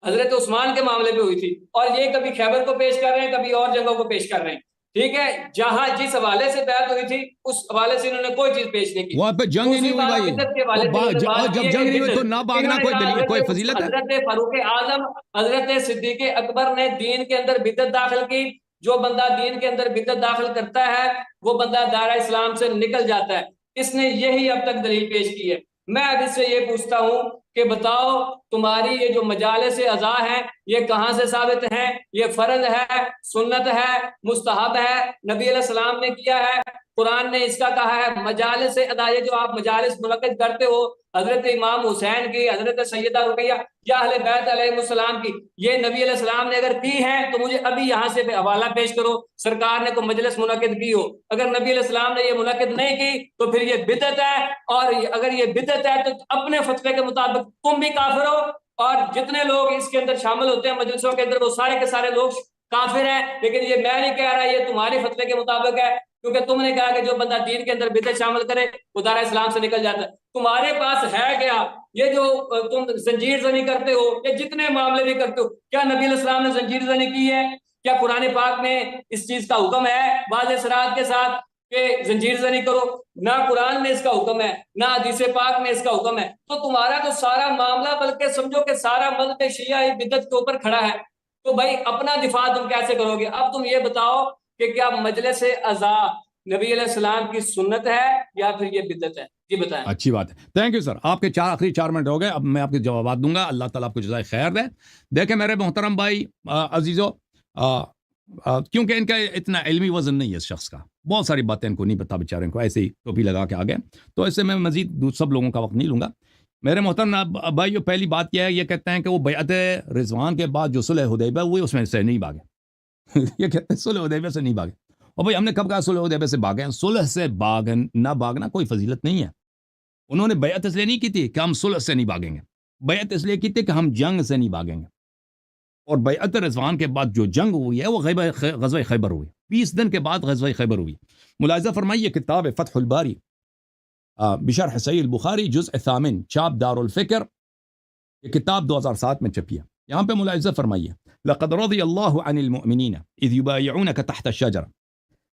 حضرت عثمان کے معاملے پہ ہوئی تھی، اور یہ کبھی خیبر کو پیش کر رہے ہیں، کبھی اور جگہوں کو پیش کر رہے ہیں، ٹھیک ہے؟ جہاں جس حوالے سے بیعت ہوئی تھی اس حوالے سے انہوں نے کوئی چیز پیش نہیں کی۔ وہاں پہ جنگ ہی نہیں دوسری ہوئی بات بھائی، بدعت کے حوالے سے انہوں نے اور بات کی جب ہے جنگ کہ نہیں ہوئی تو بدعت، نہ انہوں بھاگنا نے کوئی کہا دلیل، کوئی فضیلت ہے؟ حضرت فاروق اعظم، حضرت صدیق اکبر نے دین کے اندر بدعت داخل کی۔ جو بندہ دین کے اندر بدعت داخل کرتا ہے وہ بندہ دائرہ اسلام سے نکل جاتا ہے۔ اس نے یہی اب تک دلیل پیش کی ہے۔ میں اب اس سے یہ پوچھتا ہوں کہ بتاؤ تمہاری یہ جو مجالس اعضاء ہیں یہ کہاں سے ثابت ہیں؟ یہ فرض ہے، سنت ہے، مستحب ہے، نبی علیہ السلام نے کیا ہے، قرآن نے اس کا کہا ہے۔ مجالس ادا، یہ جو آپ مجالس منعقد کرتے ہو حضرت امام حسین کی، حضرت سیدہ رقیہ یا اہل بیت علیہ السلام کی، یہ نبی علیہ السلام نے اگر کی ہے تو مجھے ابھی یہاں سے حوالہ پیش کرو سرکار نے کوئی مجلس منعقد کی ہو۔ اگر نبی علیہ السلام نے یہ منعقد نہیں کی تو پھر یہ بدعت ہے، اور اگر یہ بدعت ہے تو اپنے فتوے کے مطابق تم بھی کافر ہو، اور جتنے لوگ اس کے اندر شامل ہوتے ہیں مجلسوں کے اندر وہ سارے کے سارے لوگ کافر ہیں۔ لیکن یہ میں نہیں کہہ رہا، یہ تمہارے فتوے کے مطابق ہے، کیونکہ تم نے کہا کہ جو بندہ دین کے اندر بدعت شامل کرے وہ دائرہ اسلام سے نکل جاتا ہے۔ تمہارے پاس ہے کیا؟ یہ جو تم زنجیر زنی کرتے ہو، یہ جتنے معاملے بھی کرتے ہو، کیا نبی علیہ السلام نے زنجیر زنی کی ہے؟ کیا قرآن پاک میں اس چیز کا حکم ہے واضح صراحت کے ساتھ کہ زنجیر زنی کرو؟ نہ قرآن میں اس کا حکم ہے، نہ حدیث پاک میں اس کا حکم ہے۔ تو تمہارا تو سارا معاملہ، بلکہ سمجھو کہ سارا مذہب شیعہ بدعت کے اوپر کھڑا ہے۔ تو بھائی اپنا دفاع تم کیسے کرو گے؟ اب تم یہ بتاؤ کہ کیا مجلس اعضاء نبی علیہ السلام کی سنت ہے یا پھر یہ بدعت ہے؟ جی بتائیں۔ اچھی بات ہے، تھینک یو سر، آپ کے آخری 4 منٹ ہو گئے، اب میں آپ کے جوابات دوں گا، اللہ تعالیٰ آپ کو جزائے خیر دے۔ دیکھیں میرے محترم بھائی عزیزو، کیونکہ ان کا اتنا علمی وزن نہیں ہے اس شخص کا، بہت ساری باتیں ان کو نہیں پتا بیچارے کو، ایسے ہی ٹوپی لگا کے آ گئے، تو ایسے میں مزید سب لوگوں کا وقت نہیں لوں گا۔ میرے محترم بھائی پہلی بات کیا ہے، یہ کہتے ہیں کہ وہ بیعت رضوان کے بعد جو صلح حدیبیہ ہوئی اس میں سے نہیں بھاگے یہ کہتے ہیں صلح حدیبیہ سے نہیں بھاگے، اور بھائی ہم نے کب کہا صلح حدیبیہ سے بھاگے؟ صلح سے نہ بھاگنا کوئی فضیلت نہیں ہے۔ انہوں نے بیعت اس لیے نہیں کی تھی کہ ہم صلح سے نہیں بھاگیں گے، بیعت اس لیے کی تھی کہ ہم جنگ سے نہیں بھاگیں گے، اور بیعت رضوان کے بعد جو جنگ ہوئی ہے وہ غزوہ خیبر ہوئی، 20 دن کے بعد غزوہ خیبر ہوئی۔ ملاحظہ فرمائیے کتاب فتح الباری بشرح صحیح البخاری جزء 8 چاپ دار الفکر، یہ کتاب 2007 میں چھپی ہے۔ یہاں پہ ملاحظہ فرمائیے، لقد رضی اللہ عن المؤمنین اذ یبایعونک تحت الشجرہ،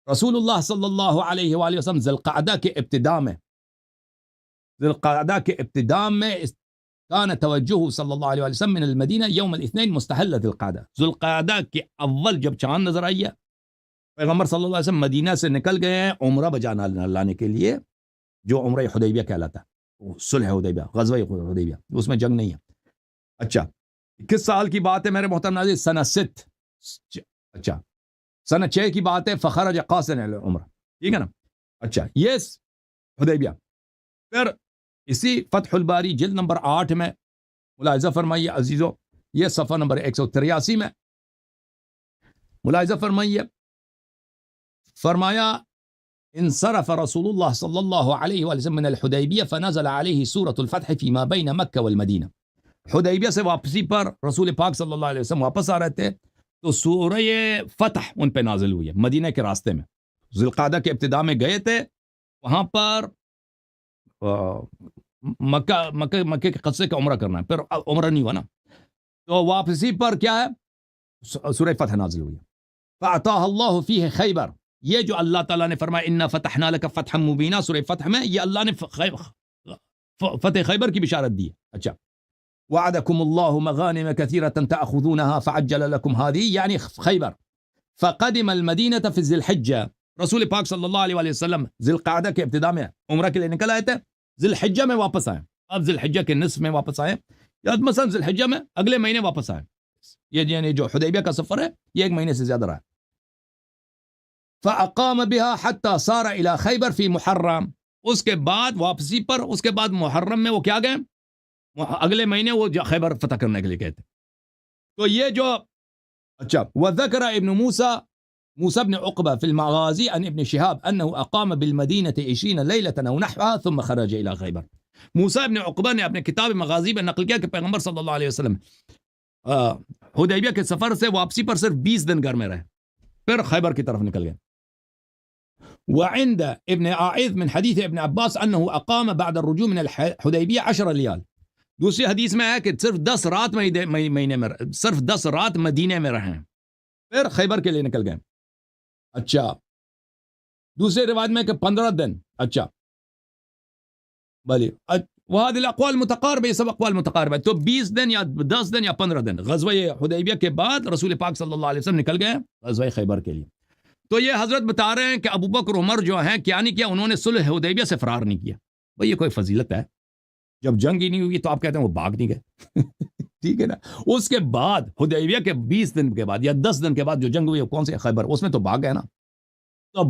رسول اللہ صلی اللہ علیہ وآلہ وسلم ذی القعدہ کے ابتداء میں كان توجه صلی اللہ علیہ وسلم من المدینہ یوم الاثنین مستحل ذی القعدہ، ذی القعدہ کے اول جب چاند نظر آئی ہے، پیغمبر صلی اللہ علیہ وسلم مدینہ سے نکل گئے ہیں عمرہ بجانا لانے کے لیے، جو عمرہ حدیبیہ کہلاتا ہے، صلح حدیبیہ، غزوہ حدیبیہ، اس میں جنگ نہیں ہے۔ اچھا کس سال کی بات ہے میرے محترم ناظرین؟ سنہ 6، اچھا سنہ 6 کی بات ہے، فخرج قاصدا الی العمرہ، ٹھیک ہے نا؟ اچھا یہ حدیبیہ، پھر اسی فتح الباری جلد نمبر 8 میں ملاحظہ فرمائیے عزیزو، یہ صفحہ نمبر 183 میں ملاحظہ فرمائیے، فرمایا انصرف رسول اللہ صلی اللہ علیہ وآلہ وسلم من الحدیبیہ فنزل علیہ سورة الفتح فیما بین مکہ والمدینہ، حدیبیہ سے واپسی پر رسول پاک صلی اللہ علیہ وسلم واپس آ رہے تھے تو سورہ فتح ان پہ نازل ہوئی ہے مدینہ کے راستے میں، ذی القعدہ کے ابتداء میں گئے تھے، وہاں پر مکہ کے قصے کا عمرہ کرنا ہے، پھر عمرہ نہیں ہوا نا، تو واپسی پر کیا ہے؟ سورہ فتح نازل ہوئی ہے۔ فَأَعْطَاهَ اللَّهُ فِيهِ خَيْبَرَ، یہ جو اللہ تعالیٰ نے فرمایا اِنَّا فَتَحْنَا لَكَ فَتْحًا مُبِينًا، سورہ فتح میں یہ اللہ نے فتح خیبر کی بشارت دی ہے۔ اچھا وعدكم الله مغانم كثيرة تأخذونها فعجل لكم هذه، یعنی خیبر، فقدم المدینة في ذی الحجہ، رسول پاک صلی اللہ علیہ وسلم ذی القعدہ کے ابتداء میں عمرہ کے لیے نکل آئے تھے، ذی الحجہ میں واپس آئے، آپ ذی الحجہ کے نصف میں واپس آئے یا مثلا ذی الحجہ میں اگلے مہینے واپس آئے. یہ یعنی جو حدیبیہ کا سفر ہے یہ 1 مہینے سے زیادہ رہا. فَأَقَامَ بِهَا حَتَّى صَارَ إِلَى خَيْبَرَ فِي مُحَرَّم. اس کے بعد واپسی پر اس کے بعد محرم میں وہ کیا گئے, اگلے مہینے وہ خیبر فتح کرنے کے لیے گئے تھے. تو یہ جو اچھا وذكر ابن موسى بن عقبة في المغازي عن ابن شهاب أنه أقام بالمدينة 20 ليلة أو نحوها ثم خرج إلى خيبر. موسیٰ ابن عقبہ نے اپنے کتاب مغازی میں نقل کیا کہ پیغمبر صلی اللہ علیہ وسلم حدیبیہ کے سفر سے واپسی پر صرف 20 دن گھر میں رہے, پھر خیبر کی طرف نکل گئے. وعند ابن عائذ من حدیث ابن عباس أنه أقام بعد الرجوع من الحدیبیہ 10 لیال. دوسری حدیث میں ہے کہ صرف 10 رات مہینے میں صرف 10 رات مدینے میں رہے, پھر خیبر کے لیے نکل گئے. اچھا دوسری روایت میں کہ 15 دن. اچھا بلی وهذه الاقوال متقاربه, یہ سب اقوال متقاربہ. تو 20 دن یا 10 دن یا 15 دن غزوہ حدیبیہ کے بعد رسول پاک صلی اللہ علیہ وسلم نکل گئے غزوہ خیبر کے لیے. تو یہ حضرت بتا رہے ہیں کہ ابو بکر عمر جو ہیں کیا نہیں کیا, انہوں نے صلح حدیبیہ سے فرار نہیں کیا. بھئی یہ کوئی فضیلت ہے؟ جب جنگ ہی نہیں ہوئی تو آپ کہتے ہیں وہ بھاگ نہیں گئے. ٹھیک ہے نا. اس کے بعد حدیبیہ کے 20 دن کے بعد یا 10 دن کے بعد جو جنگ ہوئی کون سے خیبر, اس میں تو بھاگ گئے نا. تو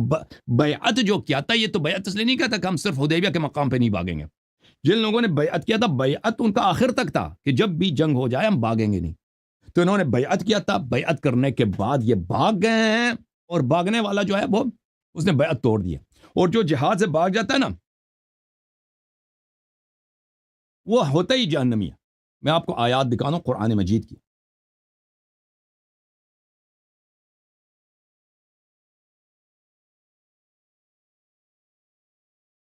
بیعت جو کیا تھا یہ تو بیعت اس لیے نہیں کہتا کہ ہم صرف حدیبیہ کے مقام پہ نہیں بھاگیں گے. جن لوگوں نے بیعت کیا تھا بیعت ان کا آخر تک تھا کہ جب بھی جنگ ہو جائے ہم بھاگیں گے نہیں. تو انہوں نے بیعت کیا تھا, بیعت کرنے کے بعد یہ بھاگ گئے ہیں, اور بھاگنے والا جو ہے وہ اس نے بیعت توڑ دیا. اور جو جہاد سے بھاگ جاتا ہے نا وہ ہوتا ہی جہنمی ہے. میں آپ کو آیات دکھانا ہوں قرآن مجید کی.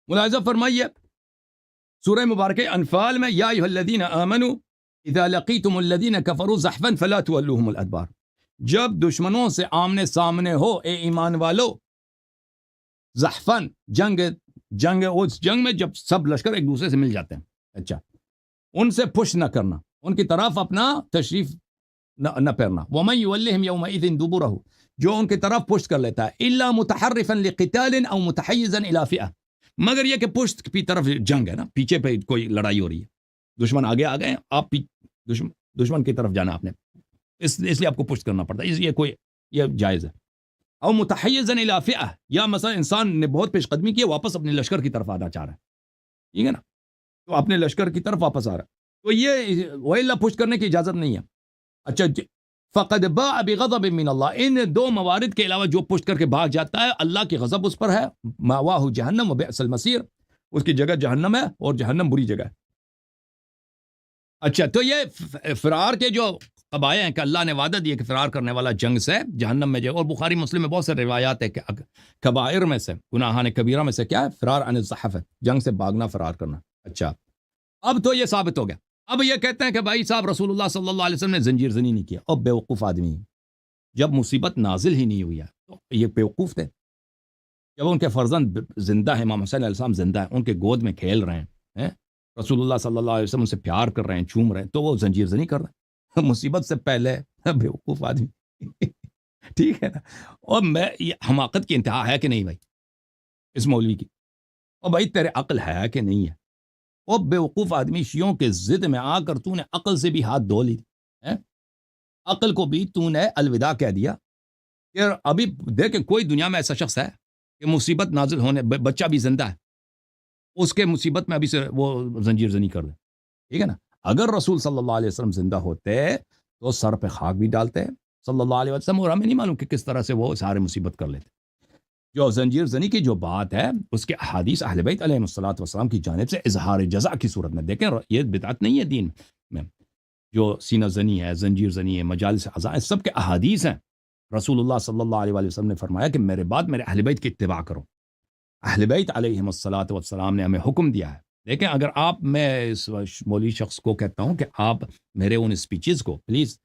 ملاحظہ فرمائیے سورہ مبارکہ انفال میں یا ایھا الذین آمنوا اذا لقیتم الذین کفروا زحفا فلا تولوہم الادبار. جب دشمنوں سے آمنے سامنے ہو اے ایمان والو, زحفن جنگ اس جنگ میں جب سب لشکر ایک دوسرے سے مل جاتے ہیں. اچھا ان سے پش نہ کرنا, ان کی طرف اپنا تشریف نہ پھیرنا. وَمَن يُوَلِّهِمْ يَوْمَئِذٍ دُبُرَهُ, جو ان کی طرف پشت کر لیتا ہے. إِلَّا مُتَحَرِّفًا لِقِتَالٍ أَوْ مُتَحَيِّزًا إِلَى فِئَةٍ, مگر یہ کہ پشت کی طرف جنگ ہے نا, پیچھے پہ کوئی لڑائی ہو رہی ہے, دشمن آگے آ گئے, آپ دشمن کی طرف جانا آپ نے, اس لیے آپ کو پشت کرنا پڑتا ہے. یہ جائز ہے. او متحیزا الی فئہ, یا مثلا انسان نے بہت پیش قدمی کی, واپس اپنے لشکر کی طرف آنا چاہ رہا ہے, ٹھیک ہے نا, تو اپنے لشکر کی طرف واپس آ رہا ہے, تو یہ وَإِلَّا پشت کرنے کی اجازت نہیں ہے. اچھا فقد باء بغضب من اللہ, ان 2 موارد کے علاوہ جو پشت کر کے بھاگ جاتا ہے اللہ کی غضب اس پر ہے. ماواہ جہنم وبئس المصیر, اس کی جگہ جہنم ہے اور جہنم بری جگہ ہے. اچھا تو یہ فرار کے جو قبائح ہیں کہ اللہ نے وعدہ دیا کہ فرار کرنے والا جنگ سے جہنم میں جائے, اور بخاری مسلم میں بہت سے روایات ہے کہ کبائر میں سے, گناہان کبیرہ میں سے کیا ہے, فرار عن الزحف ہے, جنگ سے بھاگنا, فرار کرنا. اچھا اب تو یہ ثابت ہو گیا. اب یہ کہتے ہیں کہ بھائی صاحب رسول اللہ صلی اللہ علیہ وسلم نے زنجیر زنی نہیں کیا. اور بیوقوف آدمی, جب مصیبت نازل ہی نہیں ہوئی ہے تو یہ بیوقوف تھے. جب ان کے فرزند زندہ ہیں, امام حسین علیہ السلام زندہ ہیں, ان کے گود میں کھیل رہے ہیں, رسول اللہ صلی اللہ علیہ وسلم سے پیار کر رہے ہیں, چوم رہے ہیں, تو وہ زنجیر زنی کر رہے ہیں مصیبت سے پہلے. بیوقوف آدمی ٹھیک ہے نا. اور میں یہ حماقت کی انتہا ہے کہ نہیں بھائی اس مولوی کی, اور بھائی تیرے عقل ہے کہ نہیں ہے. اور بیوقوف آدمی, شیعوں کے ضد میں آ کر تو نے عقل سے بھی ہاتھ دھو لی, عقل کو بھی تو نے الوداع کہہ دیا. کہ ابھی دیکھ کوئی دنیا میں ایسا شخص ہے کہ مصیبت نازل ہونے, بچہ بھی زندہ ہے, اس کے مصیبت میں ابھی سے وہ زنجیر زنی کر دے, ٹھیک ہے نا. اگر رسول صلی اللہ علیہ وسلم زندہ ہوتے تو سر پہ خاک بھی ڈالتے صلی اللہ علیہ وسلم, اور ہمیں نہیں معلوم کہ کس طرح سے وہ سارے مصیبت کر لیتے. جو زنجیر زنی کی جو بات ہے اس کے احادیث اہل بیت علیہ الصلوۃ والسلام کی جانب سے اظہار جزا کی صورت میں دیکھیں. یہ بدعت نہیں ہے دین میں, جو سینہ زنی ہے, زنجیر زنی ہے, مجالس عزا, سب کے احادیث ہیں. رسول اللہ صلی اللہ علیہ وسلم نے فرمایا کہ میرے بعد میرے اہل بیت کی اتباع کرو. اہل بیت علیہم الصلوۃ والسلام نے ہمیں حکم دیا ہے. دیکھیں اگر میں اس مولوی شخص کو کہتا ہوں کہ آپ میرے ان اسپیچز کو پلیز,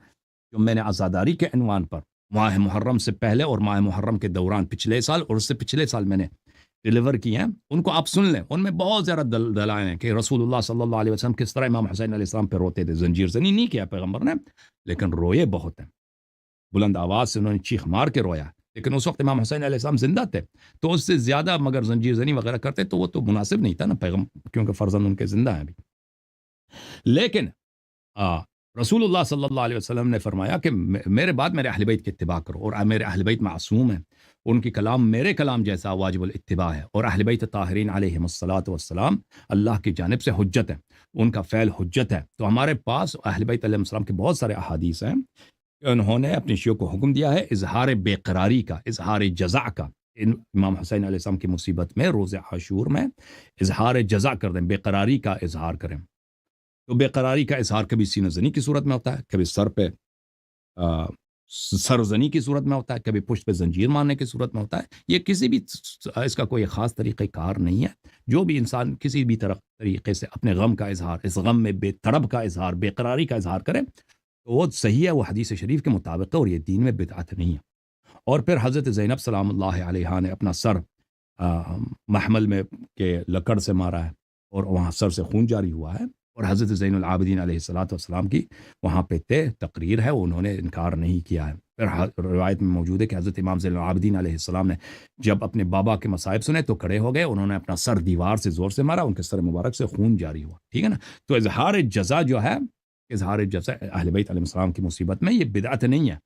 جو میں نے عزاداری کے عنوان پر ماہ محرم سے پہلے اور ماہ محرم کے دوران پچھلے سال اور اس سے پچھلے سال میں نے ڈیلیور کیے ہیں, ان کو آپ سن لیں. ان میں بہت زیادہ دلائل ہیں کہ رسول اللہ صلی اللہ علیہ وسلم کس طرح امام حسین علیہ السلام پہ روتے تھے. زنجیر زنی نہیں کیا پیغمبر نے, لیکن روئے بہت ہیں, بلند آواز سے انہوں نے چیخ مار کے رویا. لیکن اس وقت امام حسین علیہ السلام زندہ تھے, تو اس سے زیادہ مگر زنجیر زنی وغیرہ کرتے تو وہ تو مناسب نہیں تھا نا پیغمبر, کیونکہ فرزند ان کے زندہ ہیں ابھی. لیکن رسول اللہ صلی اللہ علیہ وسلم نے فرمایا کہ میرے بعد میرے اہل بیت کی اتباع کرو، اور میرے اہل بیت معصوم ہیں، ان کی کلام میرے کلام جیسا واجب الاتباع ہے، اور اہل بیت طاہرین علیہم الصلاۃ والسلام اللہ کی جانب سے حجت ہے، ان کا فعل حجت ہے۔ تو ہمارے پاس اہل بیت علیہ السلام کے بہت سارے احادیث ہیں کہ انہوں نے اپنی شیعوں کو حکم دیا ہے اظہار بے قراری کا، اظہار جزع کا۔ امام حسین علیہ السلام کی مصیبت میں روز عاشور میں اظہار جزع کر دیں، بے قراری کا اظہار کریں۔ تو بے قراری کا اظہار کبھی سینہ زنی کی صورت میں ہوتا ہے، کبھی سر پہ سرزنی کی صورت میں ہوتا ہے، کبھی پشت پہ زنجیر مارنے کی صورت میں ہوتا ہے۔ یہ کسی بھی اس کا کوئی خاص طریقہ کار نہیں ہے۔ جو بھی انسان کسی بھی طریقے سے اپنے غم کا اظہار، اس غم میں بے طرب کا اظہار، بے قراری کا اظہار کرے تو وہ صحیح ہے، وہ حدیث شریف کے مطابق ہے، اور یہ دین میں بدعت نہیں ہے۔ اور پھر حضرت زینب سلام اللہ علیہا نے اپنا سر محمل میں کے لکڑ سے مارا ہے، اور وہاں سر سے خون جاری ہوا ہے، اور حضرت زین العابدین علیہ الصلوۃ والسلام کی وہاں پہ تقریر ہے، انہوں نے انکار نہیں کیا ہے۔ پھر روایت میں موجود ہے کہ حضرت امام زین العابدین علیہ السلام نے جب اپنے بابا کے مصائب سنے تو کھڑے ہو گئے، انہوں نے اپنا سر دیوار سے زور سے مارا، ان کے سر مبارک سے خون جاری ہوا، ٹھیک ہے نا۔ تو اظہار جزا جو ہے، اظہار جزا اہل بیت علیہ السلام کی مصیبت میں، یہ بدعت نہیں ہے،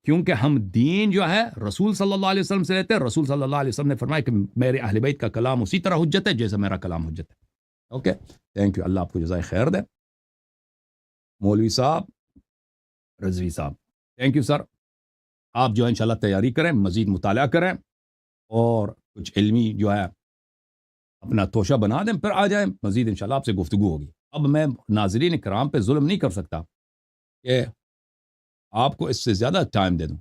کیونکہ ہم دین جو ہے رسول صلی اللہ علیہ وسلم سے لیتے ہیں۔ رسول صلی اللہ علیہ وسلم نے فرمایا کہ میرے اہل بیت کا کلام اسی طرح حجت ہے جیسا میرا کلام حجت ہے۔ اوکے، تھینک یو، اللہ آپ کو جزائے خیر دے۔ مولوی صاحب، رضوی صاحب، تھینک یو سر۔ آپ جو ہے انشاءاللہ تیاری کریں، مزید مطالعہ کریں، اور کچھ علمی جو ہے اپنا توشہ بنا دیں، پھر آ جائیں، مزید انشاءاللہ آپ سے گفتگو ہوگی۔ اب میں ناظرین کرام پہ ظلم نہیں کر سکتا کہ آپ کو اس سے زیادہ ٹائم دے دوں۔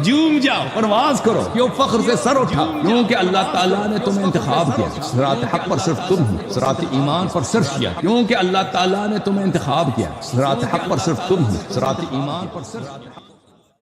جوم جاؤ، پرواز کرو، کیوں فخر سے سر اٹھا، کیونکہ اللہ تعالیٰ نے تمہیں انتخاب کیا، صراط حق پر صرف تم ہو، صراط ایمان پر صرف کیا، کیونکہ اللہ تعالیٰ نے تمہیں انتخاب کیا، صراط حق پر صرف تم ہو، صراط ایمان پر صرف